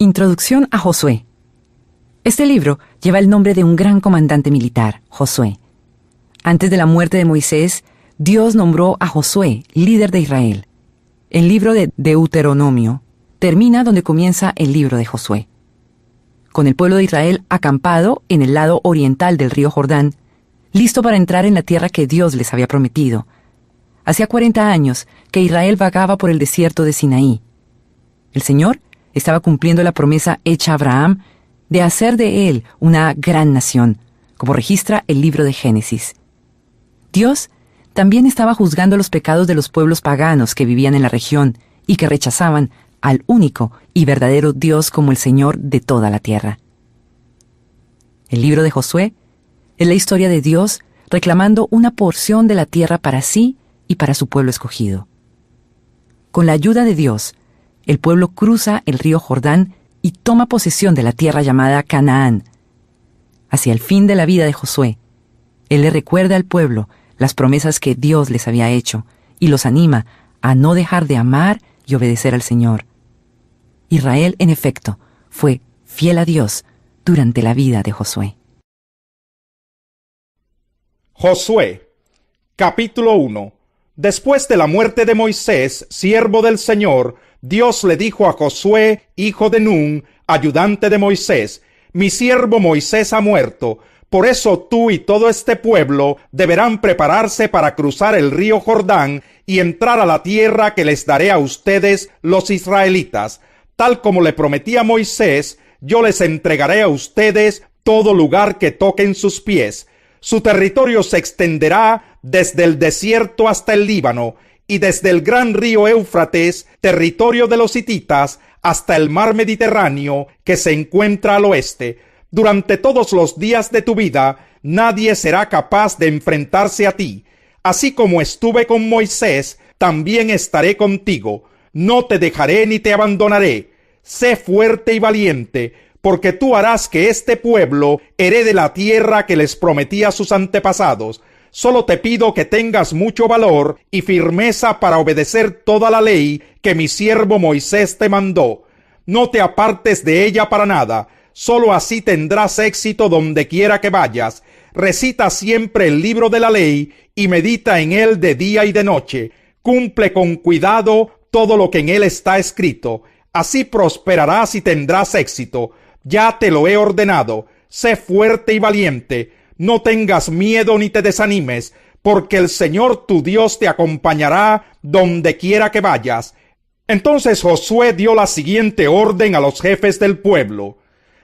Introducción a Josué. Este libro lleva el nombre de un gran comandante militar, Josué. Antes de la muerte de Moisés, Dios nombró a Josué líder de Israel. El libro de Deuteronomio termina donde comienza el libro de Josué. Con el pueblo de Israel acampado en el lado oriental del río Jordán, listo para entrar en la tierra que Dios les había prometido. Hacía 40 años que Israel vagaba por el desierto de Sinaí. El Señor estaba cumpliendo la promesa hecha a Abraham de hacer de él una gran nación, como registra el libro de Génesis. Dios también estaba juzgando los pecados de los pueblos paganos que vivían en la región y que rechazaban al único y verdadero Dios como el Señor de toda la tierra. El libro de Josué es la historia de Dios reclamando una porción de la tierra para sí y para su pueblo escogido. Con la ayuda de Dios, el pueblo cruza el río Jordán y toma posesión de la tierra llamada Canaán. Hacia el fin de la vida de Josué, él le recuerda al pueblo las promesas que Dios les había hecho y los anima a no dejar de amar y obedecer al Señor. Israel, en efecto, fue fiel a Dios durante la vida de Josué. Josué, capítulo 1. Después de la muerte de Moisés, siervo del Señor, Dios le dijo a Josué, hijo de Nun, ayudante de Moisés: mi siervo Moisés ha muerto, por eso tú y todo este pueblo deberán prepararse para cruzar el río Jordán y entrar a la tierra que les daré a ustedes, los israelitas. Tal como le prometí a Moisés, yo les entregaré a ustedes todo lugar que toquen sus pies. Su territorio se extenderá desde el desierto hasta el Líbano, y desde el gran río Éufrates, territorio de los hititas, hasta el mar Mediterráneo, que se encuentra al oeste. Durante todos los días de tu vida, nadie será capaz de enfrentarse a ti. Así como estuve con Moisés, también estaré contigo. No te dejaré ni te abandonaré. Sé fuerte y valiente, porque tú harás que este pueblo herede la tierra que les prometí a sus antepasados. Solo te pido que tengas mucho valor y firmeza para obedecer toda la ley que mi siervo Moisés te mandó. No te apartes de ella para nada. Solo así tendrás éxito donde quiera que vayas. Recita siempre el libro de la ley y medita en él de día y de noche. Cumple con cuidado todo lo que en él está escrito. Así prosperarás y tendrás éxito. Ya te lo he ordenado. Sé fuerte y valiente. No tengas miedo ni te desanimes, porque el Señor tu Dios te acompañará donde quiera que vayas. Entonces Josué dio la siguiente orden a los jefes del pueblo: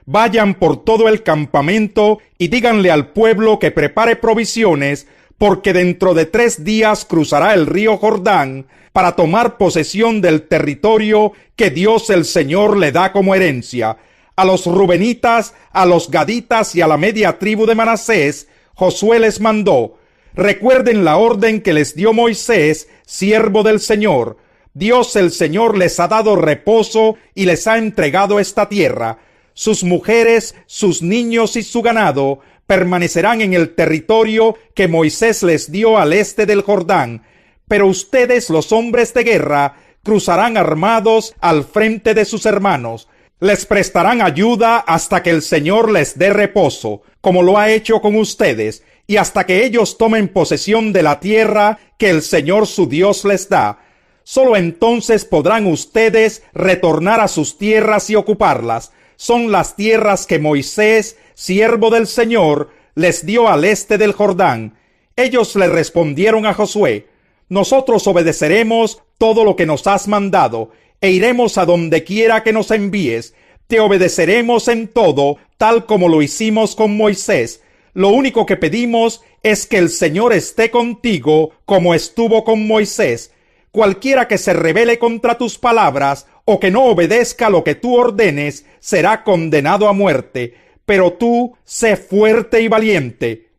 vayan por todo el campamento y díganle al pueblo que prepare provisiones, porque dentro de 3 días cruzará el río Jordán para tomar posesión del territorio que Dios el Señor le da como herencia. A los rubenitas, a los gaditas y a la media tribu de Manasés, Josué les mandó: recuerden la orden que les dio Moisés, siervo del Señor. Dios el Señor les ha dado reposo y les ha entregado esta tierra. Sus mujeres, sus niños y su ganado permanecerán en el territorio que Moisés les dio al este del Jordán. Pero ustedes, los hombres de guerra, cruzarán armados al frente de sus hermanos. Les prestarán ayuda hasta que el Señor les dé reposo, como lo ha hecho con ustedes, y hasta que ellos tomen posesión de la tierra que el Señor su Dios les da. Solo entonces podrán ustedes retornar a sus tierras y ocuparlas. Son las tierras que Moisés, siervo del Señor, les dio al este del Jordán. Ellos le respondieron a Josué: nosotros obedeceremos todo lo que nos has mandado, e iremos a donde quiera que nos envíes. Te obedeceremos en todo, tal como lo hicimos con Moisés. Lo único que pedimos es que el Señor esté contigo, como estuvo con Moisés. Cualquiera que se rebele contra tus palabras, o que no obedezca lo que tú ordenes, será condenado a muerte. Pero tú, sé fuerte y valiente.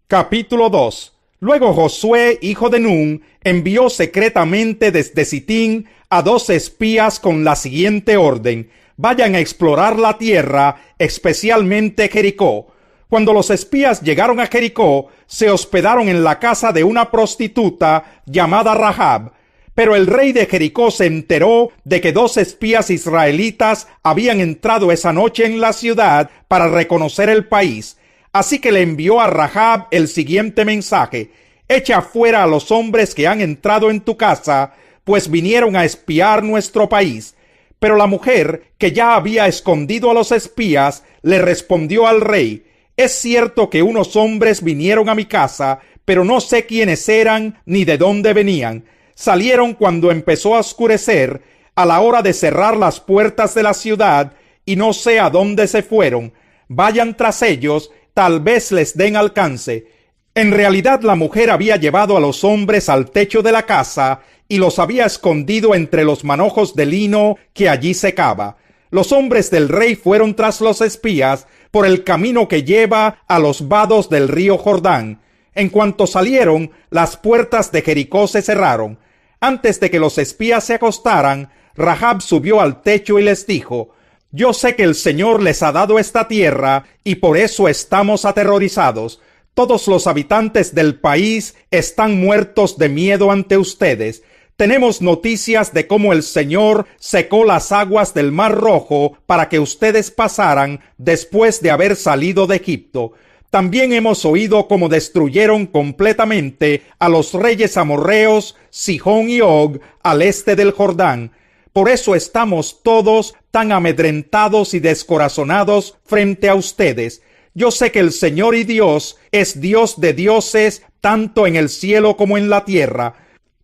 Capítulo 2. Luego Josué, hijo de Nun, envió secretamente desde Sitín a 2 espías con la siguiente orden: vayan a explorar la tierra, especialmente Jericó. Cuando los espías llegaron a Jericó, se hospedaron en la casa de una prostituta llamada Rahab. Pero el rey de Jericó se enteró de que 2 espías israelitas habían entrado esa noche en la ciudad para reconocer el país. Así que le envió a Rahab el siguiente mensaje: echa fuera a los hombres que han entrado en tu casa, pues vinieron a espiar nuestro país. Pero la mujer, que ya había escondido a los espías, le respondió al rey: es cierto que unos hombres vinieron a mi casa, pero no sé quiénes eran ni de dónde venían. Salieron cuando empezó a oscurecer, a la hora de cerrar las puertas de la ciudad, y no sé a dónde se fueron. Vayan tras ellos, tal vez les den alcance. En realidad la mujer había llevado a los hombres al techo de la casa y los había escondido entre los manojos de lino que allí secaba. Los hombres del rey fueron tras los espías por el camino que lleva a los vados del río Jordán. En cuanto salieron, las puertas de Jericó se cerraron. Antes de que los espías se acostaran, Rahab subió al techo y les dijo: yo sé que el Señor les ha dado esta tierra y por eso estamos aterrorizados. Todos los habitantes del país están muertos de miedo ante ustedes. Tenemos noticias de cómo el Señor secó las aguas del Mar Rojo para que ustedes pasaran después de haber salido de Egipto. También hemos oído cómo destruyeron completamente a los reyes amorreos Sihón y Og al este del Jordán. Por eso estamos todos tan amedrentados y descorazonados frente a ustedes. Yo sé que el Señor y Dios es Dios de dioses, tanto en el cielo como en la tierra.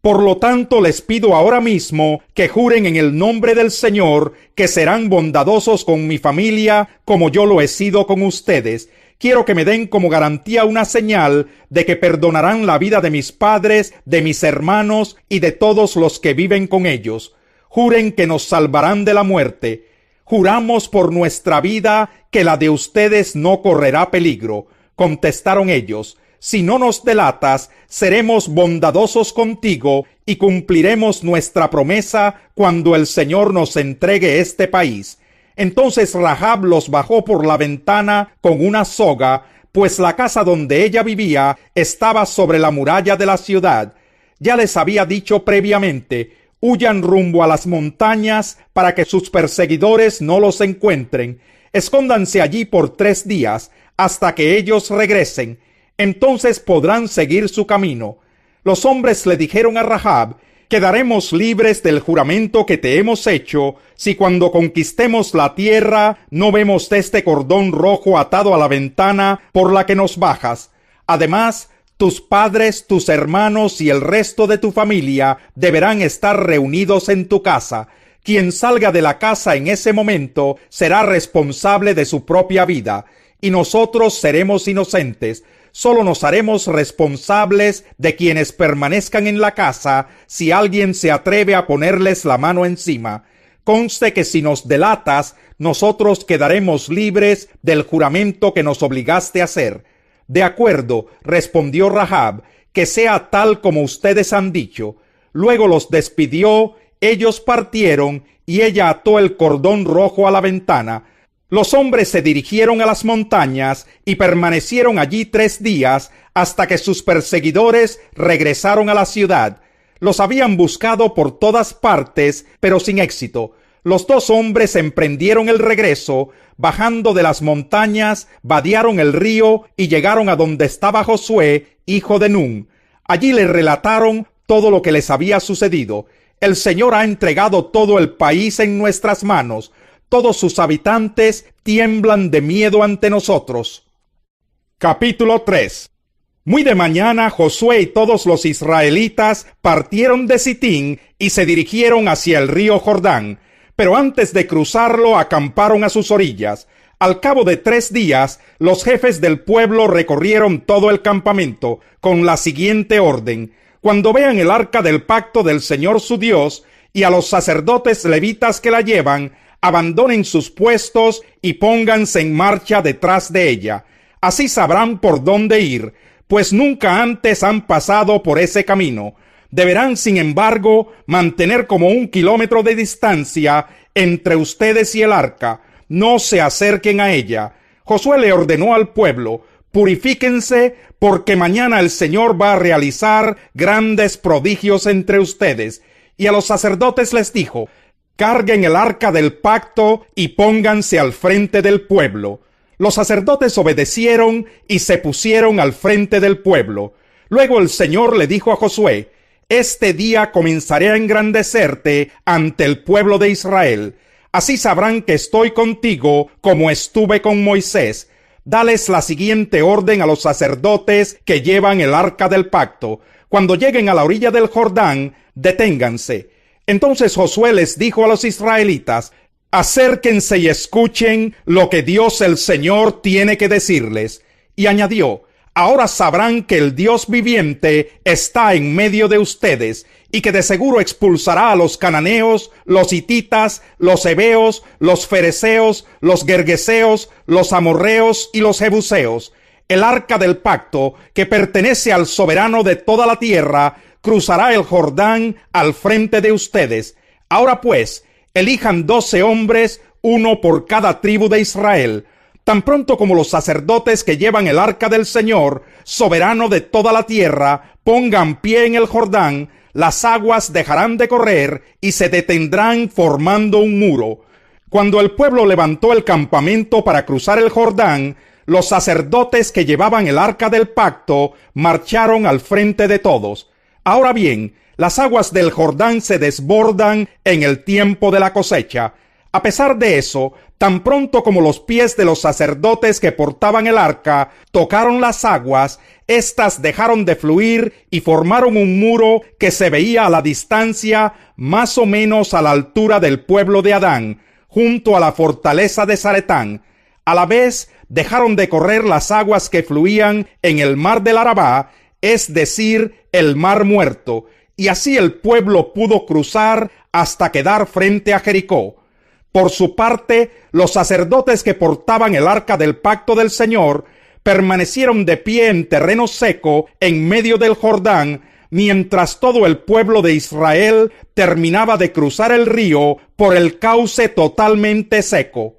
Por lo tanto, les pido ahora mismo que juren en el nombre del Señor que serán bondadosos con mi familia como yo lo he sido con ustedes. Quiero que me den como garantía una señal de que perdonarán la vida de mis padres, de mis hermanos y de todos los que viven con ellos. Juren que nos salvarán de la muerte. Juramos por nuestra vida que la de ustedes no correrá peligro. Contestaron ellos: si no nos delatas, seremos bondadosos contigo y cumpliremos nuestra promesa cuando el Señor nos entregue este país. Entonces Rahab los bajó por la ventana con una soga, pues la casa donde ella vivía estaba sobre la muralla de la ciudad. Ya les había dicho previamente: huyan rumbo a las montañas para que sus perseguidores no los encuentren. Escóndanse allí por 3 días hasta que ellos regresen. Entonces podrán seguir su camino. Los hombres le dijeron a Rahab: quedaremos libres del juramento que te hemos hecho si cuando conquistemos la tierra no vemos este cordón rojo atado a la ventana por la que nos bajas. Además, tus padres, tus hermanos y el resto de tu familia deberán estar reunidos en tu casa. Quien salga de la casa en ese momento será responsable de su propia vida, y nosotros seremos inocentes. Solo nos haremos responsables de quienes permanezcan en la casa si alguien se atreve a ponerles la mano encima. Conste que si nos delatas, nosotros quedaremos libres del juramento que nos obligaste a hacer. De acuerdo, respondió Rahab, que sea tal como ustedes han dicho. Luego los despidió, ellos partieron y ella ató el cordón rojo a la ventana. Los hombres se dirigieron a las montañas y permanecieron allí 3 días hasta que sus perseguidores regresaron a la ciudad. Los habían buscado por todas partes, pero sin éxito. Los 2 hombres emprendieron el regreso, bajando de las montañas, vadearon el río y llegaron a donde estaba Josué, hijo de Nun. Allí le relataron todo lo que les había sucedido. El Señor ha entregado todo el país en nuestras manos. Todos sus habitantes tiemblan de miedo ante nosotros. Capítulo 3. Muy de mañana Josué y todos los israelitas partieron de Sitín y se dirigieron hacia el río Jordán, pero antes de cruzarlo acamparon a sus orillas. Al cabo de 3 días, los jefes del pueblo recorrieron todo el campamento con la siguiente orden: cuando vean el arca del pacto del Señor su Dios y a los sacerdotes levitas que la llevan, abandonen sus puestos y pónganse en marcha detrás de ella. Así sabrán por dónde ir, pues nunca antes han pasado por ese camino. Deberán, sin embargo, mantener como 1 kilómetro de distancia entre ustedes y el arca. No se acerquen a ella. Josué le ordenó al pueblo: purifíquense, porque mañana el Señor va a realizar grandes prodigios entre ustedes. Y a los sacerdotes les dijo: carguen el arca del pacto y pónganse al frente del pueblo. Los sacerdotes obedecieron y se pusieron al frente del pueblo. Luego el Señor le dijo a Josué: este día comenzaré a engrandecerte ante el pueblo de Israel. Así sabrán que estoy contigo como estuve con Moisés. Dales la siguiente orden a los sacerdotes que llevan el arca del pacto: cuando lleguen a la orilla del Jordán, deténganse. Entonces Josué les dijo a los israelitas: acérquense y escuchen lo que Dios el Señor tiene que decirles. Y añadió: ahora sabrán que el Dios viviente está en medio de ustedes, y que de seguro expulsará a los cananeos, los hititas, los heveos, los fereceos, los gergeseos, los amorreos y los jebuseos. El arca del pacto, que pertenece al soberano de toda la tierra, cruzará el Jordán al frente de ustedes. Ahora pues, elijan 12 hombres, uno por cada tribu de Israel. Tan pronto como los sacerdotes que llevan el arca del Señor, soberano de toda la tierra, pongan pie en el Jordán, las aguas dejarán de correr y se detendrán formando un muro. Cuando el pueblo levantó el campamento para cruzar el Jordán, los sacerdotes que llevaban el arca del pacto marcharon al frente de todos. Ahora bien, las aguas del Jordán se desbordan en el tiempo de la cosecha. A pesar de eso, tan pronto como los pies de los sacerdotes que portaban el arca tocaron las aguas, éstas dejaron de fluir y formaron un muro que se veía a la distancia más o menos a la altura del pueblo de Adán, junto a la fortaleza de Zaretán. A la vez dejaron de correr las aguas que fluían en el mar del Arabá, es decir, el mar muerto, y así el pueblo pudo cruzar hasta quedar frente a Jericó. Por su parte, los sacerdotes que portaban el arca del pacto del Señor permanecieron de pie en terreno seco en medio del Jordán, mientras todo el pueblo de Israel terminaba de cruzar el río por el cauce totalmente seco.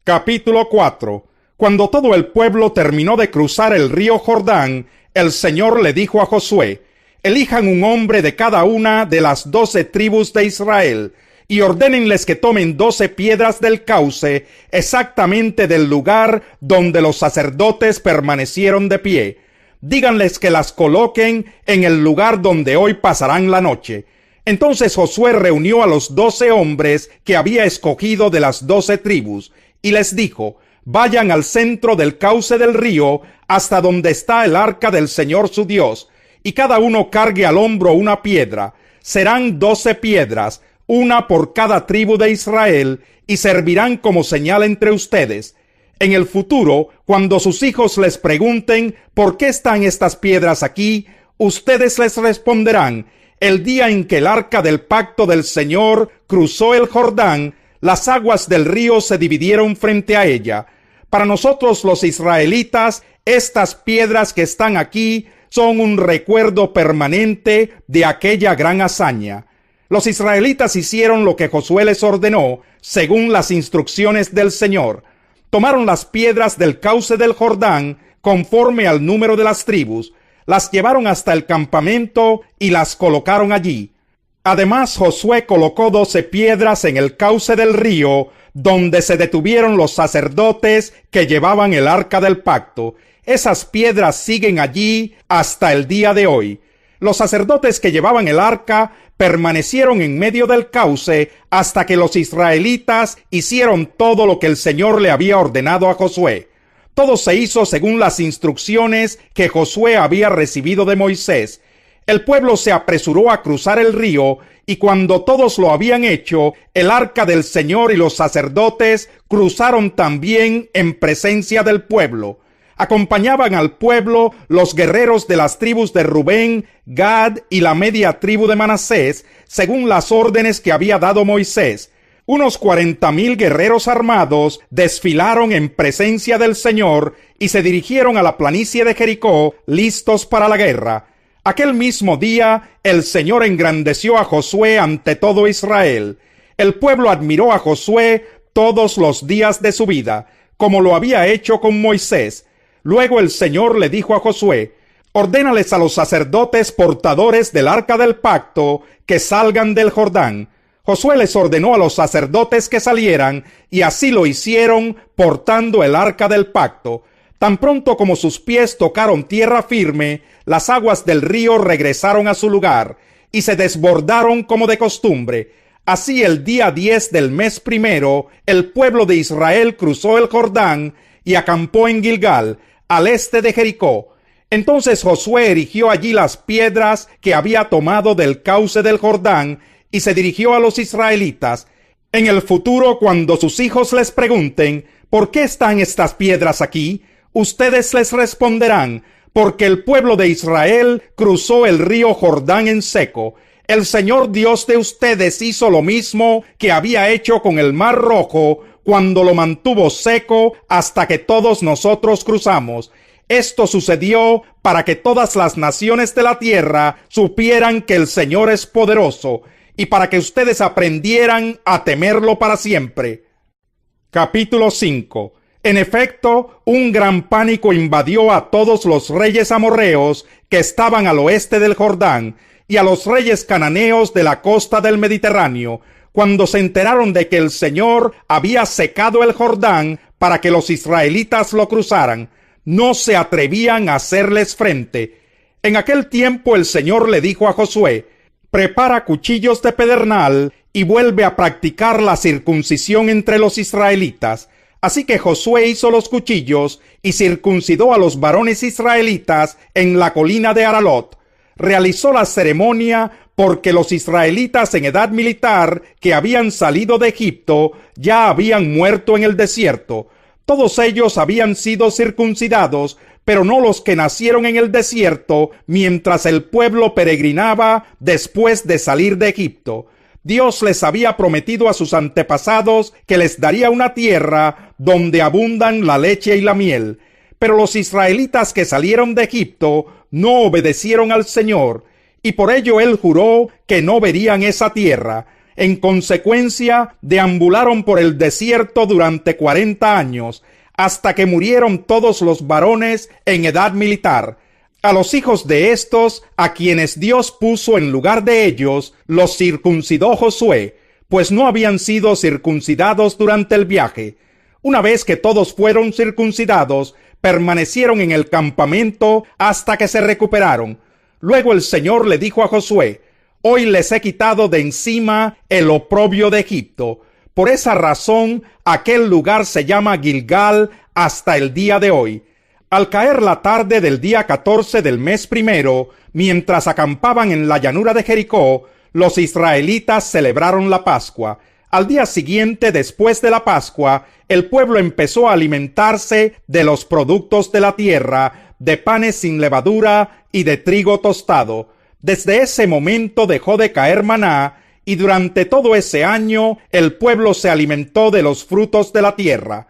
Capítulo 4. Cuando todo el pueblo terminó de cruzar el río Jordán, el Señor le dijo a Josué: elijan un hombre de cada una de las 12 tribus de Israel, y ordénenles que tomen 12 piedras del cauce, exactamente del lugar donde los sacerdotes permanecieron de pie. Díganles que las coloquen en el lugar donde hoy pasarán la noche. Entonces Josué reunió a los 12 hombres que había escogido de las 12 tribus, y les dijo: vayan al centro del cauce del río, hasta donde está el arca del Señor su Dios, y cada uno cargue al hombro una piedra. Serán 12 piedras, una por cada tribu de Israel, y servirán como señal entre ustedes. En el futuro, cuando sus hijos les pregunten ¿por qué están estas piedras aquí?, ustedes les responderán: el día en que el arca del pacto del Señor cruzó el Jordán, las aguas del río se dividieron frente a ella. Para nosotros los israelitas, estas piedras que están aquí son un recuerdo permanente de aquella gran hazaña. Los israelitas hicieron lo que Josué les ordenó, según las instrucciones del Señor. Tomaron las piedras del cauce del Jordán, conforme al número de las tribus, las llevaron hasta el campamento y las colocaron allí. Además, Josué colocó 12 piedras en el cauce del río, donde se detuvieron los sacerdotes que llevaban el arca del pacto. Esas piedras siguen allí hasta el día de hoy. Los sacerdotes que llevaban el arca permanecieron en medio del cauce hasta que los israelitas hicieron todo lo que el Señor le había ordenado a Josué. Todo se hizo según las instrucciones que Josué había recibido de Moisés. El pueblo se apresuró a cruzar el río, y cuando todos lo habían hecho, el arca del Señor y los sacerdotes cruzaron también en presencia del pueblo. Acompañaban al pueblo los guerreros de las tribus de Rubén, Gad y la media tribu de Manasés, según las órdenes que había dado Moisés. Unos 40,000 guerreros armados desfilaron en presencia del Señor y se dirigieron a la planicie de Jericó, listos para la guerra. Aquel mismo día, el Señor engrandeció a Josué ante todo Israel. El pueblo admiró a Josué todos los días de su vida, como lo había hecho con Moisés. Luego el Señor le dijo a Josué: ordénales a los sacerdotes portadores del arca del pacto que salgan del Jordán. Josué les ordenó a los sacerdotes que salieran, y así lo hicieron, portando el arca del pacto. Tan pronto como sus pies tocaron tierra firme, las aguas del río regresaron a su lugar, y se desbordaron como de costumbre. Así el día 10 del mes primero, el pueblo de Israel cruzó el Jordán y acampó en Gilgal, al este de Jericó. Entonces Josué erigió allí las piedras que había tomado del cauce del Jordán y se dirigió a los israelitas. En el futuro, cuando sus hijos les pregunten, ¿por qué están estas piedras aquí?, ustedes les responderán, porque el pueblo de Israel cruzó el río Jordán en seco. El Señor Dios de ustedes hizo lo mismo que había hecho con el Mar Rojo, cuando lo mantuvo seco hasta que todos nosotros cruzamos. Esto sucedió para que todas las naciones de la tierra supieran que el Señor es poderoso, y para que ustedes aprendieran a temerlo para siempre. Capítulo 5. En efecto, un gran pánico invadió a todos los reyes amorreos que estaban al oeste del Jordán, y a los reyes cananeos de la costa del Mediterráneo, cuando se enteraron de que el Señor había secado el Jordán para que los israelitas lo cruzaran. No se atrevían a hacerles frente. En aquel tiempo el Señor le dijo a Josué: prepara cuchillos de pedernal y vuelve a practicar la circuncisión entre los israelitas. Así que Josué hizo los cuchillos y circuncidó a los varones israelitas en la colina de Aralot. Realizó la ceremonia porque los israelitas en edad militar que habían salido de Egipto ya habían muerto en el desierto. Todos ellos habían sido circuncidados, pero no los que nacieron en el desierto mientras el pueblo peregrinaba después de salir de Egipto. Dios les había prometido a sus antepasados que les daría una tierra donde abundan la leche y la miel. Pero los israelitas que salieron de Egipto no obedecieron al Señor, y por ello él juró que no verían esa tierra. En consecuencia, deambularon por el desierto durante 40 años, hasta que murieron todos los varones en edad militar. A los hijos de estos, a quienes Dios puso en lugar de ellos, los circuncidó Josué, pues no habían sido circuncidados durante el viaje. Una vez que todos fueron circuncidados, permanecieron en el campamento hasta que se recuperaron. Luego el Señor le dijo a Josué: hoy les he quitado de encima el oprobio de Egipto. Por esa razón, aquel lugar se llama Gilgal hasta el día de hoy. Al caer la tarde del día 14 del mes primero, mientras acampaban en la llanura de Jericó, los israelitas celebraron la Pascua. Al día siguiente, después de la Pascua, el pueblo empezó a alimentarse de los productos de la tierra, de panes sin levadura y de trigo tostado. Desde ese momento dejó de caer maná, y durante todo ese año el pueblo se alimentó de los frutos de la tierra.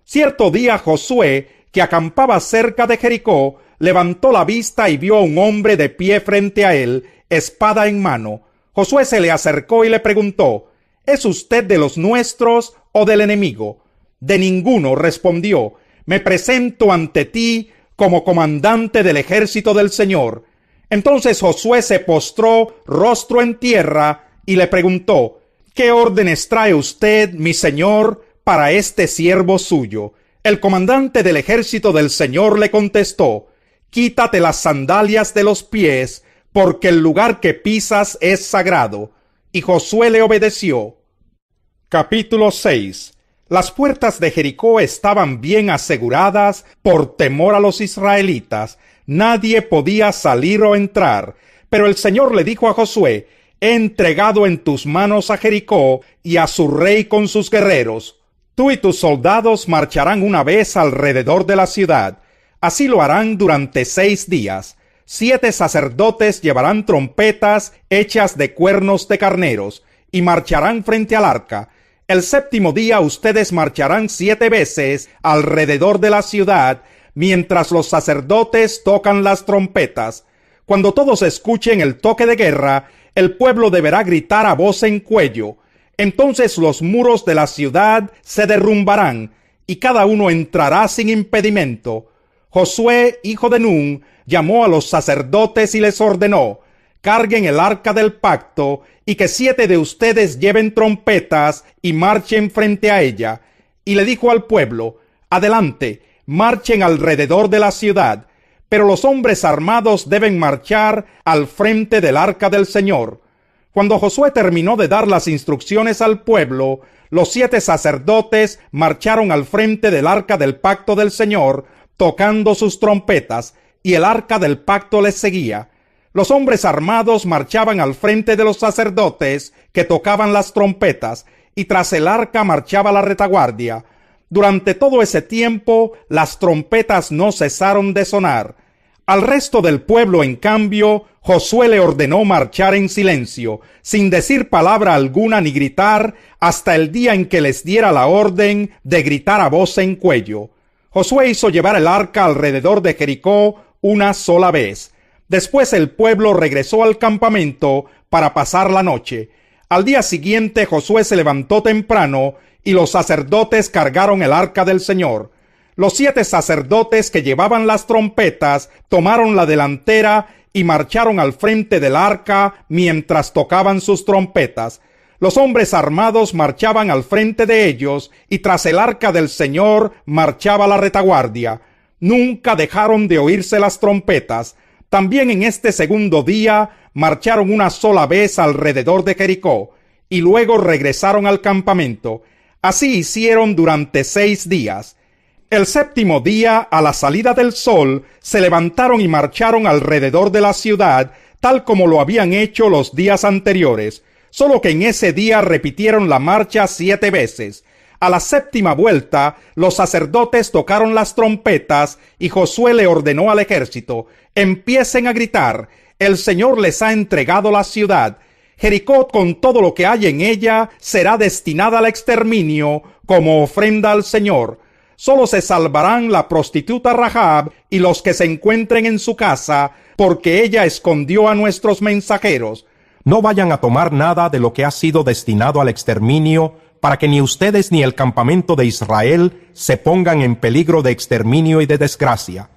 Cierto día Josué, que acampaba cerca de Jericó, levantó la vista y vio a un hombre de pie frente a él, espada en mano. Josué se le acercó y le preguntó: ¿es usted de los nuestros o del enemigo? De ninguno, respondió. Me presento ante ti como comandante del ejército del Señor. Entonces Josué se postró rostro en tierra y le preguntó: ¿qué órdenes trae usted, mi señor, para este siervo suyo? El comandante del ejército del Señor le contestó: quítate las sandalias de los pies, porque el lugar que pisas es sagrado. Y Josué le obedeció. Capítulo 6. Las puertas de Jericó estaban bien aseguradas por temor a los israelitas. Nadie podía salir o entrar. Pero el Señor le dijo a Josué: he entregado en tus manos a Jericó y a su rey con sus guerreros. Tú y tus soldados marcharán una vez alrededor de la ciudad. Así lo harán durante 6 días. 7 sacerdotes llevarán trompetas hechas de cuernos de carneros y marcharán frente al arca. El 7º día ustedes marcharán 7 veces alrededor de la ciudad, mientras los sacerdotes tocan las trompetas. Cuando todos escuchen el toque de guerra, el pueblo deberá gritar a voz en cuello. Entonces los muros de la ciudad se derrumbarán, y cada uno entrará sin impedimento. Josué, hijo de Nun, llamó a los sacerdotes y les ordenó: carguen el arca del pacto, y que 7 de ustedes lleven trompetas y marchen frente a ella. Y le dijo al pueblo: adelante, marchen alrededor de la ciudad, pero los hombres armados deben marchar al frente del arca del Señor. Cuando Josué terminó de dar las instrucciones al pueblo, los 7 sacerdotes marcharon al frente del arca del pacto del Señor, tocando sus trompetas, y el arca del pacto les seguía. Los hombres armados marchaban al frente de los sacerdotes, que tocaban las trompetas, y tras el arca marchaba la retaguardia. Durante todo ese tiempo, las trompetas no cesaron de sonar. Al resto del pueblo, en cambio, Josué le ordenó marchar en silencio, sin decir palabra alguna ni gritar, hasta el día en que les diera la orden de gritar a voz en cuello. Josué hizo llevar el arca alrededor de Jericó una sola vez. Después el pueblo regresó al campamento para pasar la noche. Al día siguiente Josué se levantó temprano y los sacerdotes cargaron el arca del Señor. Los 7 sacerdotes que llevaban las trompetas tomaron la delantera y marcharon al frente del arca mientras tocaban sus trompetas. Los hombres armados marchaban al frente de ellos y tras el arca del Señor marchaba la retaguardia. Nunca dejaron de oírse las trompetas. También en este segundo día marcharon una sola vez alrededor de Jericó y luego regresaron al campamento. Así hicieron durante 6 días. El 7º día, a la salida del sol, se levantaron y marcharon alrededor de la ciudad, tal como lo habían hecho los días anteriores, solo que en ese día repitieron la marcha 7 veces. A la 7ª vuelta, los sacerdotes tocaron las trompetas y Josué le ordenó al ejército: empiecen a gritar, el Señor les ha entregado la ciudad. Jericó con todo lo que hay en ella será destinada al exterminio como ofrenda al Señor. Solo se salvarán la prostituta Rahab y los que se encuentren en su casa, porque ella escondió a nuestros mensajeros. No vayan a tomar nada de lo que ha sido destinado al exterminio, para que ni ustedes ni el campamento de Israel se pongan en peligro de exterminio y de desgracia.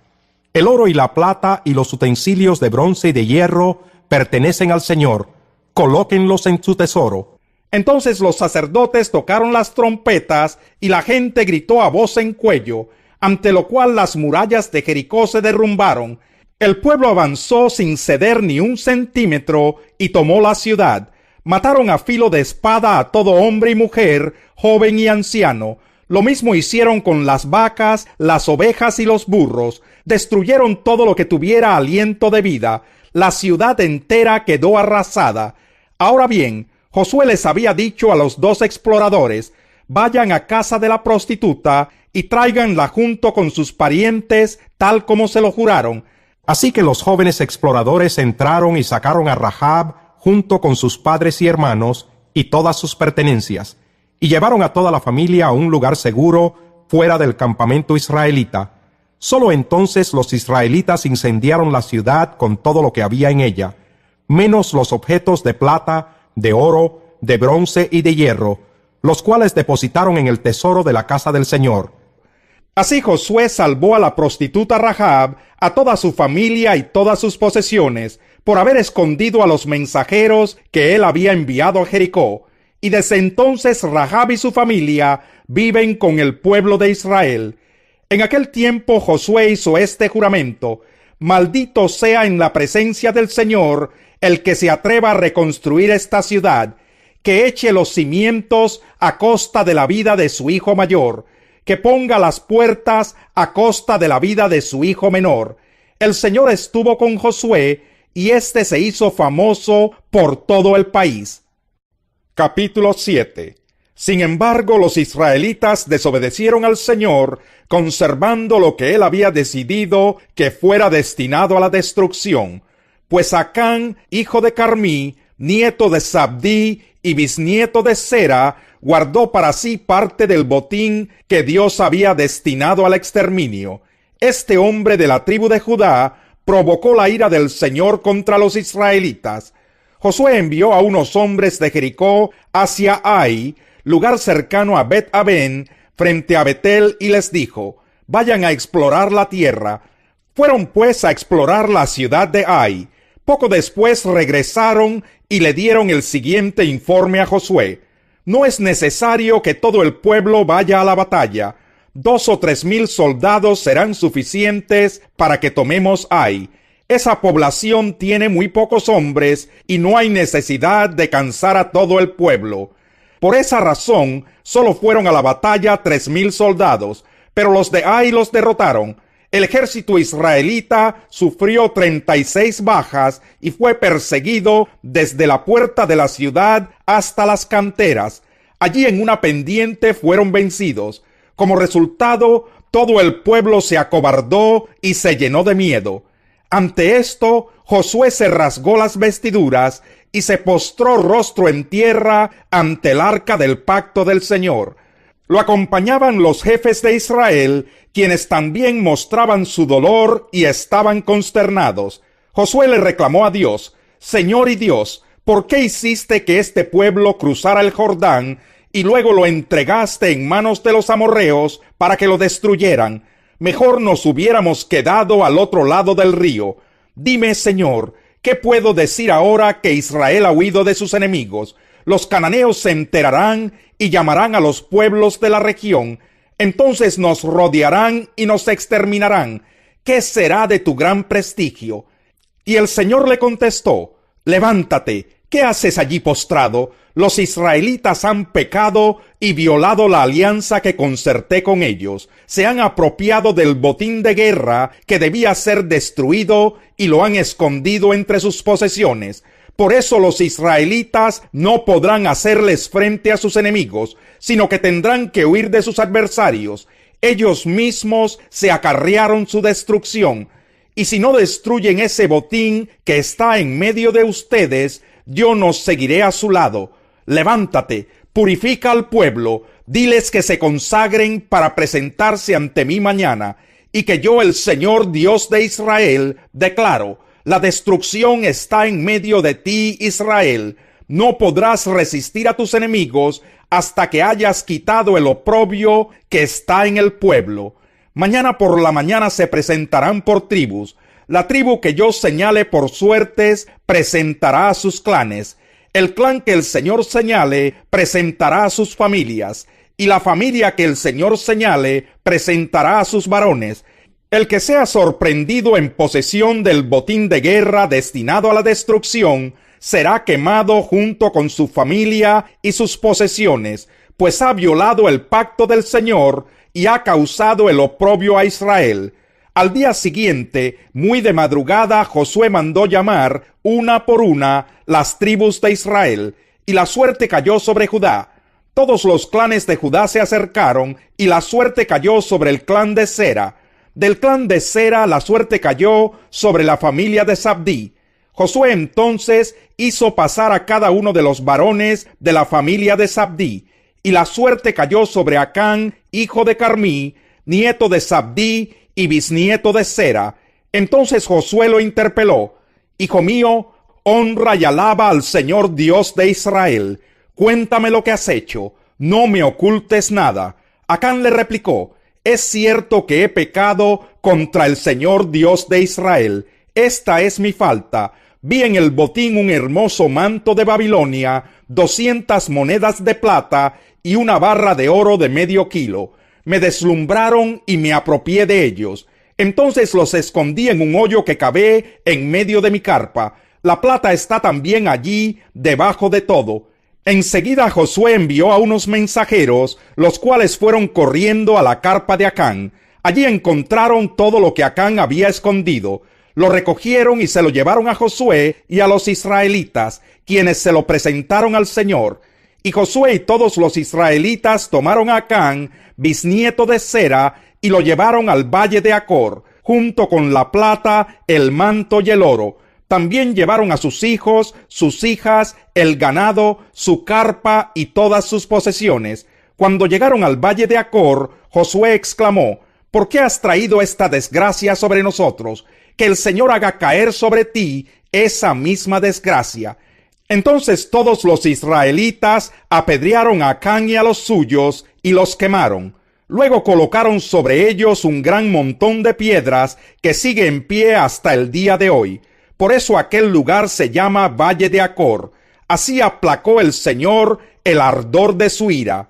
El oro y la plata y los utensilios de bronce y de hierro pertenecen al Señor. Colóquenlos en su tesoro. Entonces los sacerdotes tocaron las trompetas y la gente gritó a voz en cuello, ante lo cual las murallas de Jericó se derrumbaron. El pueblo avanzó sin ceder ni un centímetro y tomó la ciudad. Mataron a filo de espada a todo hombre y mujer, joven y anciano. Lo mismo hicieron con las vacas, las ovejas y los burros. Destruyeron todo lo que tuviera aliento de vida. La ciudad entera quedó arrasada. Ahora bien, Josué les había dicho a los 2 exploradores: vayan a casa de la prostituta y tráiganla junto con sus parientes, tal como se lo juraron. Así que los jóvenes exploradores entraron y sacaron a Rahab junto con sus padres y hermanos y todas sus pertenencias, y llevaron a toda la familia a un lugar seguro fuera del campamento israelita. Solo entonces los israelitas incendiaron la ciudad con todo lo que había en ella, menos los objetos de plata, de oro, de bronce y de hierro, los cuales depositaron en el tesoro de la casa del Señor. Así Josué salvó a la prostituta Rahab, a toda su familia y todas sus posesiones, por haber escondido a los mensajeros que él había enviado a Jericó. Y desde entonces Rahab y su familia viven con el pueblo de Israel. En aquel tiempo Josué hizo este juramento: maldito sea en la presencia del Señor el que se atreva a reconstruir esta ciudad, que eche los cimientos a costa de la vida de su hijo mayor, que ponga las puertas a costa de la vida de su hijo menor. El Señor estuvo con Josué, y éste se hizo famoso por todo el país. Capítulo 7. Sin embargo, los israelitas desobedecieron al Señor, conservando lo que él había decidido que fuera destinado a la destrucción. Pues Acán, hijo de Carmí, nieto de Zabdí y bisnieto de Sera, guardó para sí parte del botín que Dios había destinado al exterminio. Este hombre de la tribu de Judá provocó la ira del Señor contra los israelitas. Josué envió a unos hombres de Jericó hacia Ai, lugar cercano a Bet-Aben, frente a Betel, y les dijo: vayan a explorar la tierra. Fueron pues a explorar la ciudad de Ai. Poco después regresaron y le dieron el siguiente informe a Josué: no es necesario que todo el pueblo vaya a la batalla. 2 o 3 mil soldados serán suficientes para que tomemos Ai. Esa población tiene muy pocos hombres y no hay necesidad de cansar a todo el pueblo. Por esa razón, solo fueron a la batalla 3 mil soldados, pero los de Ai los derrotaron. El ejército israelita sufrió 36 bajas y fue perseguido desde la puerta de la ciudad hasta las canteras. Allí en una pendiente fueron vencidos. Como resultado, todo el pueblo se acobardó y se llenó de miedo. Ante esto, Josué se rasgó las vestiduras y se postró rostro en tierra ante el arca del pacto del Señor. Lo acompañaban los jefes de Israel, quienes también mostraban su dolor y estaban consternados. Josué le reclamó a Dios: Señor y Dios, ¿por qué hiciste que este pueblo cruzara el Jordán y luego lo entregaste en manos de los amorreos para que lo destruyeran? Mejor nos hubiéramos quedado al otro lado del río. Dime, Señor, ¿qué puedo decir ahora que Israel ha huido de sus enemigos? Los cananeos se enterarán y llamarán a los pueblos de la región. Entonces nos rodearán y nos exterminarán. ¿Qué será de tu gran prestigio? Y el Señor le contestó: levántate, ¿qué haces allí postrado? Los israelitas han pecado y violado la alianza que concerté con ellos. Se han apropiado del botín de guerra que debía ser destruido y lo han escondido entre sus posesiones. Por eso los israelitas no podrán hacerles frente a sus enemigos, sino que tendrán que huir de sus adversarios. Ellos mismos se acarrearon su destrucción. Y si no destruyen ese botín que está en medio de ustedes, yo no seguiré a su lado. Levántate, purifica al pueblo, diles que se consagren para presentarse ante mí mañana, y que yo, el Señor Dios de Israel, declaro: la destrucción está en medio de ti, Israel. No podrás resistir a tus enemigos hasta que hayas quitado el oprobio que está en el pueblo. Mañana por la mañana se presentarán por tribus. La tribu que yo señale por suertes presentará a sus clanes. El clan que el Señor señale presentará a sus familias, y la familia que el Señor señale presentará a sus varones. El que sea sorprendido en posesión del botín de guerra destinado a la destrucción será quemado junto con su familia y sus posesiones, pues ha violado el pacto del Señor y ha causado el oprobio a Israel. Al día siguiente, muy de madrugada, Josué mandó llamar una por una las tribus de Israel, y la suerte cayó sobre Judá. Todos los clanes de Judá se acercaron, y la suerte cayó sobre el clan de Sera. Del clan de Sera la suerte cayó sobre la familia de Zabdí. Josué entonces hizo pasar a cada uno de los varones de la familia de Zabdí, y la suerte cayó sobre Acán, hijo de Carmí, nieto de Zabdí y bisnieto de Sera. Entonces Josué lo interpeló: Hijo mío, honra y alaba al Señor Dios de Israel. Cuéntame lo que has hecho, no me ocultes nada. Acán le replicó: Es cierto que he pecado contra el Señor Dios de Israel. Esta es mi falta. Vi en el botín un hermoso manto de Babilonia, 200 monedas de plata y una barra de oro de medio kilo. Me deslumbraron y me apropié de ellos. Entonces los escondí en un hoyo que cavé en medio de mi carpa. La plata está también allí, debajo de todo. Enseguida Josué envió a unos mensajeros, los cuales fueron corriendo a la carpa de Acán. Allí encontraron todo lo que Acán había escondido. Lo recogieron y se lo llevaron a Josué y a los israelitas, quienes se lo presentaron al Señor. Y Josué y todos los israelitas tomaron a Acán, bisnieto de Sera, y lo llevaron al valle de Acor, junto con la plata, el manto y el oro. También llevaron a sus hijos, sus hijas, el ganado, su carpa y todas sus posesiones. Cuando llegaron al valle de Acor, Josué exclamó: ¿Por qué has traído esta desgracia sobre nosotros? Que el Señor haga caer sobre ti esa misma desgracia. Entonces todos los israelitas apedrearon a Acán y a los suyos y los quemaron. Luego colocaron sobre ellos un gran montón de piedras que sigue en pie hasta el día de hoy. Por eso aquel lugar se llama Valle de Acor. Así aplacó el Señor el ardor de su ira.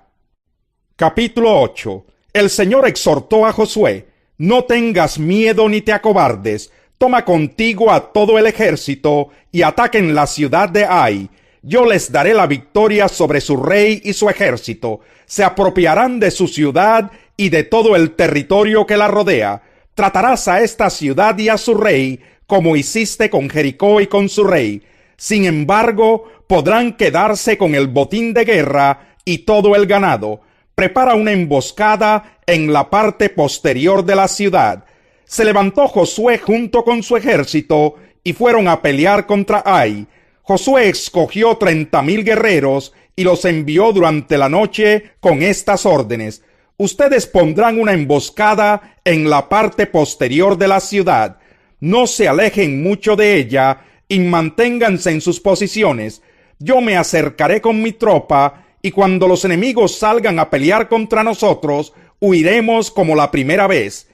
Capítulo 8. El Señor exhortó a Josué: no tengas miedo ni te acobardes. Toma contigo a todo el ejército y ataquen la ciudad de Ai. Yo les daré la victoria sobre su rey y su ejército. Se apropiarán de su ciudad y de todo el territorio que la rodea. Tratarás a esta ciudad y a su rey como hiciste con Jericó y con su rey. Sin embargo, podrán quedarse con el botín de guerra y todo el ganado. Prepara una emboscada en la parte posterior de la ciudad. Se levantó Josué junto con su ejército y fueron a pelear contra Ai. Josué escogió 30,000 guerreros y los envió durante la noche con estas órdenes: ustedes pondrán una emboscada en la parte posterior de la ciudad. No se alejen mucho de ella y manténganse en sus posiciones. Yo me acercaré con mi tropa, y cuando los enemigos salgan a pelear contra nosotros, huiremos como la primera vez.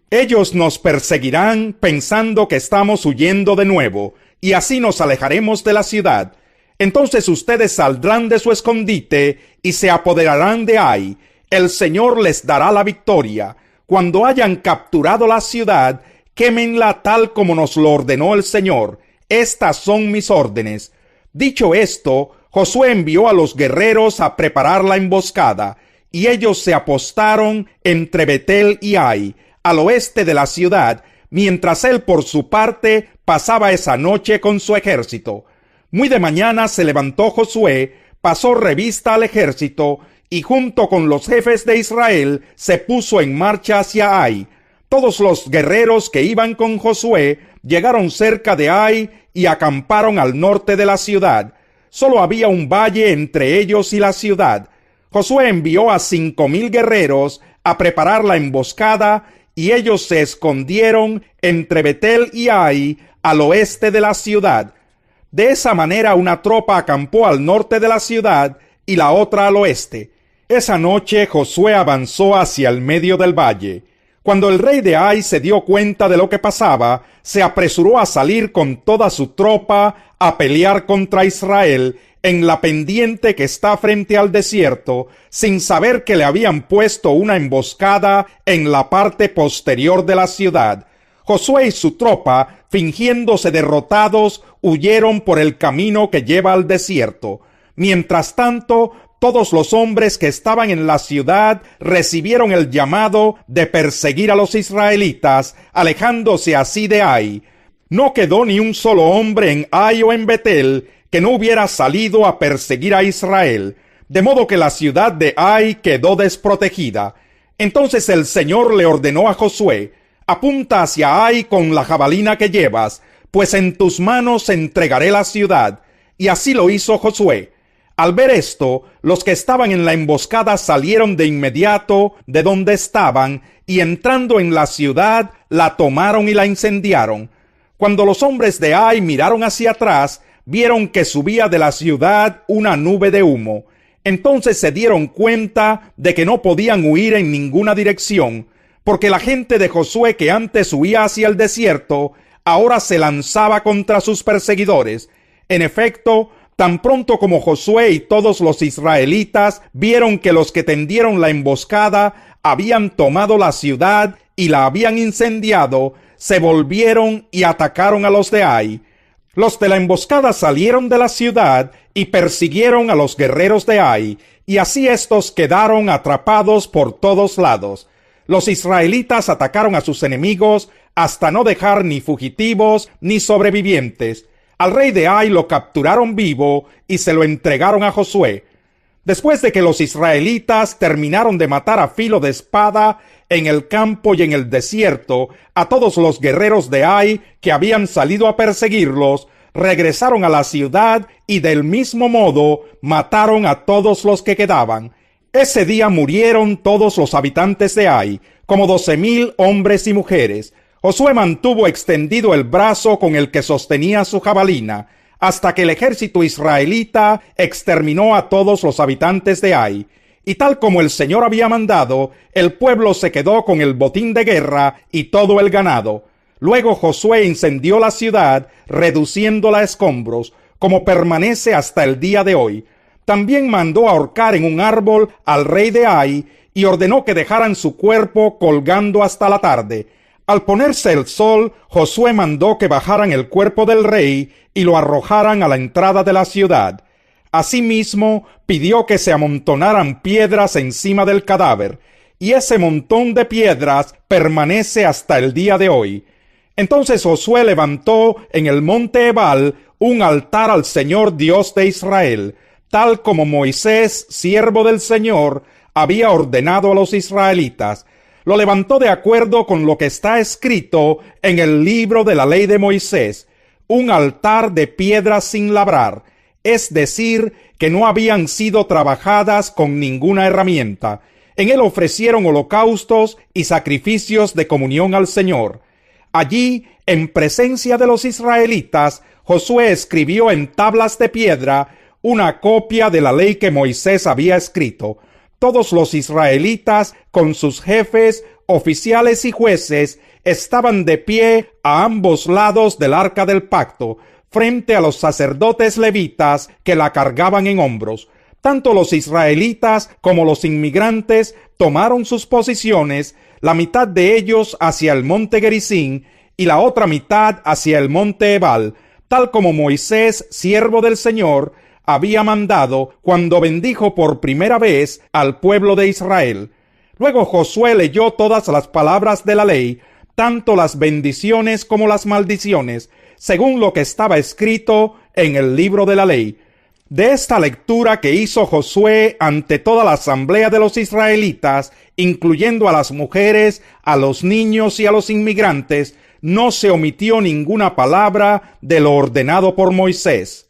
Ellos nos perseguirán pensando que estamos huyendo de nuevo, y así nos alejaremos de la ciudad. Entonces ustedes saldrán de su escondite y se apoderarán de Ai. El Señor les dará la victoria. Cuando hayan capturado la ciudad, quémenla tal como nos lo ordenó el Señor. Estas son mis órdenes. Dicho esto, Josué envió a los guerreros a preparar la emboscada, y ellos se apostaron entre Betel y Ai, al oeste de la ciudad, mientras él por su parte pasaba esa noche con su ejército. Muy de mañana se levantó Josué, pasó revista al ejército, y junto con los jefes de Israel se puso en marcha hacia Ai. Todos los guerreros que iban con Josué llegaron cerca de Ai y acamparon al norte de la ciudad. Solo había un valle entre ellos y la ciudad. Josué envió a 5,000 guerreros a preparar la emboscada, y ellos se escondieron entre Betel y Ai, al oeste de la ciudad. De esa manera una tropa acampó al norte de la ciudad y la otra al oeste. Esa noche Josué avanzó hacia el medio del valle. Cuando el rey de Ai se dio cuenta de lo que pasaba, se apresuró a salir con toda su tropa a pelear contra Israel en la pendiente que está frente al desierto, sin saber que le habían puesto una emboscada en la parte posterior de la ciudad. Josué y su tropa, fingiéndose derrotados, huyeron por el camino que lleva al desierto. Mientras tanto, todos los hombres que estaban en la ciudad recibieron el llamado de perseguir a los israelitas, alejándose así de Ai. No quedó ni un solo hombre en Ai o en Betel que no hubiera salido a perseguir a Israel, de modo que la ciudad de Ai quedó desprotegida. Entonces el Señor le ordenó a Josué: apunta hacia Ai con la jabalina que llevas, pues en tus manos entregaré la ciudad. Y así lo hizo Josué. Al ver esto, los que estaban en la emboscada salieron de inmediato de donde estaban, y entrando en la ciudad, la tomaron y la incendiaron. Cuando los hombres de Ai miraron hacia atrás, vieron que subía de la ciudad una nube de humo. Entonces se dieron cuenta de que no podían huir en ninguna dirección, porque la gente de Josué, que antes huía hacia el desierto, ahora se lanzaba contra sus perseguidores. En efecto, tan pronto como Josué y todos los israelitas vieron que los que tendieron la emboscada habían tomado la ciudad y la habían incendiado, se volvieron y atacaron a los de Ai. Los de la emboscada salieron de la ciudad y persiguieron a los guerreros de Ai, y así estos quedaron atrapados por todos lados. Los israelitas atacaron a sus enemigos hasta no dejar ni fugitivos ni sobrevivientes. Al rey de Ai lo capturaron vivo y se lo entregaron a Josué. Después de que los israelitas terminaron de matar a filo de espada en el campo y en el desierto a todos los guerreros de Ai que habían salido a perseguirlos, regresaron a la ciudad y del mismo modo mataron a todos los que quedaban. Ese día murieron todos los habitantes de Ai, como 12,000 hombres y mujeres. Josué mantuvo extendido el brazo con el que sostenía su jabalina, hasta que el ejército israelita exterminó a todos los habitantes de Ai. Y tal como el Señor había mandado, el pueblo se quedó con el botín de guerra y todo el ganado. Luego Josué incendió la ciudad, reduciéndola a escombros, como permanece hasta el día de hoy. También mandó ahorcar en un árbol al rey de Ai y ordenó que dejaran su cuerpo colgando hasta la tarde. Al ponerse el sol, Josué mandó que bajaran el cuerpo del rey y lo arrojaran a la entrada de la ciudad. Asimismo, pidió que se amontonaran piedras encima del cadáver, y ese montón de piedras permanece hasta el día de hoy. Entonces Josué levantó en el monte Ebal un altar al Señor Dios de Israel, tal como Moisés, siervo del Señor, había ordenado a los israelitas. Lo levantó de acuerdo con lo que está escrito en el libro de la ley de Moisés, un altar de piedras sin labrar, es decir, que no habían sido trabajadas con ninguna herramienta. En él ofrecieron holocaustos y sacrificios de comunión al Señor. Allí, en presencia de los israelitas, Josué escribió en tablas de piedra una copia de la ley que Moisés había escrito. Todos los israelitas, con sus jefes, oficiales y jueces, estaban de pie a ambos lados del arca del pacto, frente a los sacerdotes levitas que la cargaban en hombros. Tanto los israelitas como los inmigrantes tomaron sus posiciones, la mitad de ellos hacia el monte Gerizim y la otra mitad hacia el monte Ebal, tal como Moisés, siervo del Señor, había mandado cuando bendijo por primera vez al pueblo de Israel. Luego Josué leyó todas las palabras de la ley, tanto las bendiciones como las maldiciones, según lo que estaba escrito en el libro de la ley. De esta lectura que hizo Josué ante toda la asamblea de los israelitas, incluyendo a las mujeres, a los niños y a los inmigrantes, no se omitió ninguna palabra de lo ordenado por Moisés.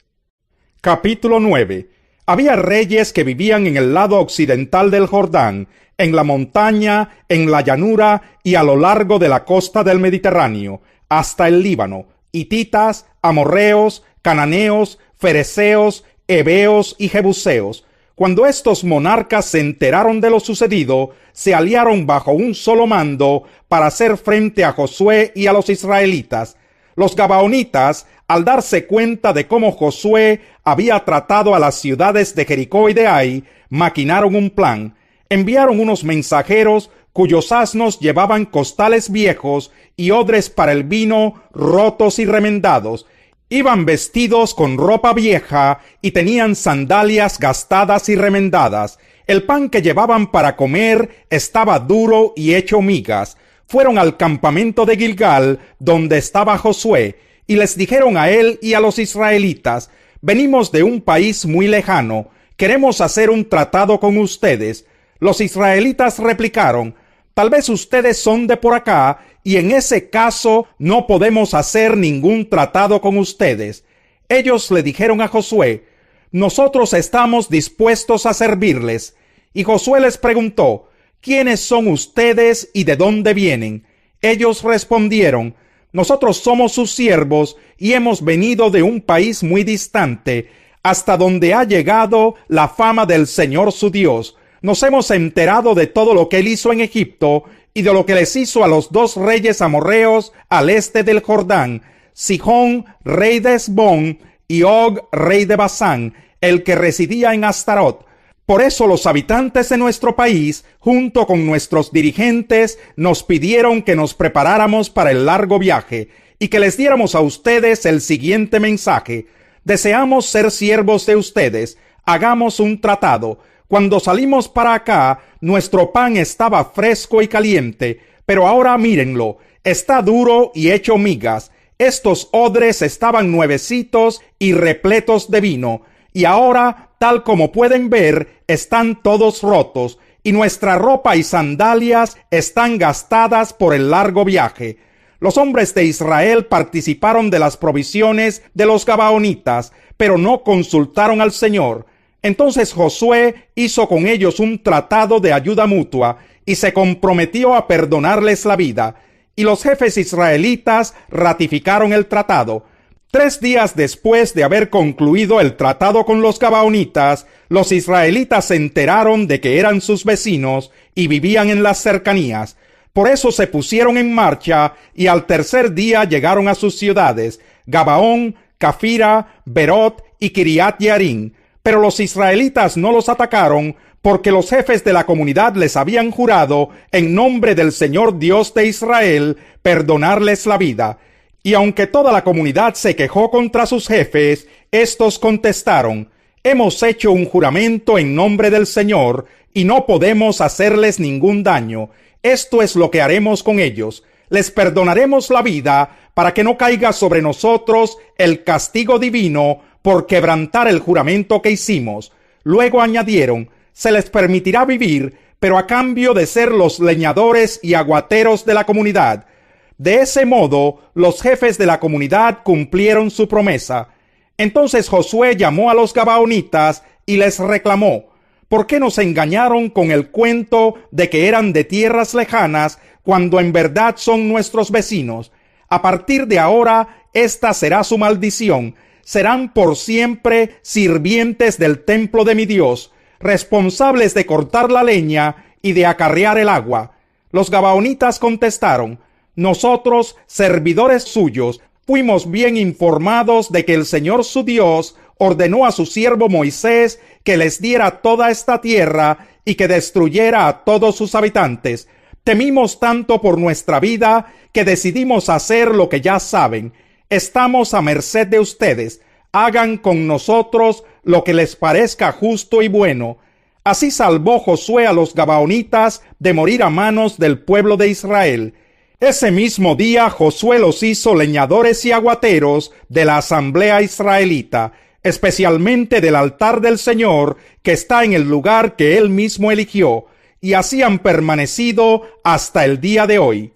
Capítulo 9. Había reyes que vivían en el lado occidental del Jordán, en la montaña, en la llanura y a lo largo de la costa del Mediterráneo, hasta el Líbano, hititas, amorreos, cananeos, fereceos, heveos y jebuseos. Cuando estos monarcas se enteraron de lo sucedido, se aliaron bajo un solo mando para hacer frente a Josué y a los israelitas. Los gabaonitas, al darse cuenta de cómo Josué había tratado a las ciudades de Jericó y de Ai, maquinaron un plan. Enviaron unos mensajeros cuyos asnos llevaban costales viejos y odres para el vino rotos y remendados. Iban vestidos con ropa vieja y tenían sandalias gastadas y remendadas. El pan que llevaban para comer estaba duro y hecho migas. Fueron al campamento de Gilgal, donde estaba Josué, y les dijeron a él y a los israelitas: venimos de un país muy lejano, queremos hacer un tratado con ustedes. Los israelitas replicaron: tal vez ustedes son de por acá, y en ese caso no podemos hacer ningún tratado con ustedes. Ellos le dijeron a Josué: nosotros estamos dispuestos a servirles. Y Josué les preguntó: ¿quiénes son ustedes y de dónde vienen? Ellos respondieron: nosotros somos sus siervos y hemos venido de un país muy distante, hasta donde ha llegado la fama del Señor su Dios. Nos hemos enterado de todo lo que él hizo en Egipto y de lo que les hizo a los dos reyes amorreos al este del Jordán, Sihón, rey de Hesbón, y Og, rey de Basán, el que residía en Astarot. Por eso los habitantes de nuestro país, junto con nuestros dirigentes, nos pidieron que nos preparáramos para el largo viaje y que les diéramos a ustedes el siguiente mensaje: deseamos ser siervos de ustedes, hagamos un tratado. Cuando salimos para acá, nuestro pan estaba fresco y caliente, pero ahora mírenlo, está duro y hecho migas. Estos odres estaban nuevecitos y repletos de vino, y ahora, tal como pueden ver, están todos rotos, y nuestra ropa y sandalias están gastadas por el largo viaje. Los hombres de Israel participaron de las provisiones de los gabaonitas, pero no consultaron al Señor. Entonces Josué hizo con ellos un tratado de ayuda mutua y se comprometió a perdonarles la vida. Y los jefes israelitas ratificaron el tratado. 3 días después de haber concluido el tratado con los gabaonitas, los israelitas se enteraron de que eran sus vecinos y vivían en las cercanías. Por eso se pusieron en marcha y al tercer día llegaron a sus ciudades, Gabaón, Cafira, Berot y Kiriat Yearim. Pero los israelitas no los atacaron porque los jefes de la comunidad les habían jurado en nombre del Señor Dios de Israel perdonarles la vida. Y aunque toda la comunidad se quejó contra sus jefes, estos contestaron: hemos hecho un juramento en nombre del Señor y no podemos hacerles ningún daño. Esto es lo que haremos con ellos. Les perdonaremos la vida para que no caiga sobre nosotros el castigo divino por quebrantar el juramento que hicimos. Luego añadieron: se les permitirá vivir, pero a cambio de ser los leñadores y aguateros de la comunidad. De ese modo, los jefes de la comunidad cumplieron su promesa. Entonces Josué llamó a los gabaonitas y les reclamó: ¿por qué nos engañaron con el cuento de que eran de tierras lejanas cuando en verdad son nuestros vecinos? A partir de ahora, esta será su maldición. Serán por siempre sirvientes del templo de mi Dios, responsables de cortar la leña y de acarrear el agua. Los gabaonitas contestaron: nosotros, servidores suyos, fuimos bien informados de que el Señor su Dios ordenó a su siervo Moisés que les diera toda esta tierra y que destruyera a todos sus habitantes. Temimos tanto por nuestra vida que decidimos hacer lo que ya saben. Estamos a merced de ustedes. Hagan con nosotros lo que les parezca justo y bueno. Así salvó Josué a los gabaonitas de morir a manos del pueblo de Israel. Ese mismo día Josué los hizo leñadores y aguateros de la asamblea israelita, especialmente del altar del Señor que está en el lugar que él mismo eligió, y así han permanecido hasta el día de hoy.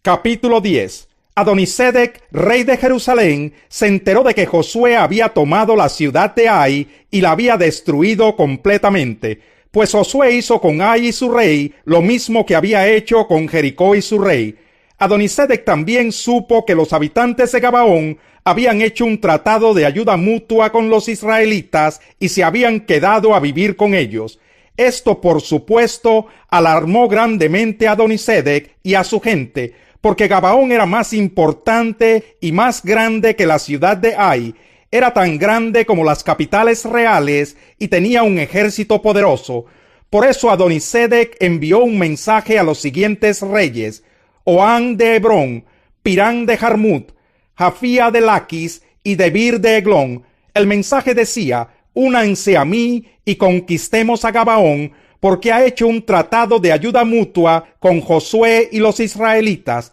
Capítulo 10. Adonisedec, rey de Jerusalén, se enteró de que Josué había tomado la ciudad de Ai y la había destruido completamente, pues Josué hizo con Ai y su rey lo mismo que había hecho con Jericó y su rey. Adonisedec también supo que los habitantes de Gabaón habían hecho un tratado de ayuda mutua con los israelitas y se habían quedado a vivir con ellos. Esto, por supuesto, alarmó grandemente a Adonisedec y a su gente, porque Gabaón era más importante y más grande que la ciudad de Ai. Era tan grande como las capitales reales y tenía un ejército poderoso. Por eso Adonisedec envió un mensaje a los siguientes reyes: Oán de Hebrón, Pirán de Jarmut, Jafía de Laquis y Debir de Eglón. El mensaje decía: únanse a mí y conquistemos a Gabaón, porque ha hecho un tratado de ayuda mutua con Josué y los israelitas.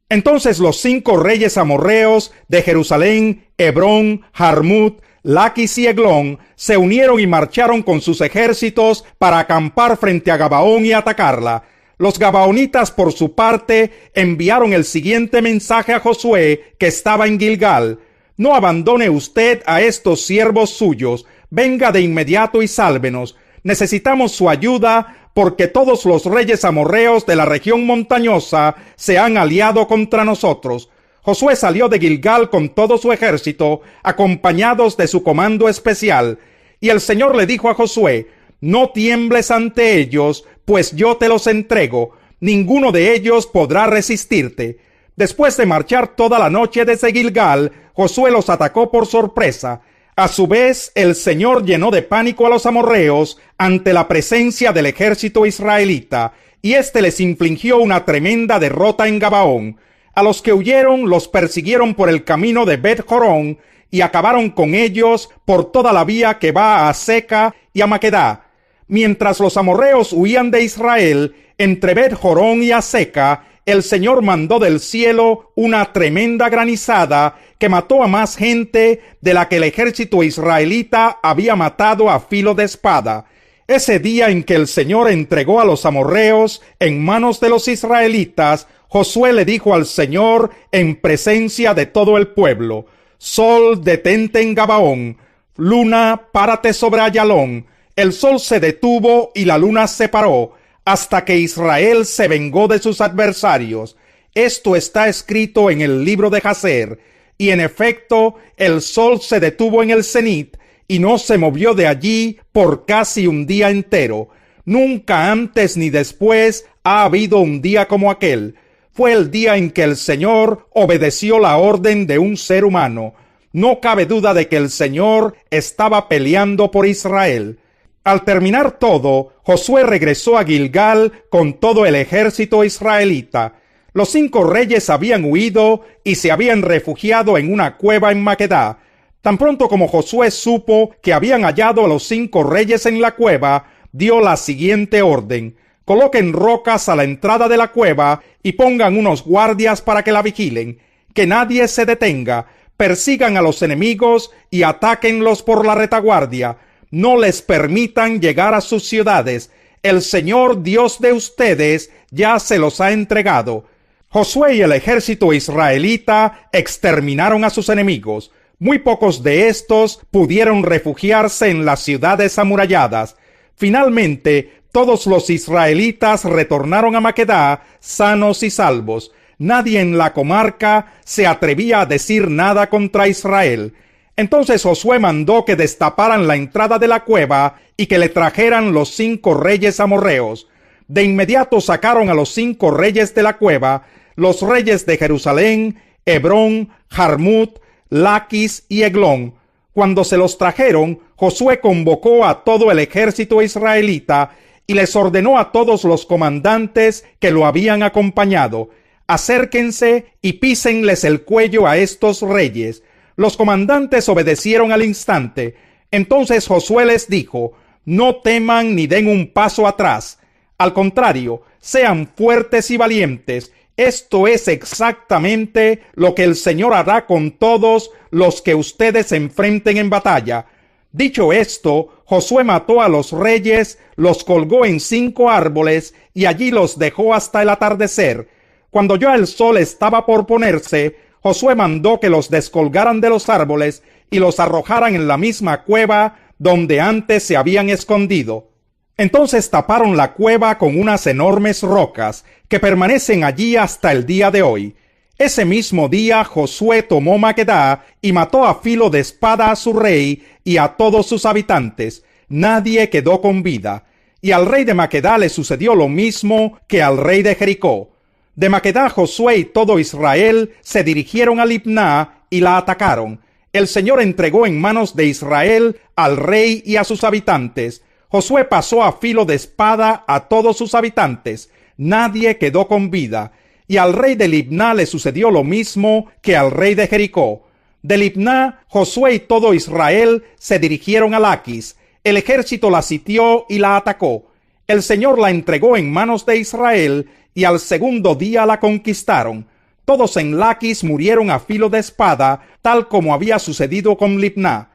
Entonces los 5 reyes amorreos de Jerusalén, Hebrón, Jarmut, Laquis y Eglón se unieron y marcharon con sus ejércitos para acampar frente a Gabaón y atacarla. Los gabaonitas, por su parte, enviaron el siguiente mensaje a Josué, que estaba en Gilgal: no abandone usted a estos siervos suyos, venga de inmediato y sálvenos. Necesitamos su ayuda, porque todos los reyes amorreos de la región montañosa se han aliado contra nosotros. Josué salió de Gilgal con todo su ejército, acompañados de su comando especial. Y el Señor le dijo a Josué: no tiembles ante ellos, pues yo te los entrego. Ninguno de ellos podrá resistirte. Después de marchar toda la noche desde Gilgal, Josué los atacó por sorpresa. A su vez, el Señor llenó de pánico a los amorreos ante la presencia del ejército israelita, y éste les infligió una tremenda derrota en Gabaón. A los que huyeron los persiguieron por el camino de Bet-Jorón y acabaron con ellos por toda la vía que va a Aseca y a Maquedá. Mientras los amorreos huían de Israel, entre Bet-Jorón y Aseca, el Señor mandó del cielo una tremenda granizada que mató a más gente de la que el ejército israelita había matado a filo de espada. Ese día en que el Señor entregó a los amorreos en manos de los israelitas, Josué le dijo al Señor en presencia de todo el pueblo: Sol, detente en Gabaón; luna, párate sobre Ayalón. El sol se detuvo y la luna se paró, hasta que Israel se vengó de sus adversarios. Esto está escrito en el libro de Jaser. Y en efecto, el sol se detuvo en el cenit y no se movió de allí por casi un día entero. Nunca antes ni después ha habido un día como aquel. Fue el día en que el Señor obedeció la orden de un ser humano. No cabe duda de que el Señor estaba peleando por Israel. Al terminar todo, Josué regresó a Gilgal con todo el ejército israelita. Los 5 reyes habían huido y se habían refugiado en una cueva en Maquedá. Tan pronto como Josué supo que habían hallado a los 5 reyes en la cueva, dio la siguiente orden: coloquen rocas a la entrada de la cueva y pongan unos guardias para que la vigilen. Que nadie se detenga. Persigan a los enemigos y atáquenlos por la retaguardia. No les permitan llegar a sus ciudades. El Señor Dios de ustedes ya se los ha entregado. Josué y el ejército israelita exterminaron a sus enemigos. Muy pocos de estos pudieron refugiarse en las ciudades amuralladas. Finalmente, todos los israelitas retornaron a Maquedá sanos y salvos. Nadie en la comarca se atrevía a decir nada contra Israel. Entonces Josué mandó que destaparan la entrada de la cueva y que le trajeran los 5 reyes amorreos. De inmediato sacaron a los 5 reyes de la cueva, los reyes de Jerusalén, Hebrón, Jarmut, Laquis y Eglón. Cuando se los trajeron, Josué convocó a todo el ejército israelita y les ordenó a todos los comandantes que lo habían acompañado: acérquense y písenles el cuello a estos reyes. Los comandantes obedecieron al instante. Entonces Josué les dijo: no teman ni den un paso atrás. Al contrario, sean fuertes y valientes. Esto es exactamente lo que el Señor hará con todos los que ustedes enfrenten en batalla. Dicho esto, Josué mató a los reyes, los colgó en 5 árboles y allí los dejó hasta el atardecer. Cuando ya el sol estaba por ponerse, Josué mandó que los descolgaran de los árboles y los arrojaran en la misma cueva donde antes se habían escondido. Entonces taparon la cueva con unas enormes rocas que permanecen allí hasta el día de hoy. Ese mismo día Josué tomó Maquedá y mató a filo de espada a su rey y a todos sus habitantes. Nadie quedó con vida. Y al rey de Maquedá le sucedió lo mismo que al rey de Jericó. De Maquedá Josué y todo Israel se dirigieron a Libná y la atacaron. El Señor entregó en manos de Israel al rey y a sus habitantes. Josué pasó a filo de espada a todos sus habitantes. Nadie quedó con vida. Y al rey de Libná le sucedió lo mismo que al rey de Jericó. De Libná, Josué y todo Israel se dirigieron a Laquis. El ejército la sitió y la atacó. El Señor la entregó en manos de Israel y al segundo día la conquistaron. Todos en Laquis murieron a filo de espada, tal como había sucedido con Libná.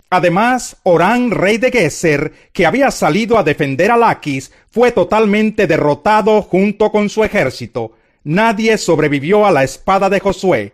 Además, Orán, rey de Geser, que había salido a defender a Laquis, fue totalmente derrotado junto con su ejército. Nadie sobrevivió a la espada de Josué.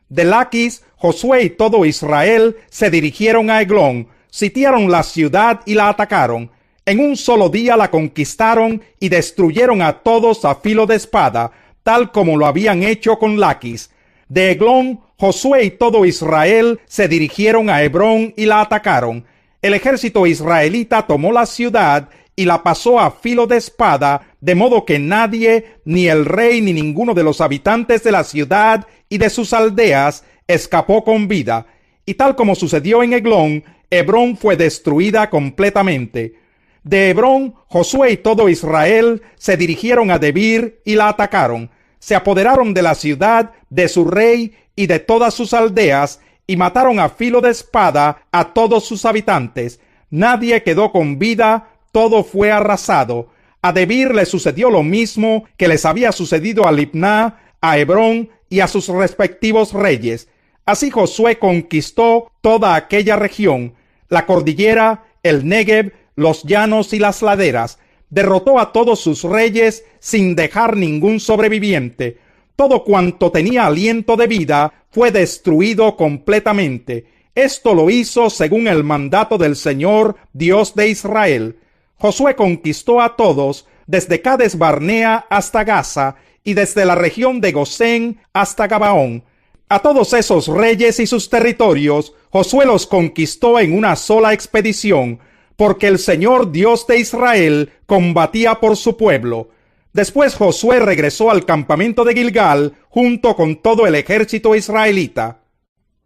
De Laquis, Josué y todo Israel se dirigieron a Eglón, sitiaron la ciudad y la atacaron. En un solo día la conquistaron y destruyeron a todos a filo de espada, tal como lo habían hecho con Laquis. De Eglón, Josué y todo Israel se dirigieron a Hebrón y la atacaron. El ejército israelita tomó la ciudad y la pasó a filo de espada, de modo que nadie, ni el rey ni ninguno de los habitantes de la ciudad y de sus aldeas, escapó con vida. Y tal como sucedió en Eglón, Hebrón fue destruida completamente. De Hebrón, Josué y todo Israel se dirigieron a Debir y la atacaron. Se apoderaron de la ciudad, de su rey y de todas sus aldeas, y mataron a filo de espada a todos sus habitantes. Nadie quedó con vida, todo fue arrasado. A Debir le sucedió lo mismo que les había sucedido a Libná, a Hebrón y a sus respectivos reyes. Así Josué conquistó toda aquella región, la cordillera, el Negev, los llanos y las laderas. Derrotó a todos sus reyes sin dejar ningún sobreviviente. Todo cuanto tenía aliento de vida fue destruido completamente. Esto lo hizo según el mandato del Señor, Dios de Israel. Josué conquistó a todos, desde Cades Barnea hasta Gaza, y desde la región de Gosén hasta Gabaón. A todos esos reyes y sus territorios, Josué los conquistó en una sola expedición, porque el Señor Dios de Israel combatía por su pueblo. Después Josué regresó al campamento de Gilgal junto con todo el ejército israelita.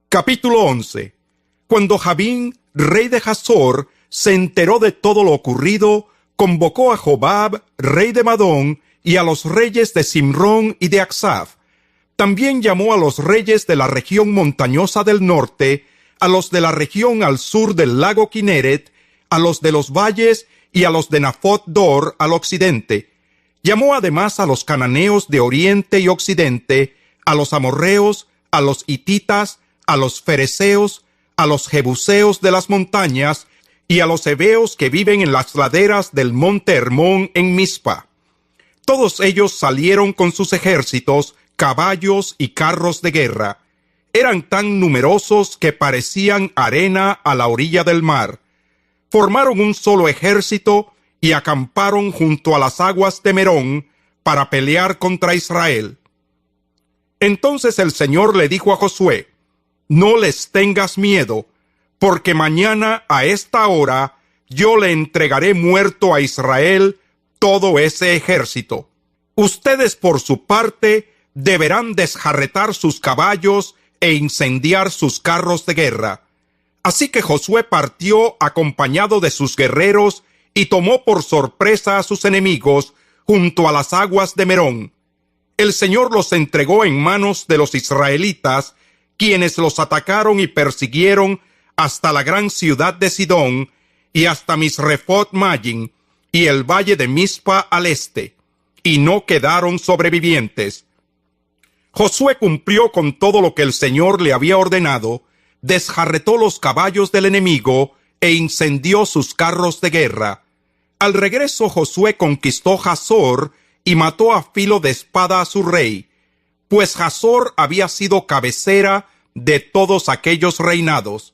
Capítulo 11. Cuando Jabín, rey de Hazor, se enteró de todo lo ocurrido, convocó a Jobab, rey de Madón, y a los reyes de Simrón y de Aksaf. También llamó a los reyes de la región montañosa del norte, a los de la región al sur del lago Kineret, a los de los valles y a los de Nafot Dor al occidente. Llamó además a los cananeos de oriente y occidente, a los amorreos, a los hititas, a los fereceos, a los jebuseos de las montañas y a los heveos que viven en las laderas del monte Hermón en Mizpa. Todos ellos salieron con sus ejércitos, caballos y carros de guerra. Eran tan numerosos que parecían arena a la orilla del mar. Formaron un solo ejército y acamparon junto a las aguas de Merón para pelear contra Israel. Entonces el Señor le dijo a Josué: no les tengas miedo, porque mañana a esta hora yo le entregaré muerto a Israel todo ese ejército. Ustedes por su parte deberán desjarretar sus caballos e incendiar sus carros de guerra. Así que Josué partió acompañado de sus guerreros y tomó por sorpresa a sus enemigos junto a las aguas de Merón. El Señor los entregó en manos de los israelitas, quienes los atacaron y persiguieron hasta la gran ciudad de Sidón y hasta Misrefot Mayim y el valle de Mizpa al este, y no quedaron sobrevivientes. Josué cumplió con todo lo que el Señor le había ordenado, desjarretó los caballos del enemigo e incendió sus carros de guerra. Al regreso Josué conquistó Hazor y mató a filo de espada a su rey, pues Hazor había sido cabecera de todos aquellos reinados.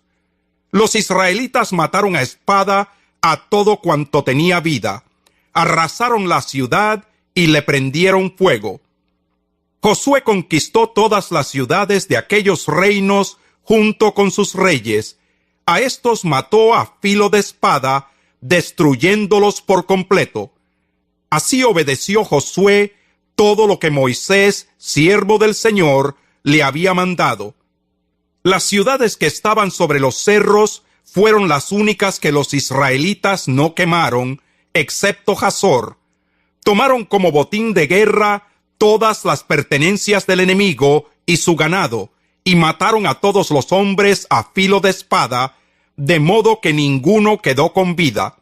Los israelitas mataron a espada a todo cuanto tenía vida, arrasaron la ciudad y le prendieron fuego. Josué conquistó todas las ciudades de aquellos reinos junto con sus reyes. A estos mató a filo de espada, destruyéndolos por completo. Así obedeció Josué todo lo que Moisés, siervo del Señor, le había mandado. Las ciudades que estaban sobre los cerros fueron las únicas que los israelitas no quemaron, excepto Hazor. Tomaron como botín de guerra todas las pertenencias del enemigo y su ganado, y mataron a todos los hombres a filo de espada, de modo que ninguno quedó con vida.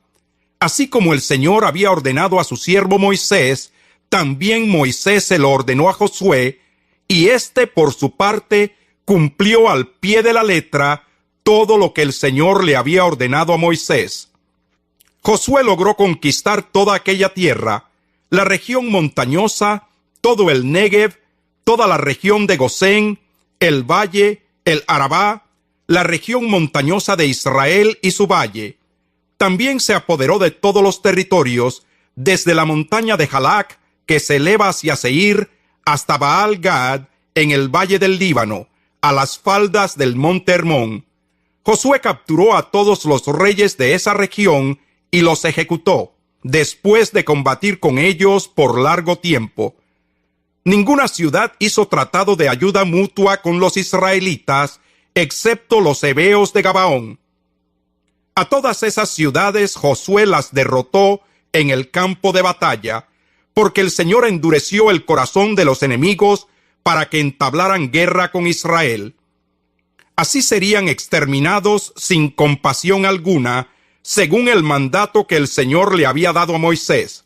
Así como el Señor había ordenado a su siervo Moisés, también Moisés se lo ordenó a Josué, y éste por su parte cumplió al pie de la letra todo lo que el Señor le había ordenado a Moisés. Josué logró conquistar toda aquella tierra, la región montañosa, todo el Negev, toda la región de Gosén, el valle, el Arabá, la región montañosa de Israel y su valle. También se apoderó de todos los territorios, desde la montaña de Jalac, que se eleva hacia Seir, hasta Baal Gad, en el valle del Líbano, a las faldas del monte Hermón. Josué capturó a todos los reyes de esa región y los ejecutó, después de combatir con ellos por largo tiempo. Ninguna ciudad hizo tratado de ayuda mutua con los israelitas, excepto los heveos de Gabaón. A todas esas ciudades Josué las derrotó en el campo de batalla, porque el Señor endureció el corazón de los enemigos para que entablaran guerra con Israel. Así serían exterminados sin compasión alguna, según el mandato que el Señor le había dado a Moisés.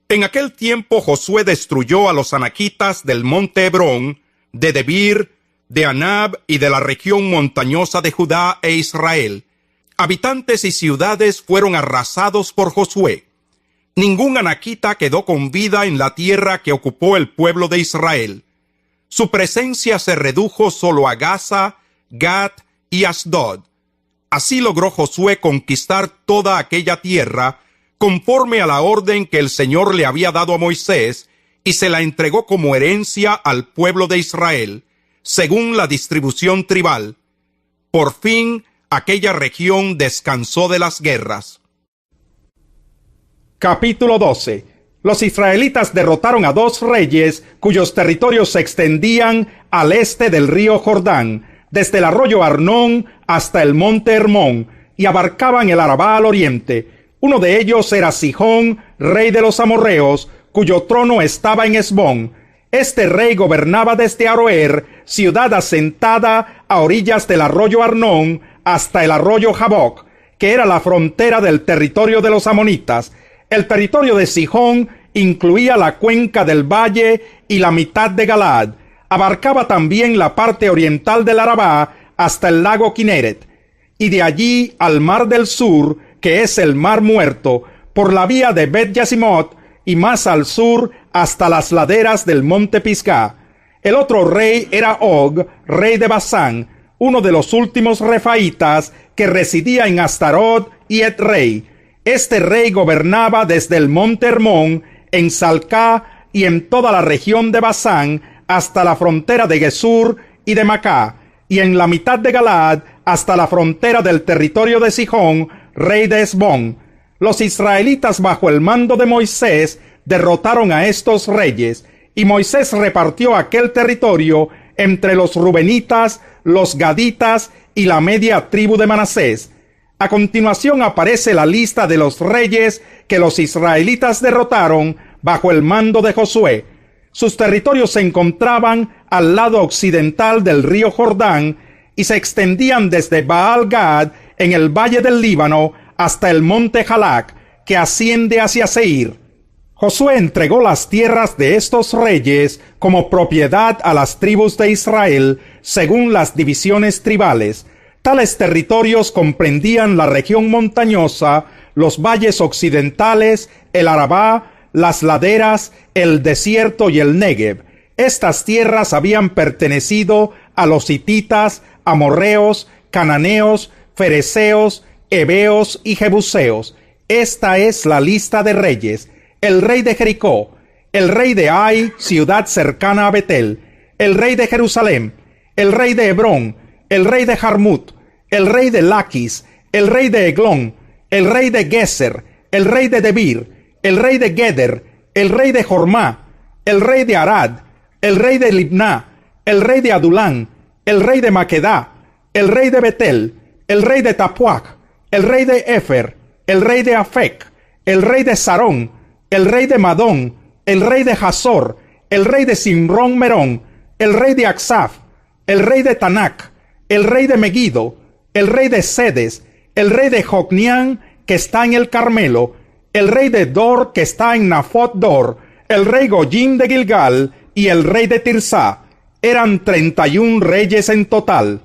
En aquel tiempo Josué destruyó a los anaquitas del monte Hebrón, de Debir, de Anab y de la región montañosa de Judá e Israel. Habitantes y ciudades fueron arrasados por Josué. Ningún anaquita quedó con vida en la tierra que ocupó el pueblo de Israel. Su presencia se redujo solo a Gaza, Gat y Asdod. Así logró Josué conquistar toda aquella tierra, conforme a la orden que el Señor le había dado a Moisés, y se la entregó como herencia al pueblo de Israel, según la distribución tribal. Por fin, aquella región descansó de las guerras. Capítulo 12. Los israelitas derrotaron a 2 reyes cuyos territorios se extendían al este del río Jordán, desde el arroyo Arnón hasta el monte Hermón, y abarcaban el Arabá al oriente. Uno de ellos era Sihón, rey de los amorreos, cuyo trono estaba en Hesbón. Este rey gobernaba desde Aroer, ciudad asentada a orillas del arroyo Arnón, hasta el arroyo Jaboc, que era la frontera del territorio de los amonitas. El territorio de Sihón incluía la cuenca del valle y la mitad de Galaad. Abarcaba también la parte oriental del Arabá hasta el lago Kineret, y de allí al mar del sur, que es el mar Muerto, por la vía de Bet Yasimot, y más al sur hasta las laderas del monte Pisgah. El otro rey era Og, rey de Basán, uno de los últimos refaítas que residía en Astarot y Edrei. Este rey gobernaba desde el monte Hermón, en Salcá y en toda la región de Basán, hasta la frontera de Gesur y de Macá, y en la mitad de Galaad hasta la frontera del territorio de Sihón, rey de Hesbón. Los israelitas bajo el mando de Moisés derrotaron a estos reyes, y Moisés repartió aquel territorio entre los rubenitas, los gaditas y la media tribu de Manasés. A continuación aparece la lista de los reyes que los israelitas derrotaron bajo el mando de Josué. Sus territorios se encontraban al lado occidental del río Jordán y se extendían desde Baal-Gad en el valle del Líbano hasta el monte Jalac, que asciende hacia Seir. Josué entregó las tierras de estos reyes como propiedad a las tribus de Israel según las divisiones tribales. Tales territorios comprendían la región montañosa, los valles occidentales, el Arabá, las laderas, el desierto y el Negev. Estas tierras habían pertenecido a los hititas, amorreos, cananeos, fereceos, heveos y jebuseos. Esta es la lista de reyes: el rey de Jericó, el rey de Ai, ciudad cercana a Betel, el rey de Jerusalén, el rey de Hebrón, el rey de Jarmut, el rey de Laquis, el rey de Eglón, el rey de Geser, el rey de Debir, el rey de Geder, el rey de Jormá, el rey de Arad, el rey de Libná, el rey de Adulán, el rey de Maquedá, el rey de Betel, el rey de Tapuac, el rey de Efer, el rey de Afec, el rey de Sarón, el rey de Madón, el rey de Hazor, el rey de Simrón Merón, el rey de Aksaf, el rey de Tanac, el rey de Megido, el rey de Sedes, el rey de Jocnián, que está en el Carmelo, el rey de Dor, que está en Nafot Dor, el rey Goyim de Gilgal y el rey de Tirsá. Eran 31 reyes en total.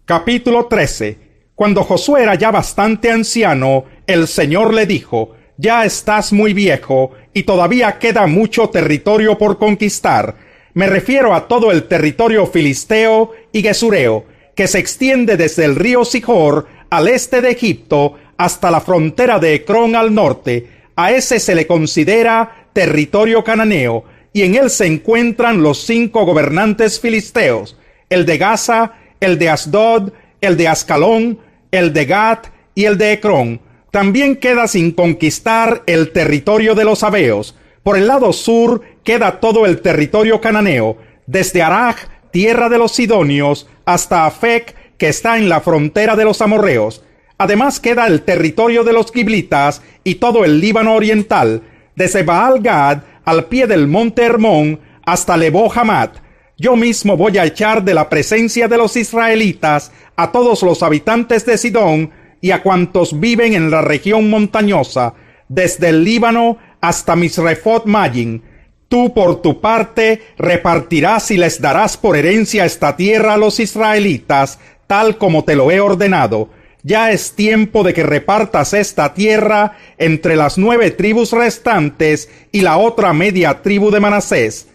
Capítulo 13. Cuando Josué era ya bastante anciano, el Señor le dijo: ya estás muy viejo y todavía queda mucho territorio por conquistar. Me refiero a todo el territorio filisteo y gesureo, que se extiende desde el río Sihor al este de Egipto hasta la frontera de Ecrón al norte. A ese se le considera territorio cananeo, y en él se encuentran los 5 gobernantes filisteos: el de Gaza, el de Asdod, el de Ascalón, el de Gat y el de Ecrón. También queda sin conquistar el territorio de los sabeos. Por el lado sur queda todo el territorio cananeo, desde Araj, tierra de los sidonios, hasta Afec, que está en la frontera de los amorreos. Además queda el territorio de los giblitas y todo el Líbano oriental, desde Baal-Gad al pie del monte Hermón hasta Lebo Hamat. Yo mismo voy a echar de la presencia de los israelitas a todos los habitantes de Sidón y a cuantos viven en la región montañosa, desde el Líbano hasta Misrefot Mayim. Tú por tu parte repartirás y les darás por herencia esta tierra a los israelitas, tal como te lo he ordenado. Ya es tiempo de que repartas esta tierra entre las 9 tribus restantes y la otra media tribu de Manasés.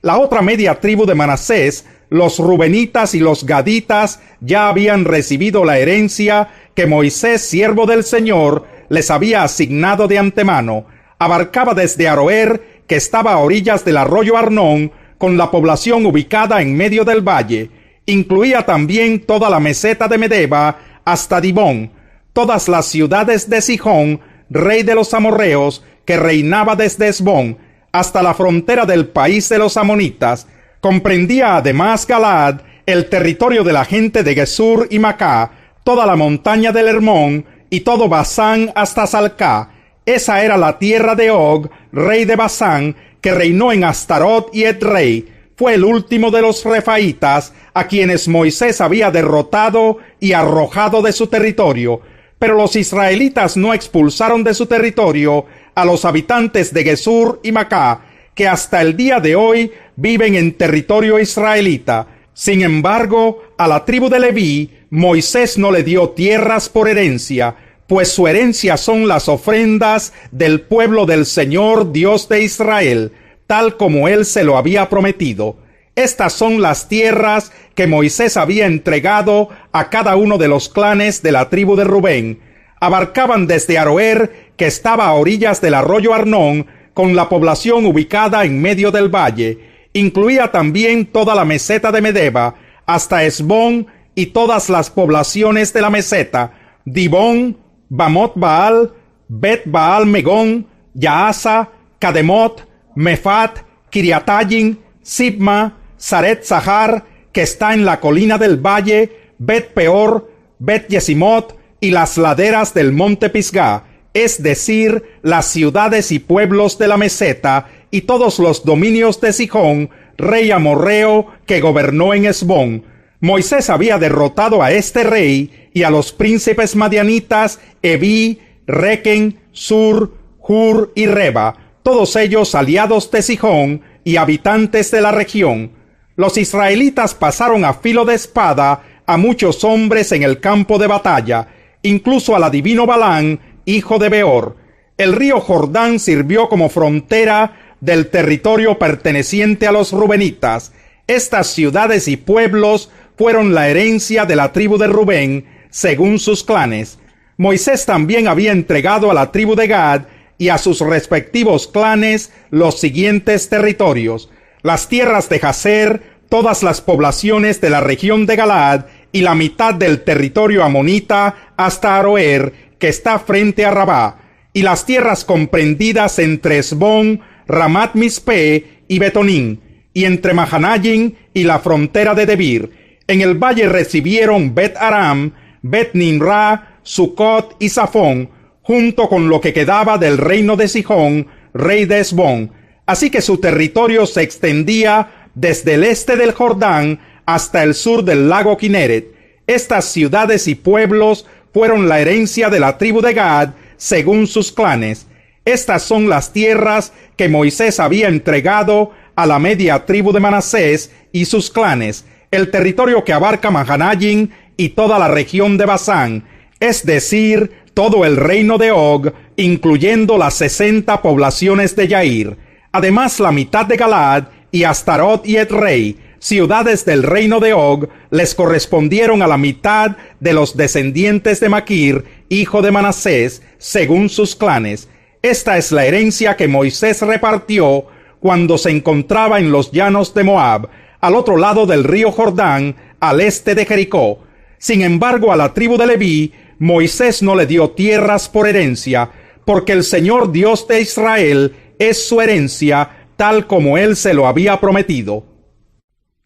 La otra media tribu de Manasés, los rubenitas y los gaditas, ya habían recibido la herencia que Moisés, siervo del Señor, les había asignado de antemano. Abarcaba desde Aroer, que estaba a orillas del arroyo Arnón, con la población ubicada en medio del valle. Incluía también toda la meseta de Medeba hasta Dibón, todas las ciudades de Sihón, rey de los amorreos, que que reinaba desde Hesbón hasta la frontera del país de los amonitas. Comprendía además Galaad, el territorio de la gente de Gesur y Macá, toda la montaña del Hermón y todo Basán hasta Salcá. Esa era la tierra de Og, rey de Basán, que reinó en Astarot y Edrei. Fue el último de los refaítas, a quienes Moisés había derrotado y arrojado de su territorio. Pero los israelitas no expulsaron de su territorio a los habitantes de Gesur y Macá, que hasta el día de hoy viven en territorio israelita. Sin embargo, a la tribu de Leví, Moisés no le dio tierras por herencia, pues su herencia son las ofrendas del pueblo del Señor Dios de Israel, tal como él se lo había prometido. Estas son las tierras que Moisés había entregado a cada uno de los clanes de la tribu de Rubén. Abarcaban desde Aroer, que estaba a orillas del arroyo Arnón, con la población ubicada en medio del valle. Incluía también toda la meseta de Medeba, hasta Hesbón y todas las poblaciones de la meseta, Dibón, Bamot Baal, Bet Baal Megón, Yaasa, Cademot, Mefat, Kiriatayim, Sibma, Saret Zahar, que está en la colina del valle, Bet Peor, Bet Yesimot y las laderas del monte Pisgah, es decir, las ciudades y pueblos de la meseta y todos los dominios de Sihón, rey amorreo, que gobernó en Hesbón. Moisés había derrotado a este rey y a los príncipes madianitas Eví, Requen, Sur, Hur y Reba, todos ellos aliados de Sihón y habitantes de la región. Los israelitas pasaron a filo de espada a muchos hombres en el campo de batalla, incluso al adivino Balán, hijo de Beor. El río Jordán sirvió como frontera del territorio perteneciente a los rubenitas. Estas ciudades y pueblos fueron la herencia de la tribu de Rubén, según sus clanes. Moisés también había entregado a la tribu de Gad y a sus respectivos clanes los siguientes territorios: las tierras de Jazer, todas las poblaciones de la región de Galaad y la mitad del territorio amonita hasta Aroer, que está frente a Rabá, y las tierras comprendidas entre Hesbón, Ramat Mispe y Betonín, y entre Mahanayim y la frontera de Debir. En el valle recibieron Bet Aram, Bet Nimra, Sucot y Safón, junto con lo que quedaba del reino de Sihón, rey de Hesbón. Así que su territorio se extendía desde el este del Jordán hasta el sur del lago Kineret. Estas ciudades y pueblos fueron la herencia de la tribu de Gad, según sus clanes. Estas son las tierras que Moisés había entregado a la media tribu de Manasés y sus clanes, el territorio que abarca Mahanayim y toda la región de Basán, es decir, todo el reino de Og, incluyendo las 60 poblaciones de Yair, además la mitad de Galaad y Astarot y Edrei, ciudades del reino de Og, les correspondieron a la mitad de los descendientes de Maquir, hijo de Manasés, según sus clanes. Esta es la herencia que Moisés repartió cuando se encontraba en los llanos de Moab, al otro lado del río Jordán, al este de Jericó. Sin embargo, a la tribu de Leví, Moisés no le dio tierras por herencia, porque el Señor Dios de Israel es su herencia, tal como él se lo había prometido.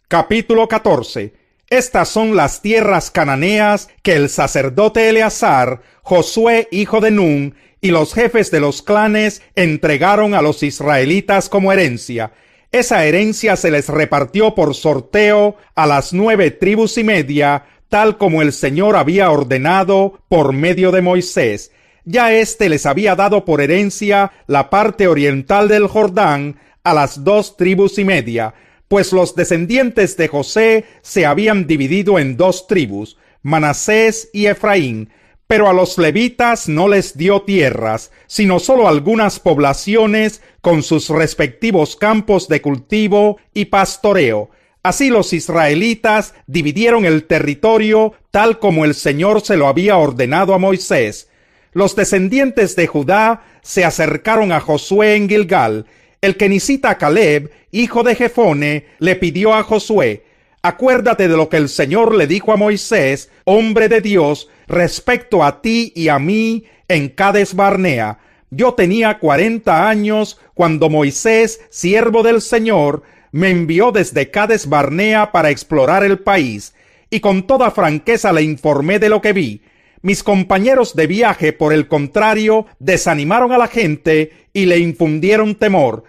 Capítulo 14. Estas son las tierras cananeas que el sacerdote Eleazar, Josué hijo de Nun, y los jefes de los clanes entregaron a los israelitas como herencia. Esa herencia se les repartió por sorteo a las 9 tribus y media, tal como el Señor había ordenado por medio de Moisés. Ya éste les había dado por herencia la parte oriental del Jordán a las 2 tribus y media, pues los descendientes de José se habían dividido en 2 tribus, Manasés y Efraín, pero a los levitas no les dio tierras, sino solo algunas poblaciones con sus respectivos campos de cultivo y pastoreo. Así los israelitas dividieron el territorio tal como el Señor se lo había ordenado a Moisés. Los descendientes de Judá se acercaron a Josué en Gilgal. El kenisita Caleb, hijo de Jefone, le pidió a Josué: acuérdate de lo que el Señor le dijo a Moisés, hombre de Dios, respecto a ti y a mí en Cades Barnea. Yo tenía 40 años cuando Moisés, siervo del Señor, me envió desde Cades Barnea para explorar el país, y con toda franqueza le informé de lo que vi. Mis compañeros de viaje, por el contrario, desanimaron a la gente y le infundieron temor.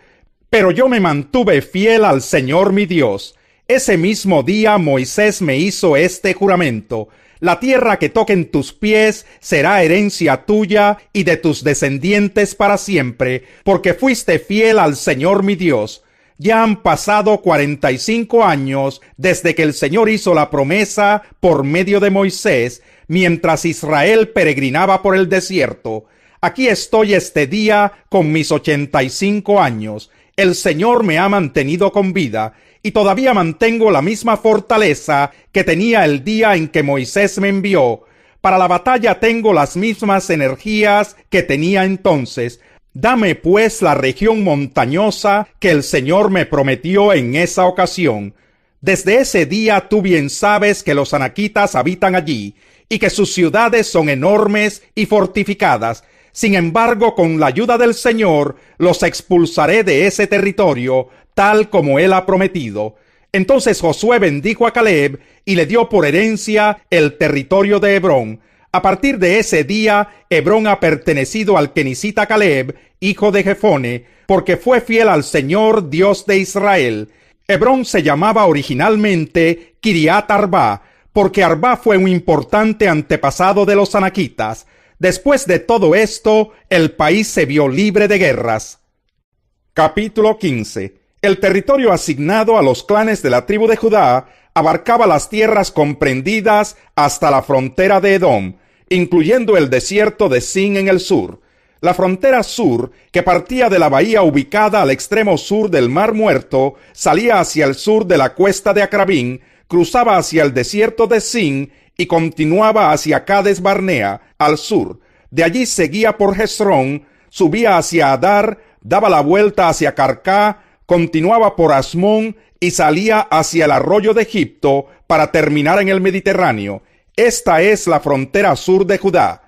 Pero yo me mantuve fiel al Señor mi Dios. Ese mismo día Moisés me hizo este juramento: la tierra que toquen tus pies será herencia tuya y de tus descendientes para siempre, porque fuiste fiel al Señor mi Dios. Ya han pasado 45 años desde que el Señor hizo la promesa por medio de Moisés, mientras Israel peregrinaba por el desierto. Aquí estoy este día con mis 85 años. El Señor me ha mantenido con vida, y todavía mantengo la misma fortaleza que tenía el día en que Moisés me envió. Para la batalla tengo las mismas energías que tenía entonces. Dame pues la región montañosa que el Señor me prometió en esa ocasión. Desde ese día tú bien sabes que los anaquitas habitan allí, y que sus ciudades son enormes y fortificadas. Sin embargo, con la ayuda del Señor, los expulsaré de ese territorio, tal como él ha prometido. Entonces Josué bendijo a Caleb y le dio por herencia el territorio de Hebrón. A partir de ese día, Hebrón ha pertenecido al kenisita Caleb, hijo de Jefone, porque fue fiel al Señor, Dios de Israel. Hebrón se llamaba originalmente Kiriat Arba, porque Arba fue un importante antepasado de los anaquitas. Después de todo esto, el país se vio libre de guerras. Capítulo 15. El territorio asignado a los clanes de la tribu de Judá abarcaba las tierras comprendidas hasta la frontera de Edom, incluyendo el desierto de Sin en el sur. La frontera sur, que partía de la bahía ubicada al extremo sur del Mar Muerto, salía hacia el sur de la cuesta de Acrabín, cruzaba hacia el desierto de Sin y continuaba hacia Cades Barnea, al sur. De allí seguía por Hezrón, subía hacia Adar, daba la vuelta hacia Carcá, continuaba por Asmón y salía hacia el arroyo de Egipto para terminar en el Mediterráneo. Esta es la frontera sur de Judá.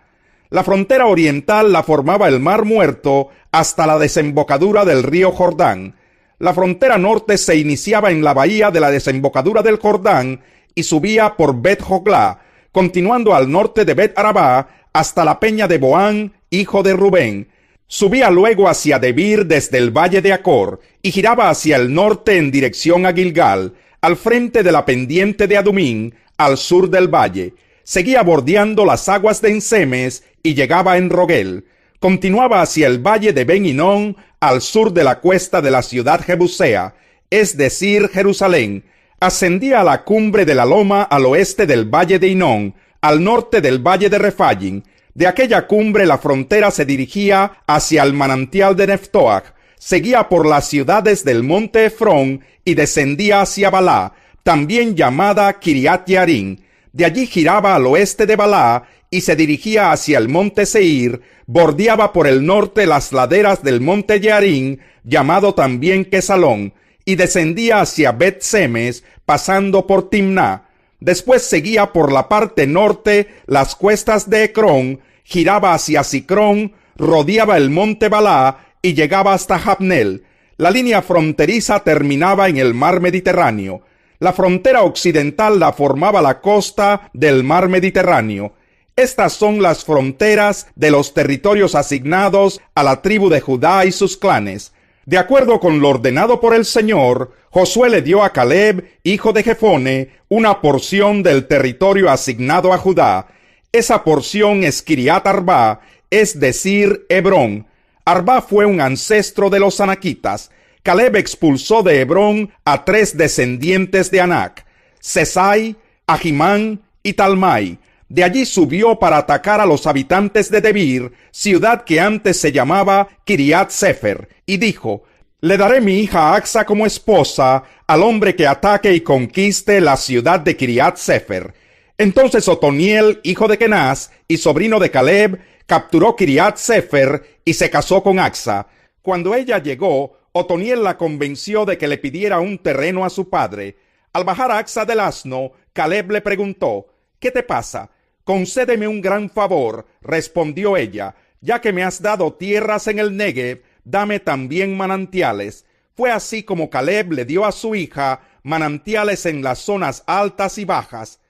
La frontera oriental la formaba el Mar Muerto hasta la desembocadura del río Jordán. La frontera norte se iniciaba en la bahía de la desembocadura del Jordán y subía por Bet Joglá, continuando al norte de Bet Arabá hasta la peña de Boán, hijo de Rubén. Subía luego hacia Debir desde el valle de Acor y giraba hacia el norte en dirección a Gilgal, al frente de la pendiente de Adumín, al sur del valle. Seguía bordeando las aguas de Ensemes y llegaba en Rogel. Continuaba hacia el valle de Ben Hinnom, al sur de la cuesta de la ciudad Jebusea, es decir, Jerusalén. Ascendía a la cumbre de la loma al oeste del valle de Hinnom, al norte del valle de Rephaim. De aquella cumbre la frontera se dirigía hacia el manantial de Neftoach, seguía por las ciudades del monte Efrón y descendía hacia Balá, también llamada Kiriat Yarim. De allí giraba al oeste de Balá y se dirigía hacia el monte Seir, bordeaba por el norte las laderas del monte Yarim, llamado también Quesalón, y descendía hacia Bet Semes, pasando por Timná. Después seguía por la parte norte las cuestas de Ecrón, giraba hacia Sicrón, rodeaba el monte Balá y llegaba hasta Jabnel. La línea fronteriza terminaba en el mar Mediterráneo. La frontera occidental la formaba la costa del mar Mediterráneo. Estas son las fronteras de los territorios asignados a la tribu de Judá y sus clanes. De acuerdo con lo ordenado por el Señor, Josué le dio a Caleb, hijo de Jefone, una porción del territorio asignado a Judá. Esa porción es Kiriat Arba, es decir, Hebrón. Arba fue un ancestro de los anaquitas. Caleb expulsó de Hebrón a 3 descendientes de Anac, Sesai, Ahimán y Talmai. De allí subió para atacar a los habitantes de Debir, ciudad que antes se llamaba Kiriat Sefer, y dijo: le daré mi hija Axa como esposa al hombre que ataque y conquiste la ciudad de Kiriat Sefer. Entonces Otoniel, hijo de Kenaz y sobrino de Caleb, capturó Kiriat Sefer y se casó con Axa. Cuando ella llegó, Otoniel la convenció de que le pidiera un terreno a su padre. Al bajar Axa del asno, Caleb le preguntó: ¿qué te pasa? Concédeme un gran favor, respondió ella. ya que me has dado tierras en el Negev, dame también manantiales. Fue así como Caleb le dio a su hija manantiales en las zonas altas y bajas.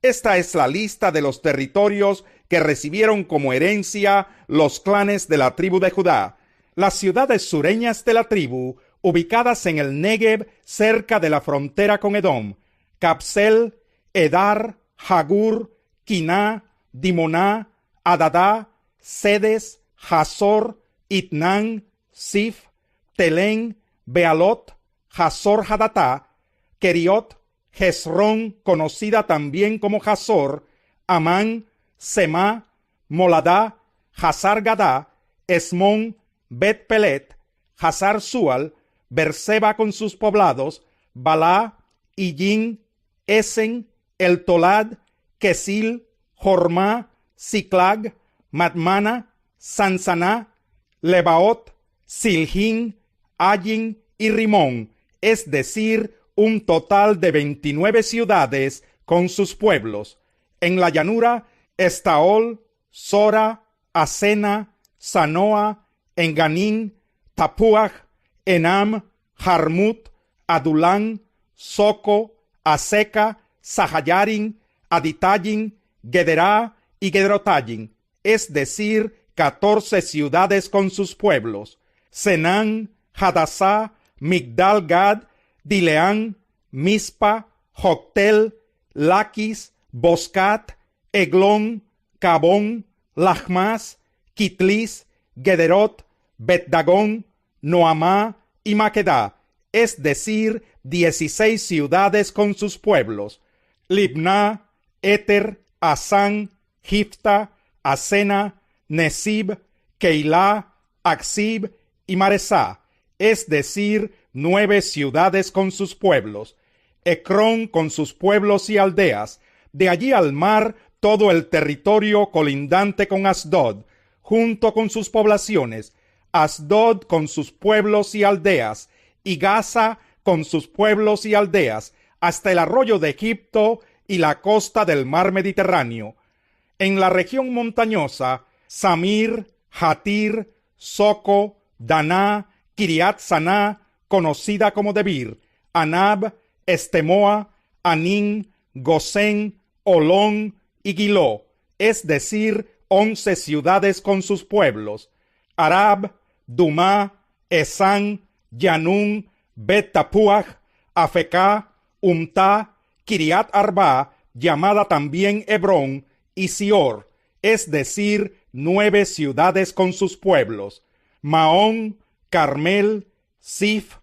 Esta es la lista de los territorios que recibieron como herencia los clanes de la tribu de Judá. Las ciudades sureñas de la tribu, ubicadas en el Negev cerca de la frontera con Edom: Capsel, Edar, Jagur, Quiná, Dimoná, Adadá, Sedes, Hazor, Itnán, Sif, Telén, Bealot, Hazor Hadatá, Keriot, Hezrón, conocida también como Hazor, Amán, Semá, Moladá, Hazar Gadá, Esmón, Bet Pelet, Hazar Sual, Berseba con sus poblados, Balá, Illín, Esen, El Tolad, Quesil, Jormá, Siclag, Madmana, Sansaná, Lebaot, Siljín, Ayin y Rimón, es decir, un total de 29 ciudades con sus pueblos. En la llanura, Estaol, Sora, Asena, Sanoa, Enganín, Tapuaj, Enam, Jarmut, Adulán, Soco, Aseca, Sahayarin, Aditayin, Gederá y Gederotayin, es decir, 14 ciudades con sus pueblos. Senán, Hadasá, Migdal Gad, Dileán, Mispa, Joctel, Laquis, Boscat, Eglón, Cabón, Lachmas, Kitlis, Gederot, Bet-Dagón, Noamá y Maquedá, es decir, 16 ciudades con sus pueblos. Libná, Éter, Asán, Gifta, Asena, Nesib, Keilá, Aksib y Maresá, es decir, 9 ciudades con sus pueblos. Ecrón con sus pueblos y aldeas, de allí al mar todo el territorio colindante con Asdod, junto con sus poblaciones, Asdod con sus pueblos y aldeas, y Gaza con sus pueblos y aldeas, hasta el arroyo de Egipto y la costa del mar Mediterráneo. En la región montañosa, Samir, Hatir, Soco, Daná, Kiriat Saná, conocida como Debir, Anab, Estemoa, Anín, Gosén, Olón y Giló, es decir, 11 ciudades con sus pueblos. Arab, Dumá, Esán, Yanún, Bet-Tapuaj, Afecá, Umtá, Kiriat Arba, llamada también Hebrón, y Sior, es decir, 9 ciudades con sus pueblos. Maón, Carmel, Sif,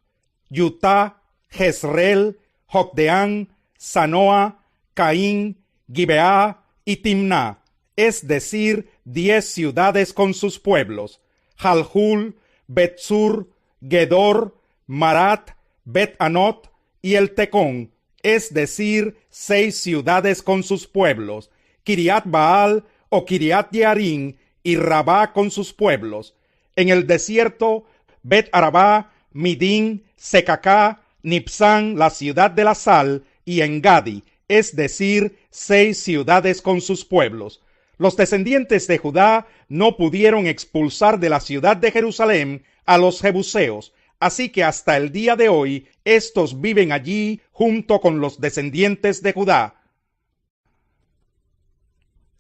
Yutá, Jezreel, Jocdeán, Sanoa, Caín, Gibeá y Timná, es decir, 10 ciudades con sus pueblos. Jalhul, Betsur, Gedor, Marat, Bet-Anot y el Tecón, es decir, 6 ciudades con sus pueblos. Kiriat Baal o Kiriat Yearim y Rabá con sus pueblos. En el desierto, Bet-Arabá, Midín, Secacá, Nipsán, la ciudad de la sal, y Engadi, es decir, 6 ciudades con sus pueblos. Los descendientes de Judá no pudieron expulsar de la ciudad de Jerusalén a los jebuseos, así que hasta el día de hoy estos viven allí junto con los descendientes de Judá.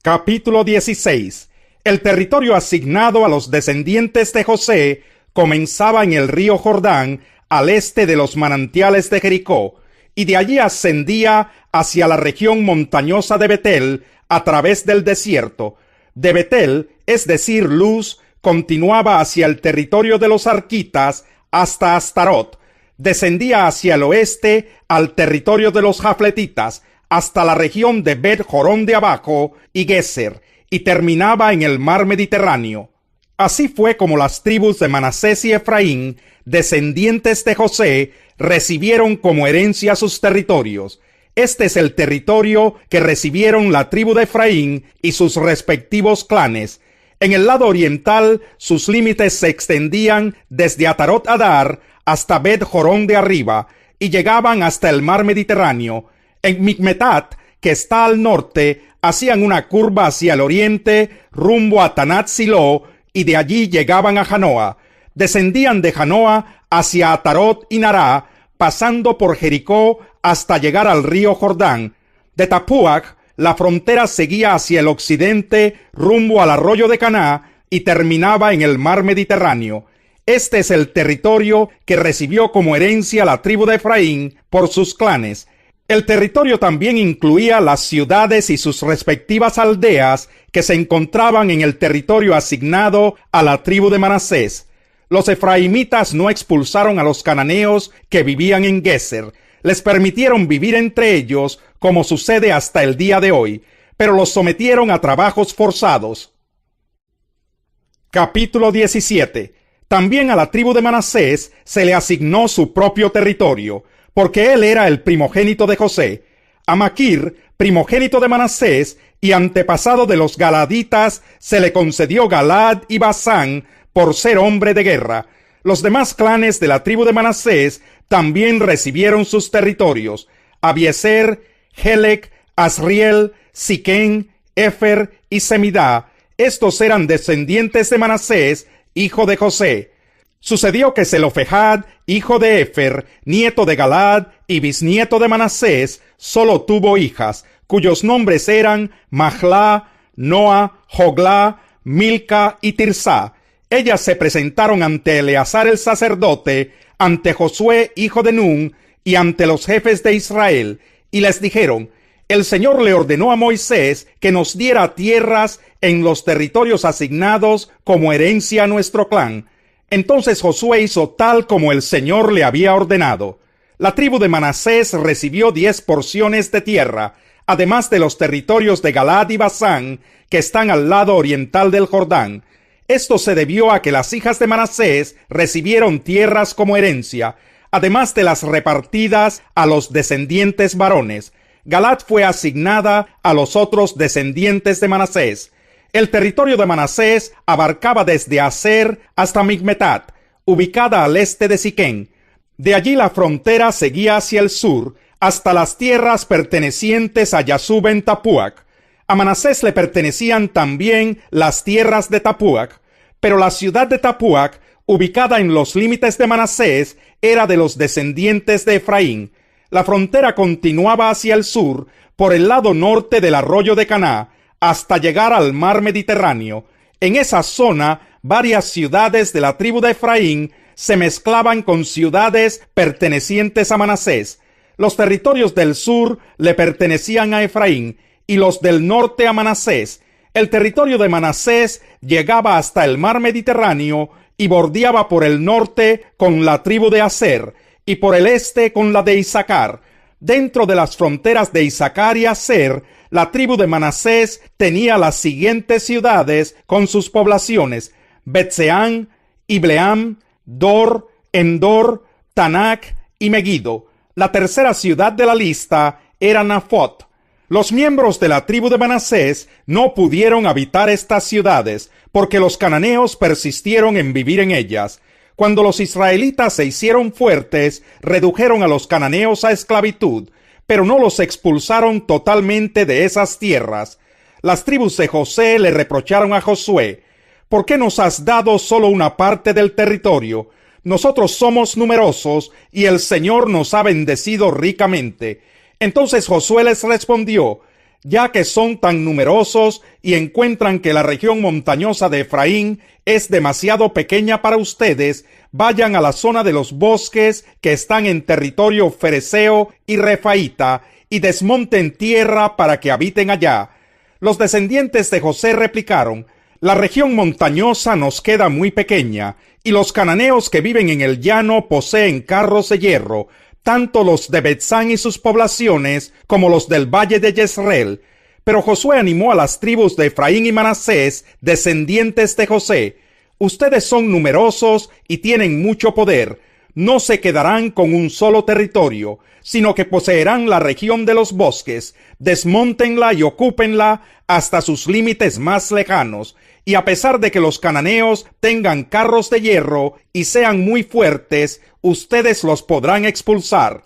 Capítulo 16. El territorio asignado a los descendientes de José comenzaba en el río Jordán, al este de los manantiales de Jericó, y de allí ascendía hacia la región montañosa de Betel a través del desierto. De Betel, es decir, Luz, continuaba hacia el territorio de los arquitas hasta Astarot. Descendía hacia el oeste al territorio de los jafletitas hasta la región de Bet-Jorón de abajo y Geser, y terminaba en el mar Mediterráneo. Así fue como las tribus de Manasés y Efraín, descendientes de José, recibieron como herencia sus territorios. Este es el territorio que recibieron la tribu de Efraín y sus respectivos clanes. En el lado oriental, sus límites se extendían desde Atarot Adar hasta Bet-Jorón de arriba y llegaban hasta el mar Mediterráneo. En Micmetat, que está al norte, hacían una curva hacia el oriente rumbo a Tanat Siló y de allí llegaban a Janoa. Descendían de Janoa hacia Atarot y Nará, pasando por Jericó hasta llegar al río Jordán. De Tapúac, la frontera seguía hacia el occidente rumbo al arroyo de Caná y terminaba en el mar Mediterráneo. Este es el territorio que recibió como herencia la tribu de Efraín por sus clanes. El territorio también incluía las ciudades y sus respectivas aldeas que se encontraban en el territorio asignado a la tribu de Manasés. Los efraimitas no expulsaron a los cananeos que vivían en Geser. Les permitieron vivir entre ellos, como sucede hasta el día de hoy, pero los sometieron a trabajos forzados. Capítulo 17. También a la tribu de Manasés se le asignó su propio territorio, porque él era el primogénito de José. A Maquir, primogénito de Manasés y antepasado de los galaditas, se le concedió Galaad y Basán por ser hombre de guerra. Los demás clanes de la tribu de Manasés también recibieron sus territorios: Abiezer, Helec, Asriel, Siquén, Efer y Semidá. Estos eran descendientes de Manasés, hijo de José. Sucedió que Zelofehad, hijo de Efer, nieto de Galaad y bisnieto de Manasés, solo tuvo hijas, cuyos nombres eran Mahlá, Noa, Joglá, Milca y Tirsá. Ellas se presentaron ante Eleazar el sacerdote, ante Josué, hijo de Nun, y ante los jefes de Israel, y les dijeron: el Señor le ordenó a Moisés que nos diera tierras en los territorios asignados como herencia a nuestro clan. Entonces Josué hizo tal como el Señor le había ordenado. La tribu de Manasés recibió 10 porciones de tierra, además de los territorios de Galaad y Basán, que están al lado oriental del Jordán. Esto se debió a que las hijas de Manasés recibieron tierras como herencia, además de las repartidas a los descendientes varones. Galaad fue asignada a los otros descendientes de Manasés. El territorio de Manasés abarcaba desde Aser hasta Migmetat, ubicada al este de Siquén. De allí la frontera seguía hacia el sur, hasta las tierras pertenecientes a Yasub en Tapúac. A Manasés le pertenecían también las tierras de Tapúac, pero la ciudad de Tapúac, ubicada en los límites de Manasés, era de los descendientes de Efraín. La frontera continuaba hacia el sur, por el lado norte del arroyo de Caná, hasta llegar al mar Mediterráneo. En esa zona, varias ciudades de la tribu de Efraín se mezclaban con ciudades pertenecientes a Manasés. Los territorios del sur le pertenecían a Efraín y los del norte a Manasés. El territorio de Manasés llegaba hasta el mar Mediterráneo y bordeaba por el norte con la tribu de Aser y por el este con la de Isaacar. Dentro de las fronteras de Isaacar y Aser, la tribu de Manasés tenía las siguientes ciudades con sus poblaciones: Betseán, Ibleam, Dor, Endor, Tanak y Megiddo. La tercera ciudad de la lista era Nafot. Los miembros de la tribu de Manasés no pudieron habitar estas ciudades, porque los cananeos persistieron en vivir en ellas. Cuando los israelitas se hicieron fuertes, redujeron a los cananeos a esclavitud, pero no los expulsaron totalmente de esas tierras. Las tribus de José le reprocharon a Josué: ¿por qué nos has dado solo una parte del territorio? Nosotros somos numerosos y el Señor nos ha bendecido ricamente. Entonces Josué les respondió: ya que son tan numerosos y encuentran que la región montañosa de Efraín es demasiado pequeña para ustedes, vayan a la zona de los bosques que están en territorio fereceo y refaíta y desmonten tierra para que habiten allá. Los descendientes de José replicaron: la región montañosa nos queda muy pequeña, y los cananeos que viven en el llano poseen carros de hierro, tanto los de Betzán y sus poblaciones como los del valle de Jezreel. Pero Josué animó a las tribus de Efraín y Manasés, descendientes de José: ustedes son numerosos y tienen mucho poder. No se quedarán con un solo territorio, sino que poseerán la región de los bosques. Desmóntenla y ocúpenla hasta sus límites más lejanos. Y a pesar de que los cananeos tengan carros de hierro y sean muy fuertes, ustedes los podrán expulsar.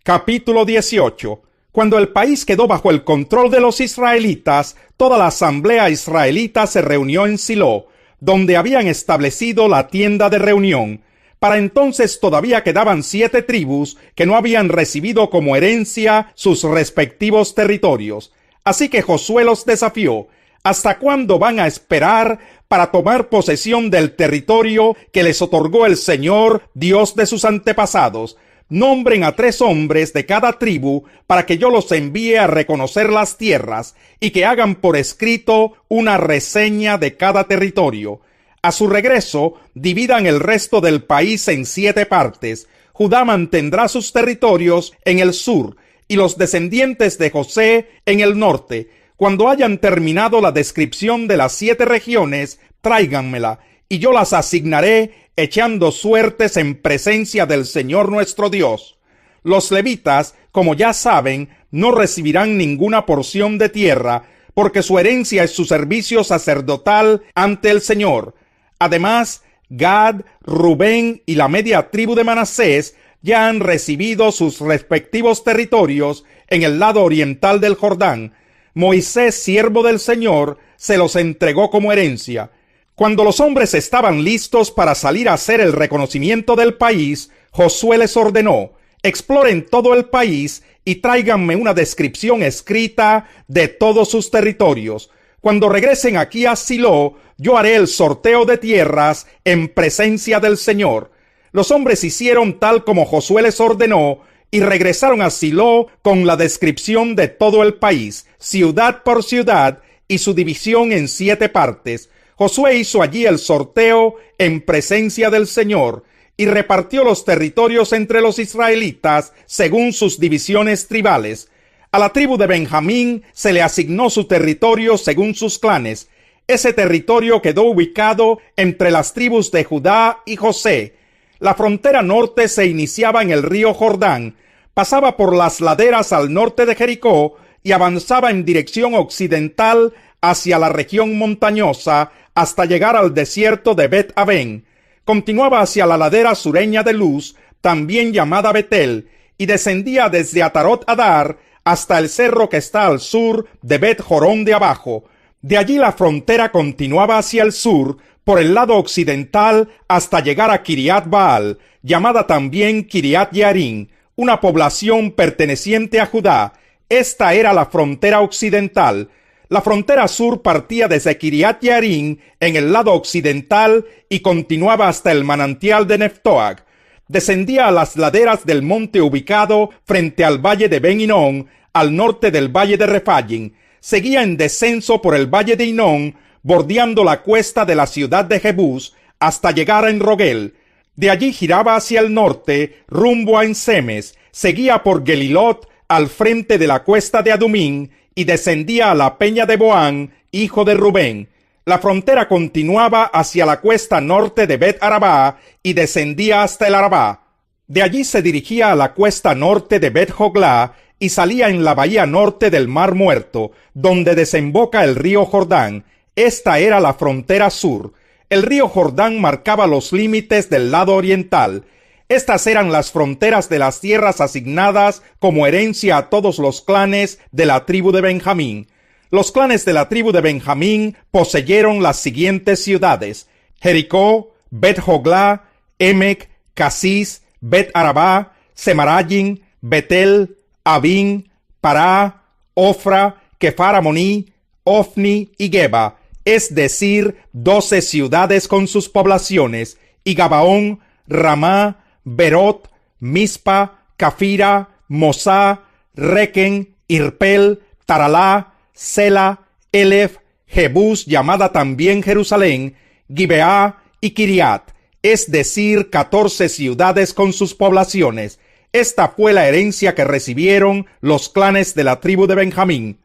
Capítulo 18. Cuando el país quedó bajo el control de los israelitas, toda la asamblea israelita se reunió en Silo, donde habían establecido la tienda de reunión. Para entonces todavía quedaban 7 tribus que no habían recibido como herencia sus respectivos territorios. Así que Josué los desafió: ¿hasta cuándo van a esperar para tomar posesión del territorio que les otorgó el Señor, Dios de sus antepasados? Nombren a 3 hombres de cada tribu para que yo los envíe a reconocer las tierras y que hagan por escrito una reseña de cada territorio. A su regreso, dividan el resto del país en 7 partes. Judá mantendrá sus territorios en el sur y los descendientes de José en el norte. Cuando hayan terminado la descripción de las 7 regiones, tráiganmela, y yo las asignaré echando suertes en presencia del Señor nuestro Dios. Los levitas, como ya saben, no recibirán ninguna porción de tierra, porque su herencia es su servicio sacerdotal ante el Señor. Además, Gad, Rubén y la media tribu de Manasés ya han recibido sus respectivos territorios en el lado oriental del Jordán. Moisés, siervo del Señor, se los entregó como herencia. Cuando los hombres estaban listos para salir a hacer el reconocimiento del país, Josué les ordenó: exploren todo el país y tráiganme una descripción escrita de todos sus territorios. Cuando regresen aquí a Silo, yo haré el sorteo de tierras en presencia del Señor. Los hombres hicieron tal como Josué les ordenó y regresaron a Silo con la descripción de todo el país, ciudad por ciudad, y su división en 7 partes. Josué hizo allí el sorteo en presencia del Señor y repartió los territorios entre los israelitas según sus divisiones tribales. A la tribu de Benjamín se le asignó su territorio según sus clanes. Ese territorio quedó ubicado entre las tribus de Judá y José. La frontera norte se iniciaba en el río Jordán, pasaba por las laderas al norte de Jericó y avanzaba en dirección occidental hacia la región montañosa hasta llegar al desierto de Bet-Aven. Continuaba hacia la ladera sureña de Luz, también llamada Betel, y descendía desde Atarot Adar hasta el cerro que está al sur de Bet-Jorón de abajo. De allí la frontera continuaba hacia el sur, por el lado occidental, hasta llegar a Kiriat Baal, llamada también Kiriat Yearim, una población perteneciente a Judá. Esta era la frontera occidental. La frontera sur partía desde Kiriat Yearim en el lado occidental y continuaba hasta el manantial de Neftoag. Descendía a las laderas del monte ubicado frente al valle de Ben Hinnom, al norte del valle de Refaim. Seguía en descenso por el valle de Hinnom, bordeando la cuesta de la ciudad de Jebús, hasta llegar a Enrogel. De allí giraba hacia el norte, rumbo a Ensemes, seguía por Gelilot, al frente de la cuesta de Adumín, y descendía a la peña de Boán, hijo de Rubén. La frontera continuaba hacia la cuesta norte de Bet-Arabá y descendía hasta el Arabá. De allí se dirigía a la cuesta norte de Bet-Joglá y salía en la bahía norte del Mar Muerto, donde desemboca el río Jordán. Esta era la frontera sur. El río Jordán marcaba los límites del lado oriental. Estas eran las fronteras de las tierras asignadas como herencia a todos los clanes de la tribu de Benjamín. Los clanes de la tribu de Benjamín poseyeron las siguientes ciudades: Jericó, Bet-Joglá, Emec, Casis, Bet-Arabá, Semarayim, Betel, Avin, Pará, Ofra, Kefar Amoní, Ofni y Geba, es decir, 12 ciudades con sus poblaciones, y Gabaón, Ramá, Berot, Mispa, Cafira, Mosá, Requen, Irpel, Taralá, Sela, Elef, Jebús, llamada también Jerusalén, Gibeá y Kiriat, es decir, 14 ciudades con sus poblaciones. Esta fue la herencia que recibieron los clanes de la tribu de Benjamín.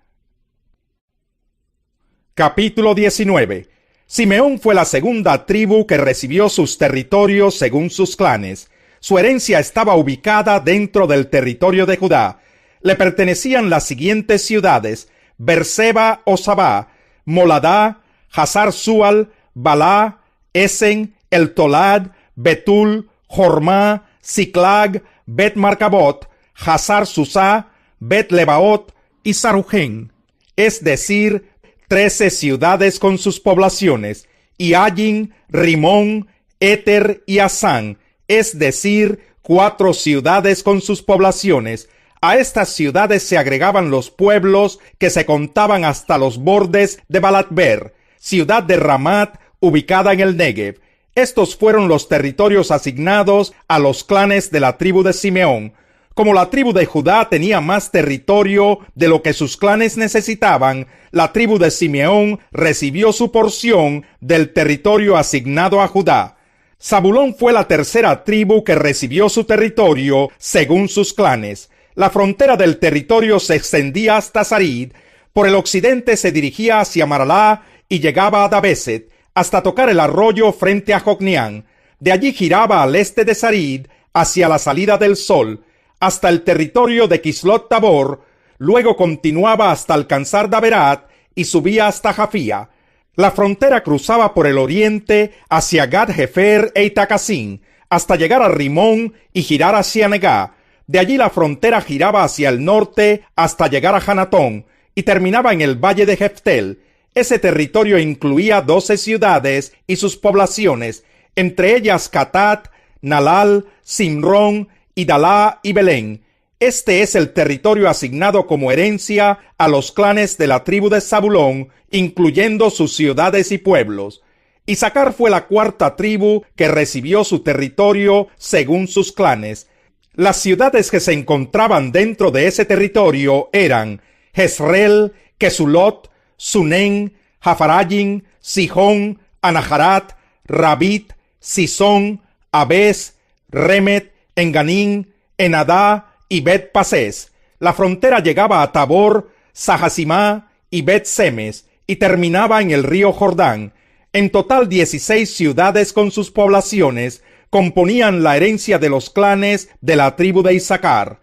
Capítulo 19. Simeón fue la segunda tribu que recibió sus territorios según sus clanes. Su herencia estaba ubicada dentro del territorio de Judá. Le pertenecían las siguientes ciudades: Berseba o Sabá, Moladá, Hazar Sual, Balá, Esen, El Tolad, Betul, Jormá, Siclag, Bet Marcabot, Hazar Susá, Bet-Lebaot y Sarujén, es decir, 13 ciudades con sus poblaciones, y Ayin, Rimón, Éter y Asán, es decir, 4 ciudades con sus poblaciones. A estas ciudades se agregaban los pueblos que se contaban hasta los bordes de Balat-ber, ciudad de Ramat, ubicada en el Negev. Estos fueron los territorios asignados a los clanes de la tribu de Simeón. Como la tribu de Judá tenía más territorio de lo que sus clanes necesitaban, la tribu de Simeón recibió su porción del territorio asignado a Judá. Zabulón fue la tercera tribu que recibió su territorio según sus clanes. La frontera del territorio se extendía hasta Sarid, por el occidente se dirigía hacia Maralá y llegaba a Dabeset, hasta tocar el arroyo frente a Jocneán. De allí giraba al este de Sarid, hacia la salida del sol, hasta el territorio de Kislot Tabor, luego continuaba hasta alcanzar Daberat y subía hasta Jafía. La frontera cruzaba por el oriente hacia Gad-Hefer e Itacasín, hasta llegar a Rimón y girar hacia Negá. De allí la frontera giraba hacia el norte hasta llegar a Hanatón y terminaba en el valle de Jeftel. Ese territorio incluía 12 ciudades y sus poblaciones, entre ellas Catat, Nalal, Simrón, Idalá y Belén. Este es el territorio asignado como herencia a los clanes de la tribu de Zabulón, incluyendo sus ciudades y pueblos. Isacar fue la cuarta tribu que recibió su territorio según sus clanes. Las ciudades que se encontraban dentro de ese territorio eran Jezreel, Kesulot, Sunén, Jafarayim, Sijón, Anaharat, Rabit, Sisón, Abes, Remet, Enganín, Enadá y Bet-Pasés. La frontera llegaba a Tabor, Sahasimá y Bet-Semes y terminaba en el río Jordán. En total 16 ciudades con sus poblaciones componían la herencia de los clanes de la tribu de Isacar.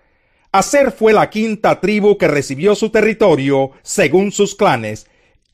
Aser fue la quinta tribu que recibió su territorio según sus clanes.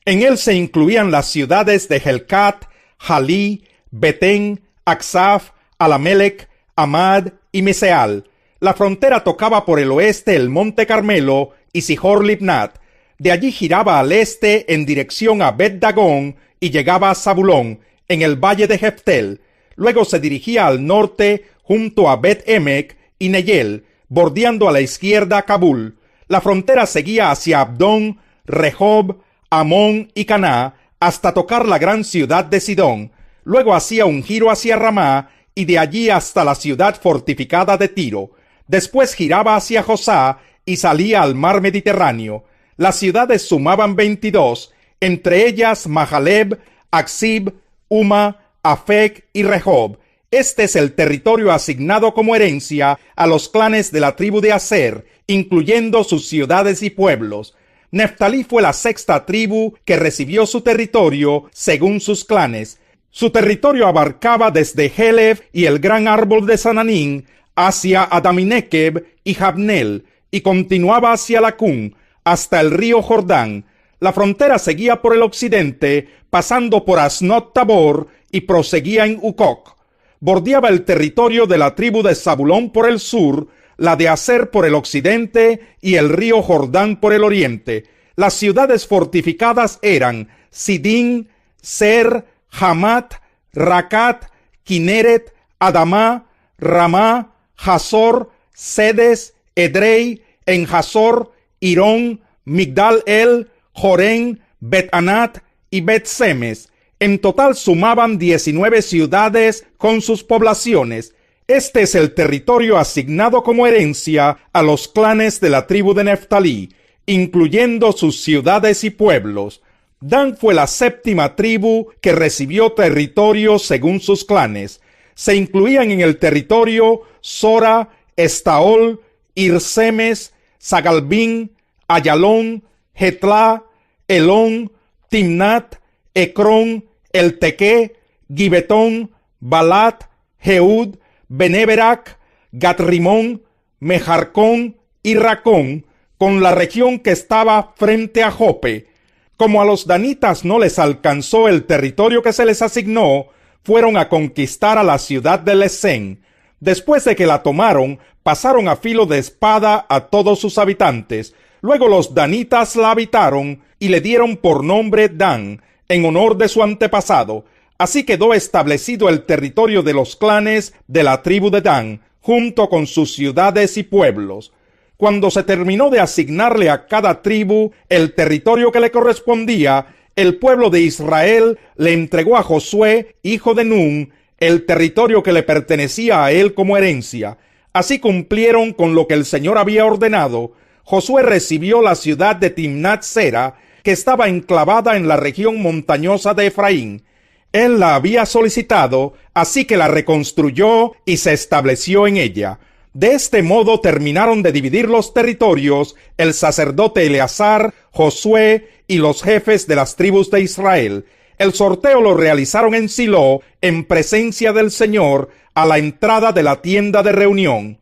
En él se incluían las ciudades de Helcat, Jalí, Betén, Aksaf, Alamelec, Amad y Miseal. La frontera tocaba por el oeste el monte Carmelo y Sihor Libnat. De allí giraba al este en dirección a Bet-Dagón y llegaba a Zabulón, en el valle de Jeftel. Luego se dirigía al norte junto a Bet-Emek y Neyel, bordeando a la izquierda Kabul. La frontera seguía hacia Abdón, Rehob, Amón y Caná, hasta tocar la gran ciudad de Sidón. Luego hacía un giro hacia Ramá y de allí hasta la ciudad fortificada de Tiro. Después giraba hacia Josá y salía al mar Mediterráneo. Las ciudades sumaban 22, entre ellas Mahaleb, Aksib, Uma, Afec y Rehob. Este es el territorio asignado como herencia a los clanes de la tribu de Aser, incluyendo sus ciudades y pueblos. Neftalí fue la sexta tribu que recibió su territorio según sus clanes. Su territorio abarcaba desde Helef y el gran árbol de Sananín hacia Adaminequeb y Jabnel, y continuaba hacia Lacún, hasta el río Jordán. La frontera seguía por el occidente, pasando por Asnot Tabor, y proseguía en Ucoc. Bordeaba el territorio de la tribu de Zabulón por el sur, la de Aser por el occidente y el río Jordán por el oriente. Las ciudades fortificadas eran Sidín, Ser, Hamat, Racat, Kineret, Adamá, Ramá, Hazor, Sedes, Edrei, En-Hazor, Irón, Migdal-El, Jorén, Bet-Anat y Bet-Semes. En total sumaban 19 ciudades con sus poblaciones. Este es el territorio asignado como herencia a los clanes de la tribu de Neftalí, incluyendo sus ciudades y pueblos. Dan fue la séptima tribu que recibió territorio según sus clanes. Se incluían en el territorio Sora, Estaol, Irsemes, Sagalbín, Ayalón, Jetlá, Elón, Timnat, Ecrón, Eltequé, Gibetón, Balat, Jeud, Beneberac, Gatrimón, Mejarcón y Racón, con la región que estaba frente a Jope. Como a los danitas no les alcanzó el territorio que se les asignó, fueron a conquistar a la ciudad de Lesén. Después de que la tomaron, pasaron a filo de espada a todos sus habitantes. Luego los danitas la habitaron y le dieron por nombre Dan, en honor de su antepasado. Así quedó establecido el territorio de los clanes de la tribu de Dan, junto con sus ciudades y pueblos. Cuando se terminó de asignarle a cada tribu el territorio que le correspondía, el pueblo de Israel le entregó a Josué, hijo de Nun, el territorio que le pertenecía a él como herencia. Así cumplieron con lo que el Señor había ordenado. Josué recibió la ciudad de Timnat Sera, que estaba enclavada en la región montañosa de Efraín. Él la había solicitado, así que la reconstruyó y se estableció en ella. De este modo terminaron de dividir los territorios el sacerdote Eleazar, Josué y los jefes de las tribus de Israel. El sorteo lo realizaron en Silo, en presencia del Señor, a la entrada de la tienda de reunión.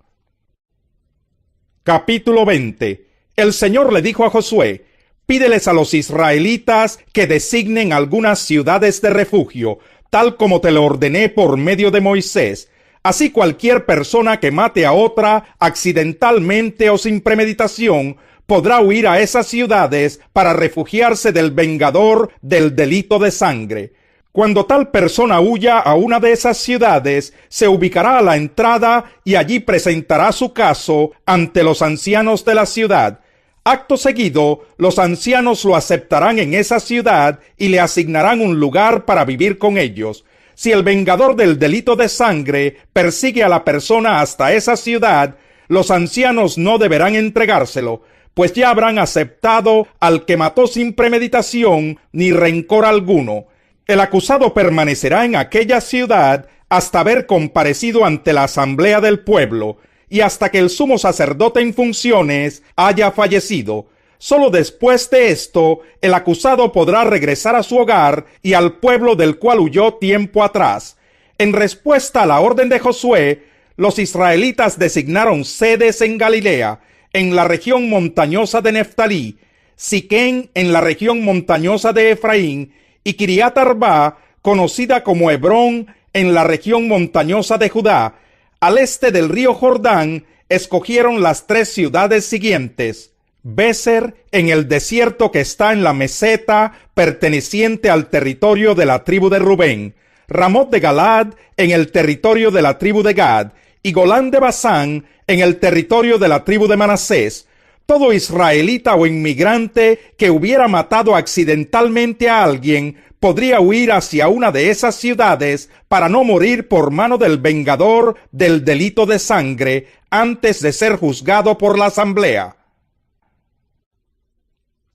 Capítulo 20. El Señor le dijo a Josué: pídeles a los israelitas que designen algunas ciudades de refugio, tal como te lo ordené por medio de Moisés. Así cualquier persona que mate a otra accidentalmente o sin premeditación podrá huir a esas ciudades para refugiarse del vengador del delito de sangre. Cuando tal persona huya a una de esas ciudades, se ubicará a la entrada y allí presentará su caso ante los ancianos de la ciudad. Acto seguido, los ancianos lo aceptarán en esa ciudad y le asignarán un lugar para vivir con ellos. Si el vengador del delito de sangre persigue a la persona hasta esa ciudad, los ancianos no deberán entregárselo, pues ya habrán aceptado al que mató sin premeditación ni rencor alguno. El acusado permanecerá en aquella ciudad hasta haber comparecido ante la asamblea del pueblo y hasta que el sumo sacerdote en funciones haya fallecido. Solo después de esto, el acusado podrá regresar a su hogar y al pueblo del cual huyó tiempo atrás. En respuesta a la orden de Josué, los israelitas designaron sedes en Galilea, en la región montañosa de Neftalí, Siquén en la región montañosa de Efraín y Kiriat Arba, conocida como Hebrón, en la región montañosa de Judá. Al este del río Jordán, escogieron las 3 ciudades siguientes: Béser, en el desierto que está en la meseta perteneciente al territorio de la tribu de Rubén; Ramot de Galad, en el territorio de la tribu de Gad; y Golán de Basán, en el territorio de la tribu de Manasés. Todo israelita o inmigrante que hubiera matado accidentalmente a alguien podría huir hacia una de esas ciudades para no morir por mano del vengador del delito de sangre antes de ser juzgado por la asamblea.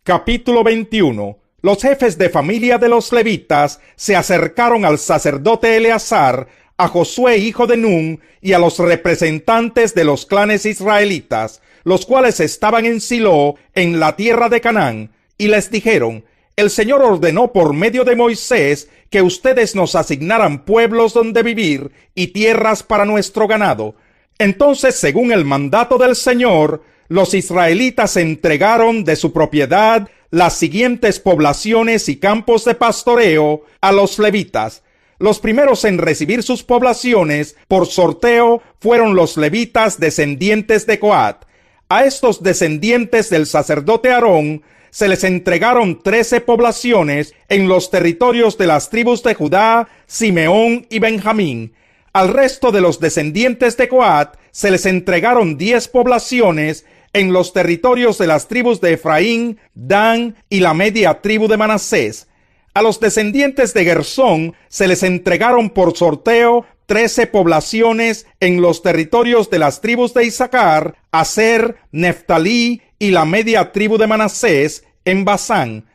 Capítulo 21. Los jefes de familia de los levitas se acercaron al sacerdote Eleazar, a Josué hijo de Nun y a los representantes de los clanes israelitas, los cuales estaban en Silo, en la tierra de Canaán, y les dijeron: el Señor ordenó por medio de Moisés que ustedes nos asignaran pueblos donde vivir y tierras para nuestro ganado. Entonces, según el mandato del Señor, los israelitas entregaron de su propiedad las siguientes poblaciones y campos de pastoreo a los levitas. Los primeros en recibir sus poblaciones por sorteo fueron los levitas descendientes de Coat. A estos descendientes del sacerdote Aarón se les entregaron 13 poblaciones en los territorios de las tribus de Judá, Simeón y Benjamín. Al resto de los descendientes de Coat se les entregaron 10 poblaciones en los territorios de las tribus de Efraín, Dan y la media tribu de Manasés. A los descendientes de Gersón se les entregaron por sorteo 13 poblaciones en los territorios de las tribus de Isaacar, Aser, Neftalí y la media tribu de Manasés en Basán.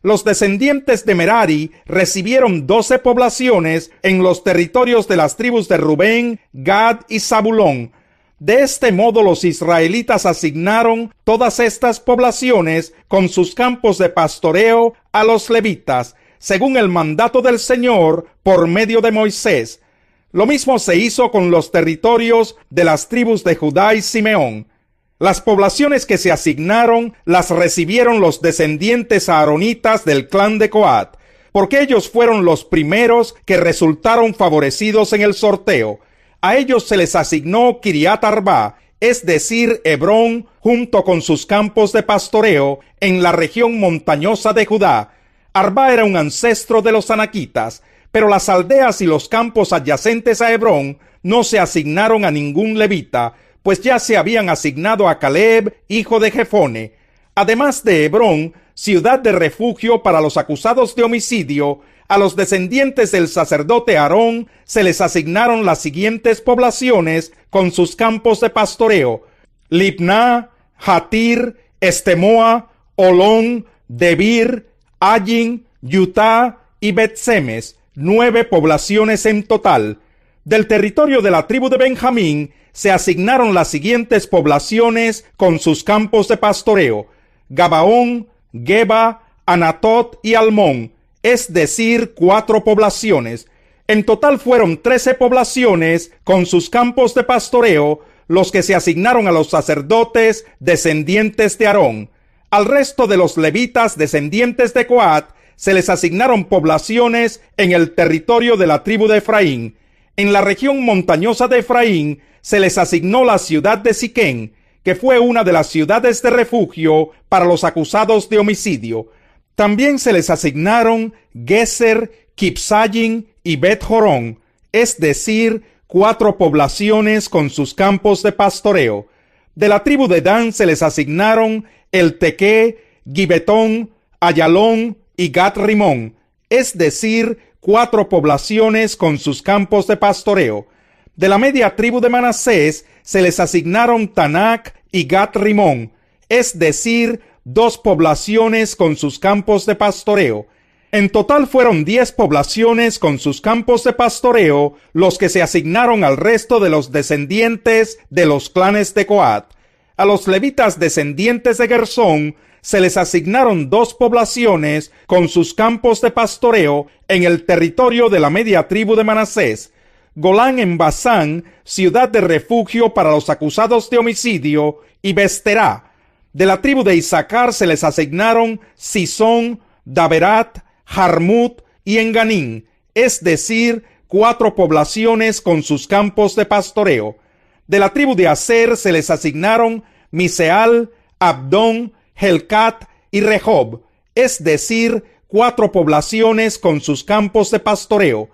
Los descendientes de Merari recibieron 12 poblaciones en los territorios de las tribus de Rubén, Gad y Zabulón. De este modo los israelitas asignaron todas estas poblaciones con sus campos de pastoreo a los levitas, según el mandato del Señor por medio de Moisés. Lo mismo se hizo con los territorios de las tribus de Judá y Simeón. Las poblaciones que se asignaron las recibieron los descendientes aaronitas del clan de Coat, porque ellos fueron los primeros que resultaron favorecidos en el sorteo. A ellos se les asignó Kiriat Arba, es decir, Hebrón, junto con sus campos de pastoreo en la región montañosa de Judá. Arba era un ancestro de los anaquitas, pero las aldeas y los campos adyacentes a Hebrón no se asignaron a ningún levita, pues ya se habían asignado a Caleb, hijo de Jefone. Además de Hebrón, ciudad de refugio para los acusados de homicidio, a los descendientes del sacerdote Aarón se les asignaron las siguientes poblaciones con sus campos de pastoreo: Libná, Jatir, Estemoa, Olón, Debir, Ayin, Yutá y Bet-Semes, 9 poblaciones en total. Del territorio de la tribu de Benjamín se asignaron las siguientes poblaciones con sus campos de pastoreo: Gabaón, Geba, Anatot y Almón, es decir, 4 poblaciones. En total fueron 13 poblaciones con sus campos de pastoreo los que se asignaron a los sacerdotes descendientes de Aarón. Al resto de los levitas descendientes de Coat se les asignaron poblaciones en el territorio de la tribu de Efraín. En la región montañosa de Efraín se les asignó la ciudad de Siquén, que fue una de las ciudades de refugio para los acusados de homicidio. También se les asignaron Geser, Kipsayim y Bet-Jorón, es decir, 4 poblaciones con sus campos de pastoreo. De la tribu de Dan se les asignaron El Tequé, Gibetón, Ayalón y Gat-Rimón, es decir, 4 poblaciones con sus campos de pastoreo. De la media tribu de Manasés se les asignaron Tanac y Gat-Rimón, es decir, 2 poblaciones con sus campos de pastoreo. En total fueron 10 poblaciones con sus campos de pastoreo los que se asignaron al resto de los descendientes de los clanes de Coat. A los levitas descendientes de Gersón se les asignaron 2 poblaciones con sus campos de pastoreo en el territorio de la media tribu de Manasés: Golán en Basán, ciudad de refugio para los acusados de homicidio, y Besterá. De la tribu de Isaacar se les asignaron Sison, Daberat, Jarmut y Enganín, es decir, 4 poblaciones con sus campos de pastoreo. De la tribu de Aser se les asignaron Miseal, Abdón, Helcat y Rehob, es decir, 4 poblaciones con sus campos de pastoreo.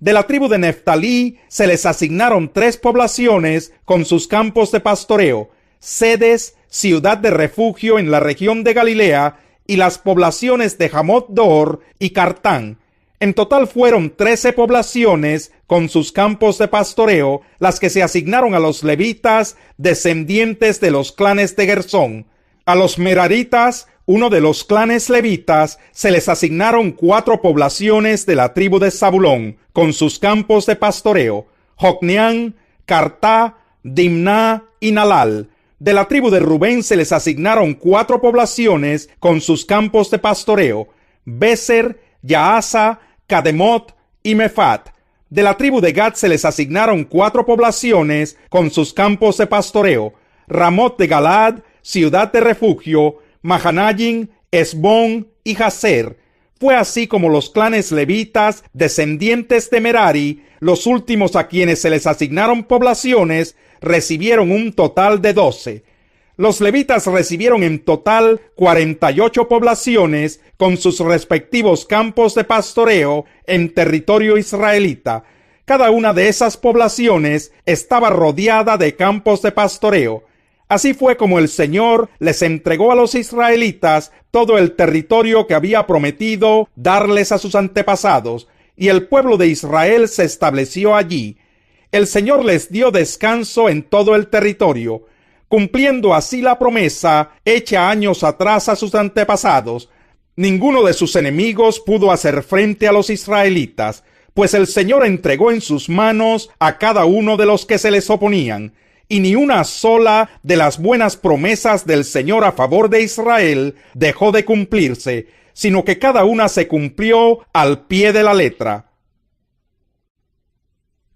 De la tribu de Neftalí se les asignaron 3 poblaciones con sus campos de pastoreo: Sedes, ciudad de refugio en la región de Galilea, y las poblaciones de Hamot-Dor y Cartán. En total fueron 13 poblaciones con sus campos de pastoreo las que se asignaron a los levitas descendientes de los clanes de Gersón. A los meraritas, uno de los clanes levitas, se les asignaron 4 poblaciones de la tribu de Zabulón con sus campos de pastoreo: Jocneán, Cartá, Dimná y Nalal. De la tribu de Rubén se les asignaron 4 poblaciones con sus campos de pastoreo: Beser, Yaasa, Cademot y Mefat. De la tribu de Gad se les asignaron 4 poblaciones con sus campos de pastoreo: Ramot de Galad, ciudad de refugio, Mahanayim, Esbón y Jazer. Fue así como los clanes levitas, descendientes de Merari, los últimos a quienes se les asignaron poblaciones, recibieron un total de 12. Los levitas recibieron en total 48 poblaciones con sus respectivos campos de pastoreo en territorio israelita. Cada una de esas poblaciones estaba rodeada de campos de pastoreo. Así fue como el Señor les entregó a los israelitas todo el territorio que había prometido darles a sus antepasados, y el pueblo de Israel se estableció allí. El Señor les dio descanso en todo el territorio, cumpliendo así la promesa hecha años atrás a sus antepasados. Ninguno de sus enemigos pudo hacer frente a los israelitas, pues el Señor entregó en sus manos a cada uno de los que se les oponían, y ni una sola de las buenas promesas del Señor a favor de Israel dejó de cumplirse, sino que cada una se cumplió al pie de la letra.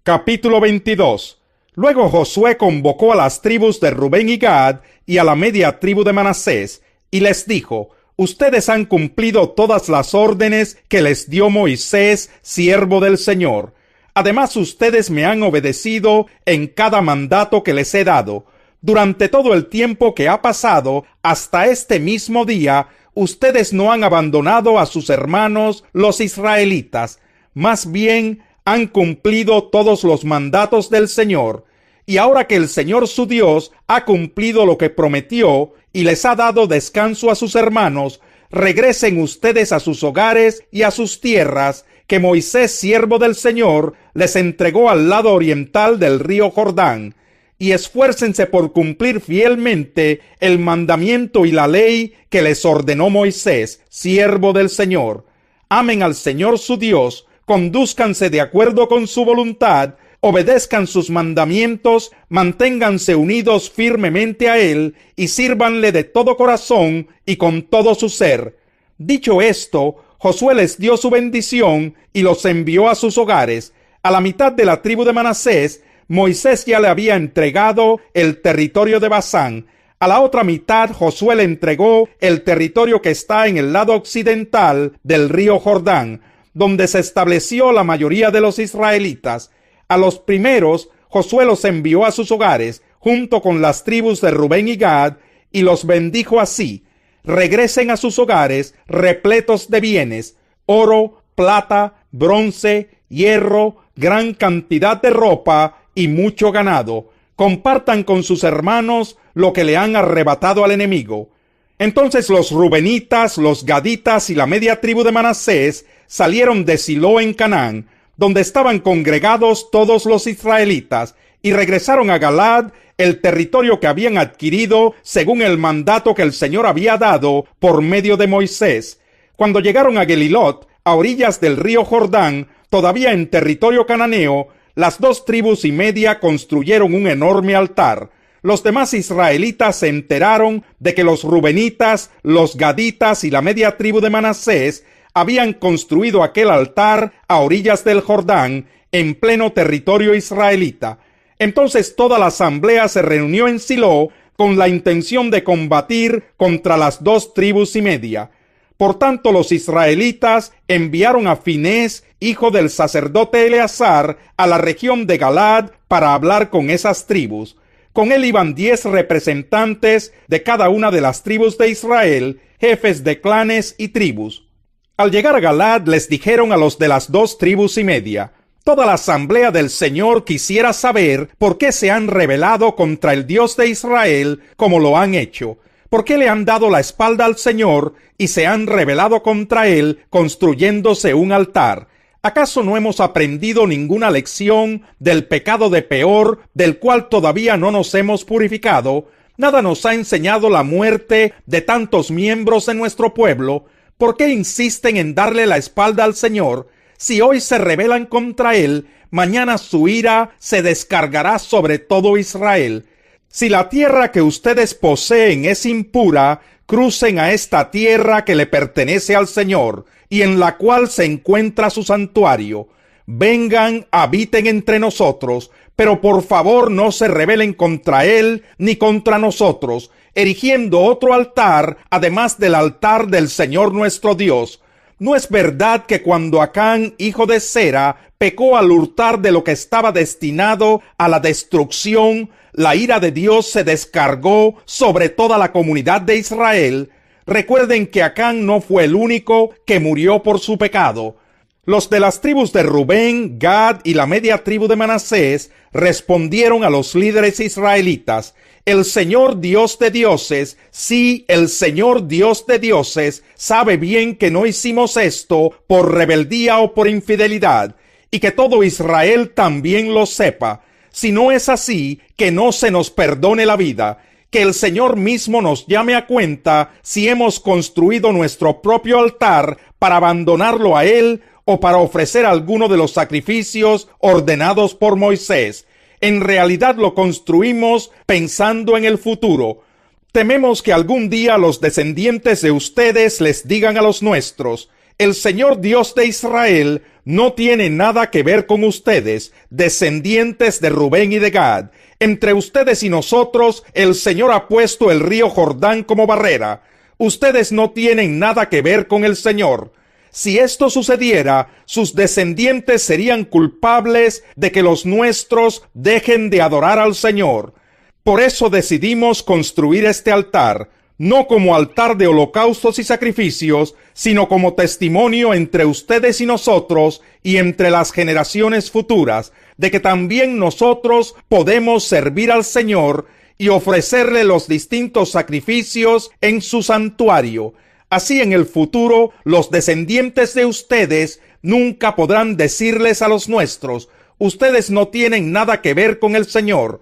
Capítulo 22. Luego Josué convocó a las tribus de Rubén y Gad y a la media tribu de Manasés, y les dijo: Ustedes han cumplido todas las órdenes que les dio Moisés, siervo del Señor. Además, ustedes me han obedecido en cada mandato que les he dado. Durante todo el tiempo que ha pasado hasta este mismo día, ustedes no han abandonado a sus hermanos los israelitas. Más bien, han cumplido todos los mandatos del Señor. Y ahora que el Señor su Dios ha cumplido lo que prometió y les ha dado descanso a sus hermanos, regresen ustedes a sus hogares y a sus tierras, que Moisés, siervo del Señor, les entregó al lado oriental del río Jordán, y esfuércense por cumplir fielmente el mandamiento y la ley que les ordenó Moisés, siervo del Señor. Amen al Señor su Dios, condúzcanse de acuerdo con su voluntad, obedezcan sus mandamientos, manténganse unidos firmemente a Él y sírvanle de todo corazón y con todo su ser. Dicho esto, Josué les dio su bendición y los envió a sus hogares. A la mitad de la tribu de Manasés, Moisés ya le había entregado el territorio de Basán. A la otra mitad, Josué le entregó el territorio que está en el lado occidental del río Jordán, donde se estableció la mayoría de los israelitas. A los primeros, Josué los envió a sus hogares, junto con las tribus de Rubén y Gad, y los bendijo así: regresen a sus hogares repletos de bienes, oro, plata, bronce, hierro, gran cantidad de ropa y mucho ganado. Compartan con sus hermanos lo que le han arrebatado al enemigo. Entonces los rubenitas, los gaditas y la media tribu de Manasés salieron de Silo en Canaán, donde estaban congregados todos los israelitas, y regresaron a Galaad, el territorio que habían adquirido según el mandato que el Señor había dado por medio de Moisés. Cuando llegaron a Gelilot, a orillas del río Jordán, todavía en territorio cananeo, las 2 tribus y media construyeron un enorme altar. Los demás israelitas se enteraron de que los rubenitas, los gaditas y la media tribu de Manasés habían construido aquel altar a orillas del Jordán, en pleno territorio israelita. Entonces toda la asamblea se reunió en Silo con la intención de combatir contra las 2 tribus y media. Por tanto, los israelitas enviaron a Finés, hijo del sacerdote Eleazar, a la región de Galaad para hablar con esas tribus. Con él iban 10 representantes de cada una de las tribus de Israel, jefes de clanes y tribus. Al llegar a Galaad, les dijeron a los de las 2 tribus y media: toda la asamblea del Señor quisiera saber por qué se han rebelado contra el Dios de Israel como lo han hecho. ¿Por qué le han dado la espalda al Señor y se han rebelado contra Él construyéndose un altar? ¿Acaso no hemos aprendido ninguna lección del pecado de Peor, del cual todavía no nos hemos purificado? ¿Nada nos ha enseñado la muerte de tantos miembros de nuestro pueblo? ¿Por qué insisten en darle la espalda al Señor? Si hoy se rebelan contra Él, mañana su ira se descargará sobre todo Israel. Si la tierra que ustedes poseen es impura, crucen a esta tierra que le pertenece al Señor, y en la cual se encuentra su santuario. Vengan, habiten entre nosotros, pero por favor no se rebelen contra Él ni contra nosotros, erigiendo otro altar, además del altar del Señor nuestro Dios. ¿No es verdad que cuando Acán, hijo de Zera, pecó al hurtar de lo que estaba destinado a la destrucción, la ira de Dios se descargó sobre toda la comunidad de Israel? Recuerden que Acán no fue el único que murió por su pecado. Los de las tribus de Rubén, Gad y la media tribu de Manasés respondieron a los líderes israelitas: el Señor Dios de dioses, sí, el Señor Dios de dioses, sabe bien que no hicimos esto por rebeldía o por infidelidad, y que todo Israel también lo sepa. Si no es así, que no se nos perdone la vida, que el Señor mismo nos llame a cuenta si hemos construido nuestro propio altar para abandonarlo a Él o para ofrecer alguno de los sacrificios ordenados por Moisés. En realidad lo construimos pensando en el futuro. Tememos que algún día los descendientes de ustedes les digan a los nuestros: el Señor Dios de Israel no tiene nada que ver con ustedes, descendientes de Rubén y de Gad. Entre ustedes y nosotros, el Señor ha puesto el río Jordán como barrera. Ustedes no tienen nada que ver con el Señor. Si esto sucediera, sus descendientes serían culpables de que los nuestros dejen de adorar al Señor. Por eso decidimos construir este altar, no como altar de holocaustos y sacrificios, sino como testimonio entre ustedes y nosotros y entre las generaciones futuras, de que también nosotros podemos servir al Señor y ofrecerle los distintos sacrificios en su santuario. Así en el futuro los descendientes de ustedes nunca podrán decirles a los nuestros: ustedes no tienen nada que ver con el Señor.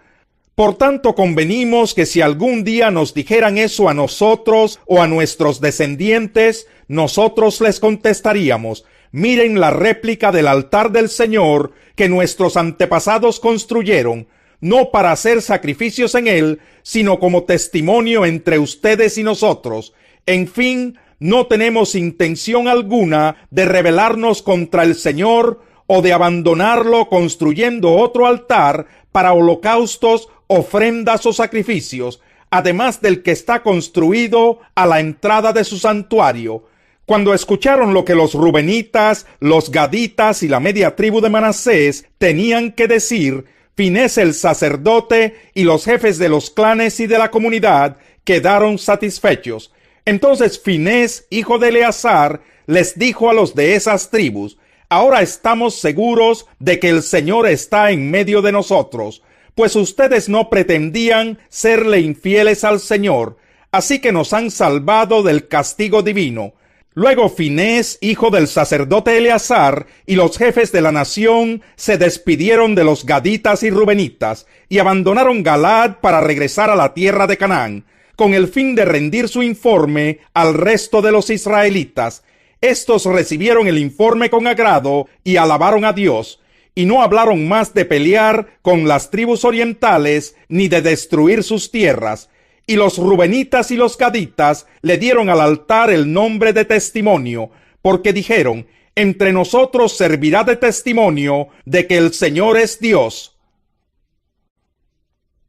Por tanto, convenimos que si algún día nos dijeran eso a nosotros o a nuestros descendientes, nosotros les contestaríamos: miren la réplica del altar del Señor que nuestros antepasados construyeron, no para hacer sacrificios en él, sino como testimonio entre ustedes y nosotros. En fin, no tenemos intención alguna de rebelarnos contra el Señor o de abandonarlo construyendo otro altar para holocaustos, ofrendas o sacrificios, además del que está construido a la entrada de su santuario. Cuando escucharon lo que los rubenitas, los gaditas y la media tribu de Manasés tenían que decir, Finés el sacerdote y los jefes de los clanes y de la comunidad quedaron satisfechos. Entonces Finés, hijo de Eleazar, les dijo a los de esas tribus: ahora estamos seguros de que el Señor está en medio de nosotros, pues ustedes no pretendían serle infieles al Señor, así que nos han salvado del castigo divino. Luego Finés, hijo del sacerdote Eleazar, y los jefes de la nación se despidieron de los gaditas y rubenitas y abandonaron Galaad para regresar a la tierra de Canaán, con el fin de rendir su informe al resto de los israelitas. Estos recibieron el informe con agrado y alabaron a Dios, y no hablaron más de pelear con las tribus orientales ni de destruir sus tierras. Y los rubenitas y los gaditas le dieron al altar el nombre de testimonio, porque dijeron: entre nosotros servirá de testimonio de que el Señor es Dios.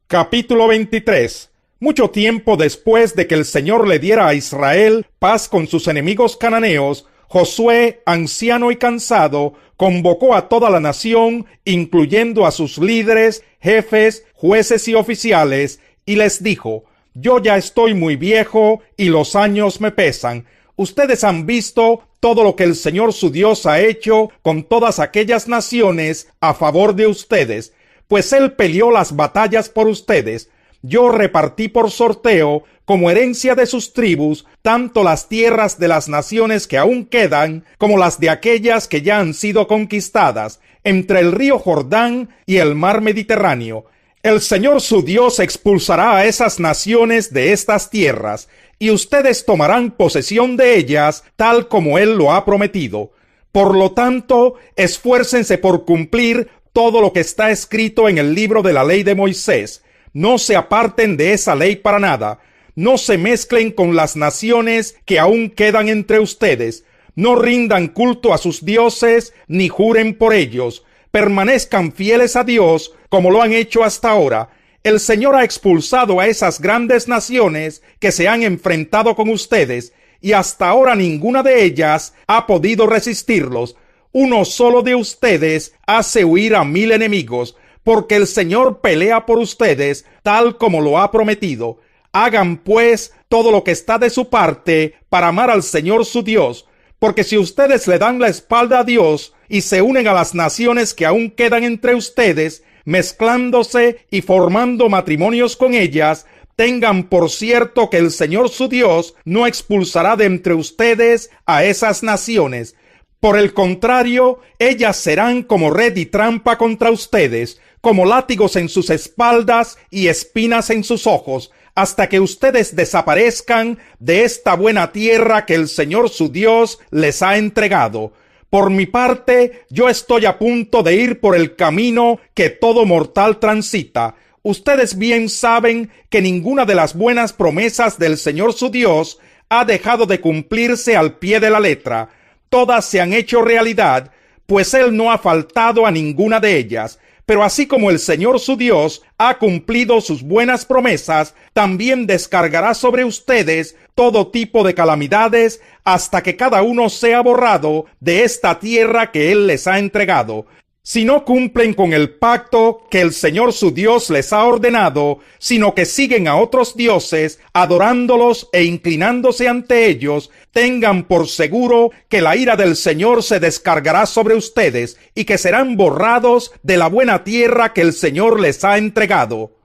Capítulo 23. Mucho tiempo después de que el Señor le diera a Israel paz con sus enemigos cananeos, Josué, anciano y cansado, convocó a toda la nación, incluyendo a sus líderes, jefes, jueces y oficiales, y les dijo: yo ya estoy muy viejo y los años me pesan. Ustedes han visto todo lo que el Señor su Dios ha hecho con todas aquellas naciones a favor de ustedes, pues Él peleó las batallas por ustedes. Yo repartí por sorteo, como herencia de sus tribus, tanto las tierras de las naciones que aún quedan, como las de aquellas que ya han sido conquistadas, entre el río Jordán y el mar Mediterráneo. El Señor su Dios expulsará a esas naciones de estas tierras, y ustedes tomarán posesión de ellas, tal como Él lo ha prometido. Por lo tanto, esfuércense por cumplir todo lo que está escrito en el libro de la ley de Moisés. No se aparten de esa ley para nada. No se mezclen con las naciones que aún quedan entre ustedes. No rindan culto a sus dioses, ni juren por ellos. Permanezcan fieles a Dios, como lo han hecho hasta ahora. El Señor ha expulsado a esas grandes naciones que se han enfrentado con ustedes, y hasta ahora ninguna de ellas ha podido resistirlos. Uno solo de ustedes hace huir a 1000 enemigos, porque el Señor pelea por ustedes, tal como lo ha prometido. Hagan, pues, todo lo que está de su parte para amar al Señor su Dios, porque si ustedes le dan la espalda a Dios y se unen a las naciones que aún quedan entre ustedes, mezclándose y formando matrimonios con ellas, tengan por cierto que el Señor su Dios no expulsará de entre ustedes a esas naciones. Por el contrario, ellas serán como red y trampa contra ustedes, como látigos en sus espaldas y espinas en sus ojos, hasta que ustedes desaparezcan de esta buena tierra que el Señor su Dios les ha entregado. Por mi parte, yo estoy a punto de ir por el camino que todo mortal transita. Ustedes bien saben que ninguna de las buenas promesas del Señor su Dios ha dejado de cumplirse al pie de la letra. Todas se han hecho realidad, pues Él no ha faltado a ninguna de ellas. Pero así como el Señor su Dios ha cumplido sus buenas promesas, también descargará sobre ustedes todo tipo de calamidades hasta que cada uno sea borrado de esta tierra que Él les ha entregado. Si no cumplen con el pacto que el Señor su Dios les ha ordenado, sino que siguen a otros dioses, adorándolos e inclinándose ante ellos, tengan por seguro que la ira del Señor se descargará sobre ustedes y que serán borrados de la buena tierra que el Señor les ha entregado.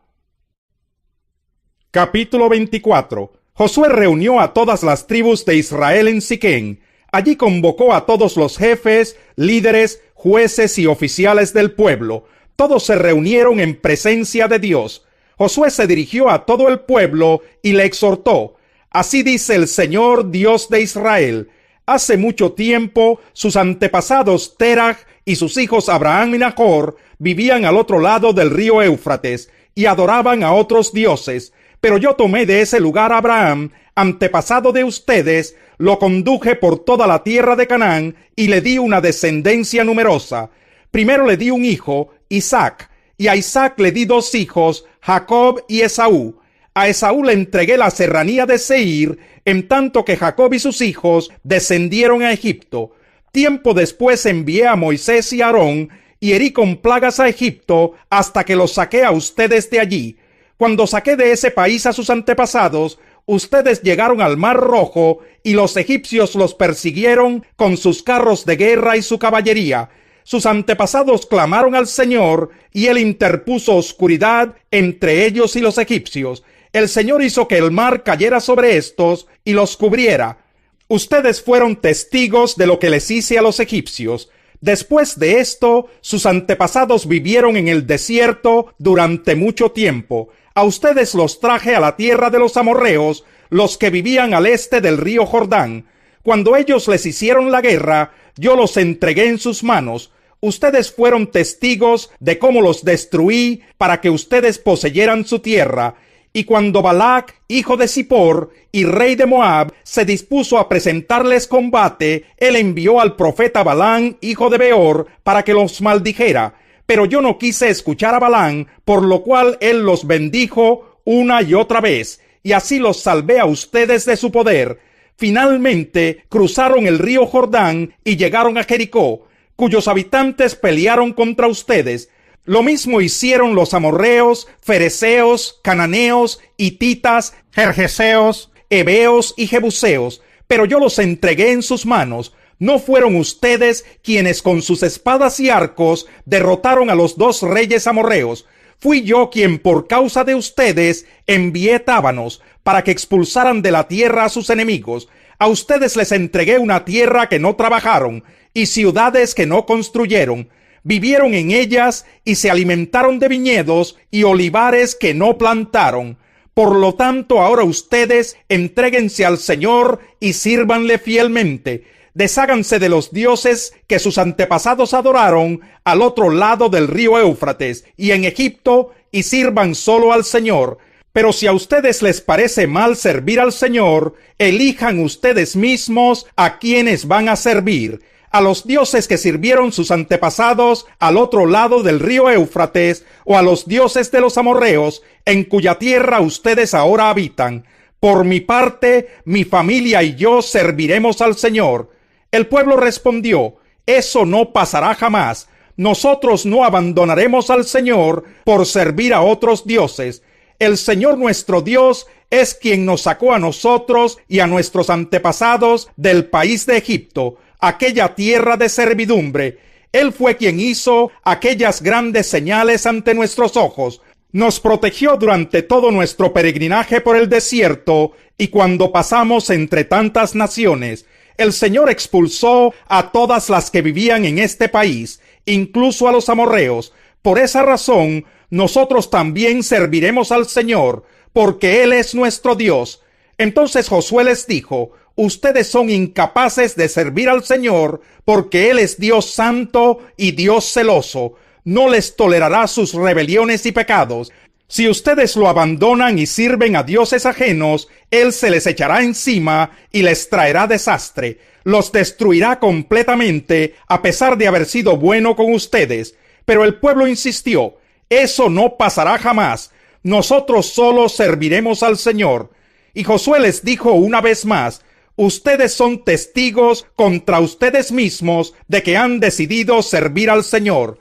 Capítulo 24. Josué reunió a todas las tribus de Israel en Siquén. Allí convocó a todos los jefes, líderes, jueces y oficiales del pueblo. Todos se reunieron en presencia de Dios. Josué se dirigió a todo el pueblo y le exhortó: Así dice el Señor, Dios de Israel: hace mucho tiempo sus antepasados Terach y sus hijos Abraham y Nachor vivían al otro lado del río Éufrates y adoraban a otros dioses. Pero yo tomé de ese lugar a Abraham, antepasado de ustedes, lo conduje por toda la tierra de Canaán y le di una descendencia numerosa. Primero le di un hijo, Isaac, y a Isaac le di dos hijos, Jacob y Esaú. A Esaú le entregué la serranía de Seir, en tanto que Jacob y sus hijos descendieron a Egipto. Tiempo después envié a Moisés y Aarón, y herí con plagas a Egipto, hasta que los saqué a ustedes de allí. Cuando saqué de ese país a sus antepasados, ustedes llegaron al Mar Rojo, y los egipcios los persiguieron con sus carros de guerra y su caballería. Sus antepasados clamaron al Señor, y Él interpuso oscuridad entre ellos y los egipcios. El Señor hizo que el mar cayera sobre estos y los cubriera. Ustedes fueron testigos de lo que les hice a los egipcios. Después de esto, sus antepasados vivieron en el desierto durante mucho tiempo. A ustedes los traje a la tierra de los amorreos, los que vivían al este del río Jordán. Cuando ellos les hicieron la guerra, yo los entregué en sus manos. Ustedes fueron testigos de cómo los destruí para que ustedes poseyeran su tierra. Y cuando Balac, hijo de Zippor y rey de Moab, se dispuso a presentarles combate, él envió al profeta Balán, hijo de Beor, para que los maldijera. Pero yo no quise escuchar a Balán, por lo cual él los bendijo una y otra vez, y así los salvé a ustedes de su poder. Finalmente cruzaron el río Jordán y llegaron a Jericó, cuyos habitantes pelearon contra ustedes. Lo mismo hicieron los amorreos, fereceos, cananeos, hititas, gergeseos, heveos y jebuseos, pero yo los entregué en sus manos. ¿No fueron ustedes quienes con sus espadas y arcos derrotaron a los dos reyes amorreos? Fui yo quien por causa de ustedes envié tábanos para que expulsaran de la tierra a sus enemigos. A ustedes les entregué una tierra que no trabajaron y ciudades que no construyeron. Vivieron en ellas y se alimentaron de viñedos y olivares que no plantaron. Por lo tanto, ahora ustedes entréguense al Señor y sírvanle fielmente. Desháganse de los dioses que sus antepasados adoraron al otro lado del río Éufrates y en Egipto, y sirvan solo al Señor. Pero si a ustedes les parece mal servir al Señor, elijan ustedes mismos a quienes van a servir: a los dioses que sirvieron sus antepasados al otro lado del río Éufrates, o a los dioses de los amorreos, en cuya tierra ustedes ahora habitan. Por mi parte, mi familia y yo serviremos al Señor. El pueblo respondió: eso no pasará jamás. Nosotros no abandonaremos al Señor por servir a otros dioses. El Señor nuestro Dios es quien nos sacó a nosotros y a nuestros antepasados del país de Egipto, aquella tierra de servidumbre. Él fue quien hizo aquellas grandes señales ante nuestros ojos. Nos protegió durante todo nuestro peregrinaje por el desierto y cuando pasamos entre tantas naciones. El Señor expulsó a todas las que vivían en este país, incluso a los amorreos. Por esa razón, nosotros también serviremos al Señor, porque Él es nuestro Dios. Entonces Josué les dijo: ustedes son incapaces de servir al Señor, porque Él es Dios santo y Dios celoso. No les tolerará sus rebeliones y pecados. Si ustedes lo abandonan y sirven a dioses ajenos, Él se les echará encima y les traerá desastre. Los destruirá completamente, a pesar de haber sido bueno con ustedes. Pero el pueblo insistió: eso no pasará jamás. Nosotros solo serviremos al Señor. Y Josué les dijo una vez más: ustedes son testigos contra ustedes mismos de que han decidido servir al Señor.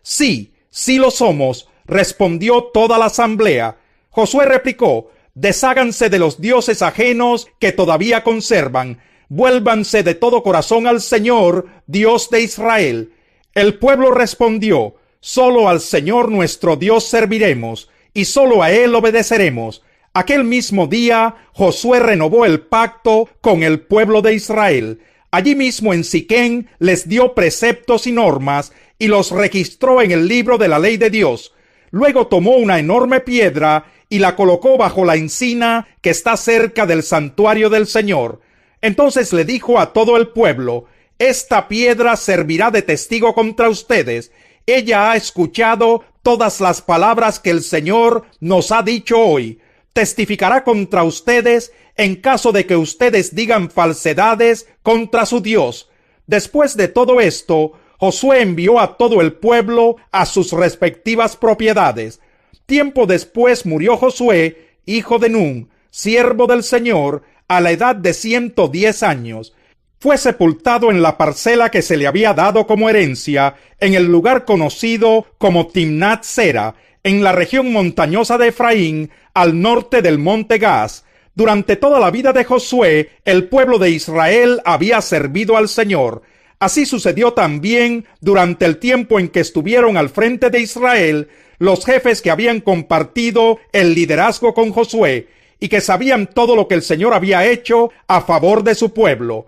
Sí, sí lo somos, respondió toda la asamblea. Josué replicó: desháganse de los dioses ajenos que todavía conservan. Vuélvanse de todo corazón al Señor, Dios de Israel. El pueblo respondió: solo al Señor nuestro Dios serviremos, y solo a Él obedeceremos. Aquel mismo día, Josué renovó el pacto con el pueblo de Israel. Allí mismo en Siquén les dio preceptos y normas, y los registró en el libro de la ley de Dios. Luego tomó una enorme piedra y la colocó bajo la encina que está cerca del santuario del Señor. Entonces le dijo a todo el pueblo: esta piedra servirá de testigo contra ustedes. Ella ha escuchado todas las palabras que el Señor nos ha dicho hoy. Testificará contra ustedes en caso de que ustedes digan falsedades contra su Dios. Después de todo esto, Josué envió a todo el pueblo a sus respectivas propiedades. Tiempo después murió Josué, hijo de Nun, siervo del Señor, a la edad de 110 años. Fue sepultado en la parcela que se le había dado como herencia, en el lugar conocido como Timnat Sera, en la región montañosa de Efraín, al norte del monte Gaz. Durante toda la vida de Josué, el pueblo de Israel había servido al Señor. Así sucedió también durante el tiempo en que estuvieron al frente de Israel los jefes que habían compartido el liderazgo con Josué y que sabían todo lo que el Señor había hecho a favor de su pueblo.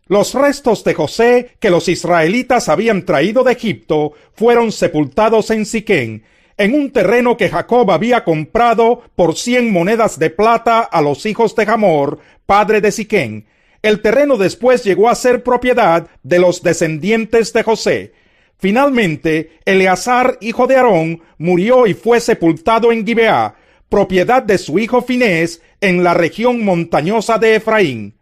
Los restos de José que los israelitas habían traído de Egipto fueron sepultados en Siquén, en un terreno que Jacob había comprado por 100 monedas de plata a los hijos de Hamor, padre de Siquén. El terreno después llegó a ser propiedad de los descendientes de José. Finalmente, Eleazar, hijo de Aarón, murió y fue sepultado en Gibeá, propiedad de su hijo Finés, en la región montañosa de Efraín.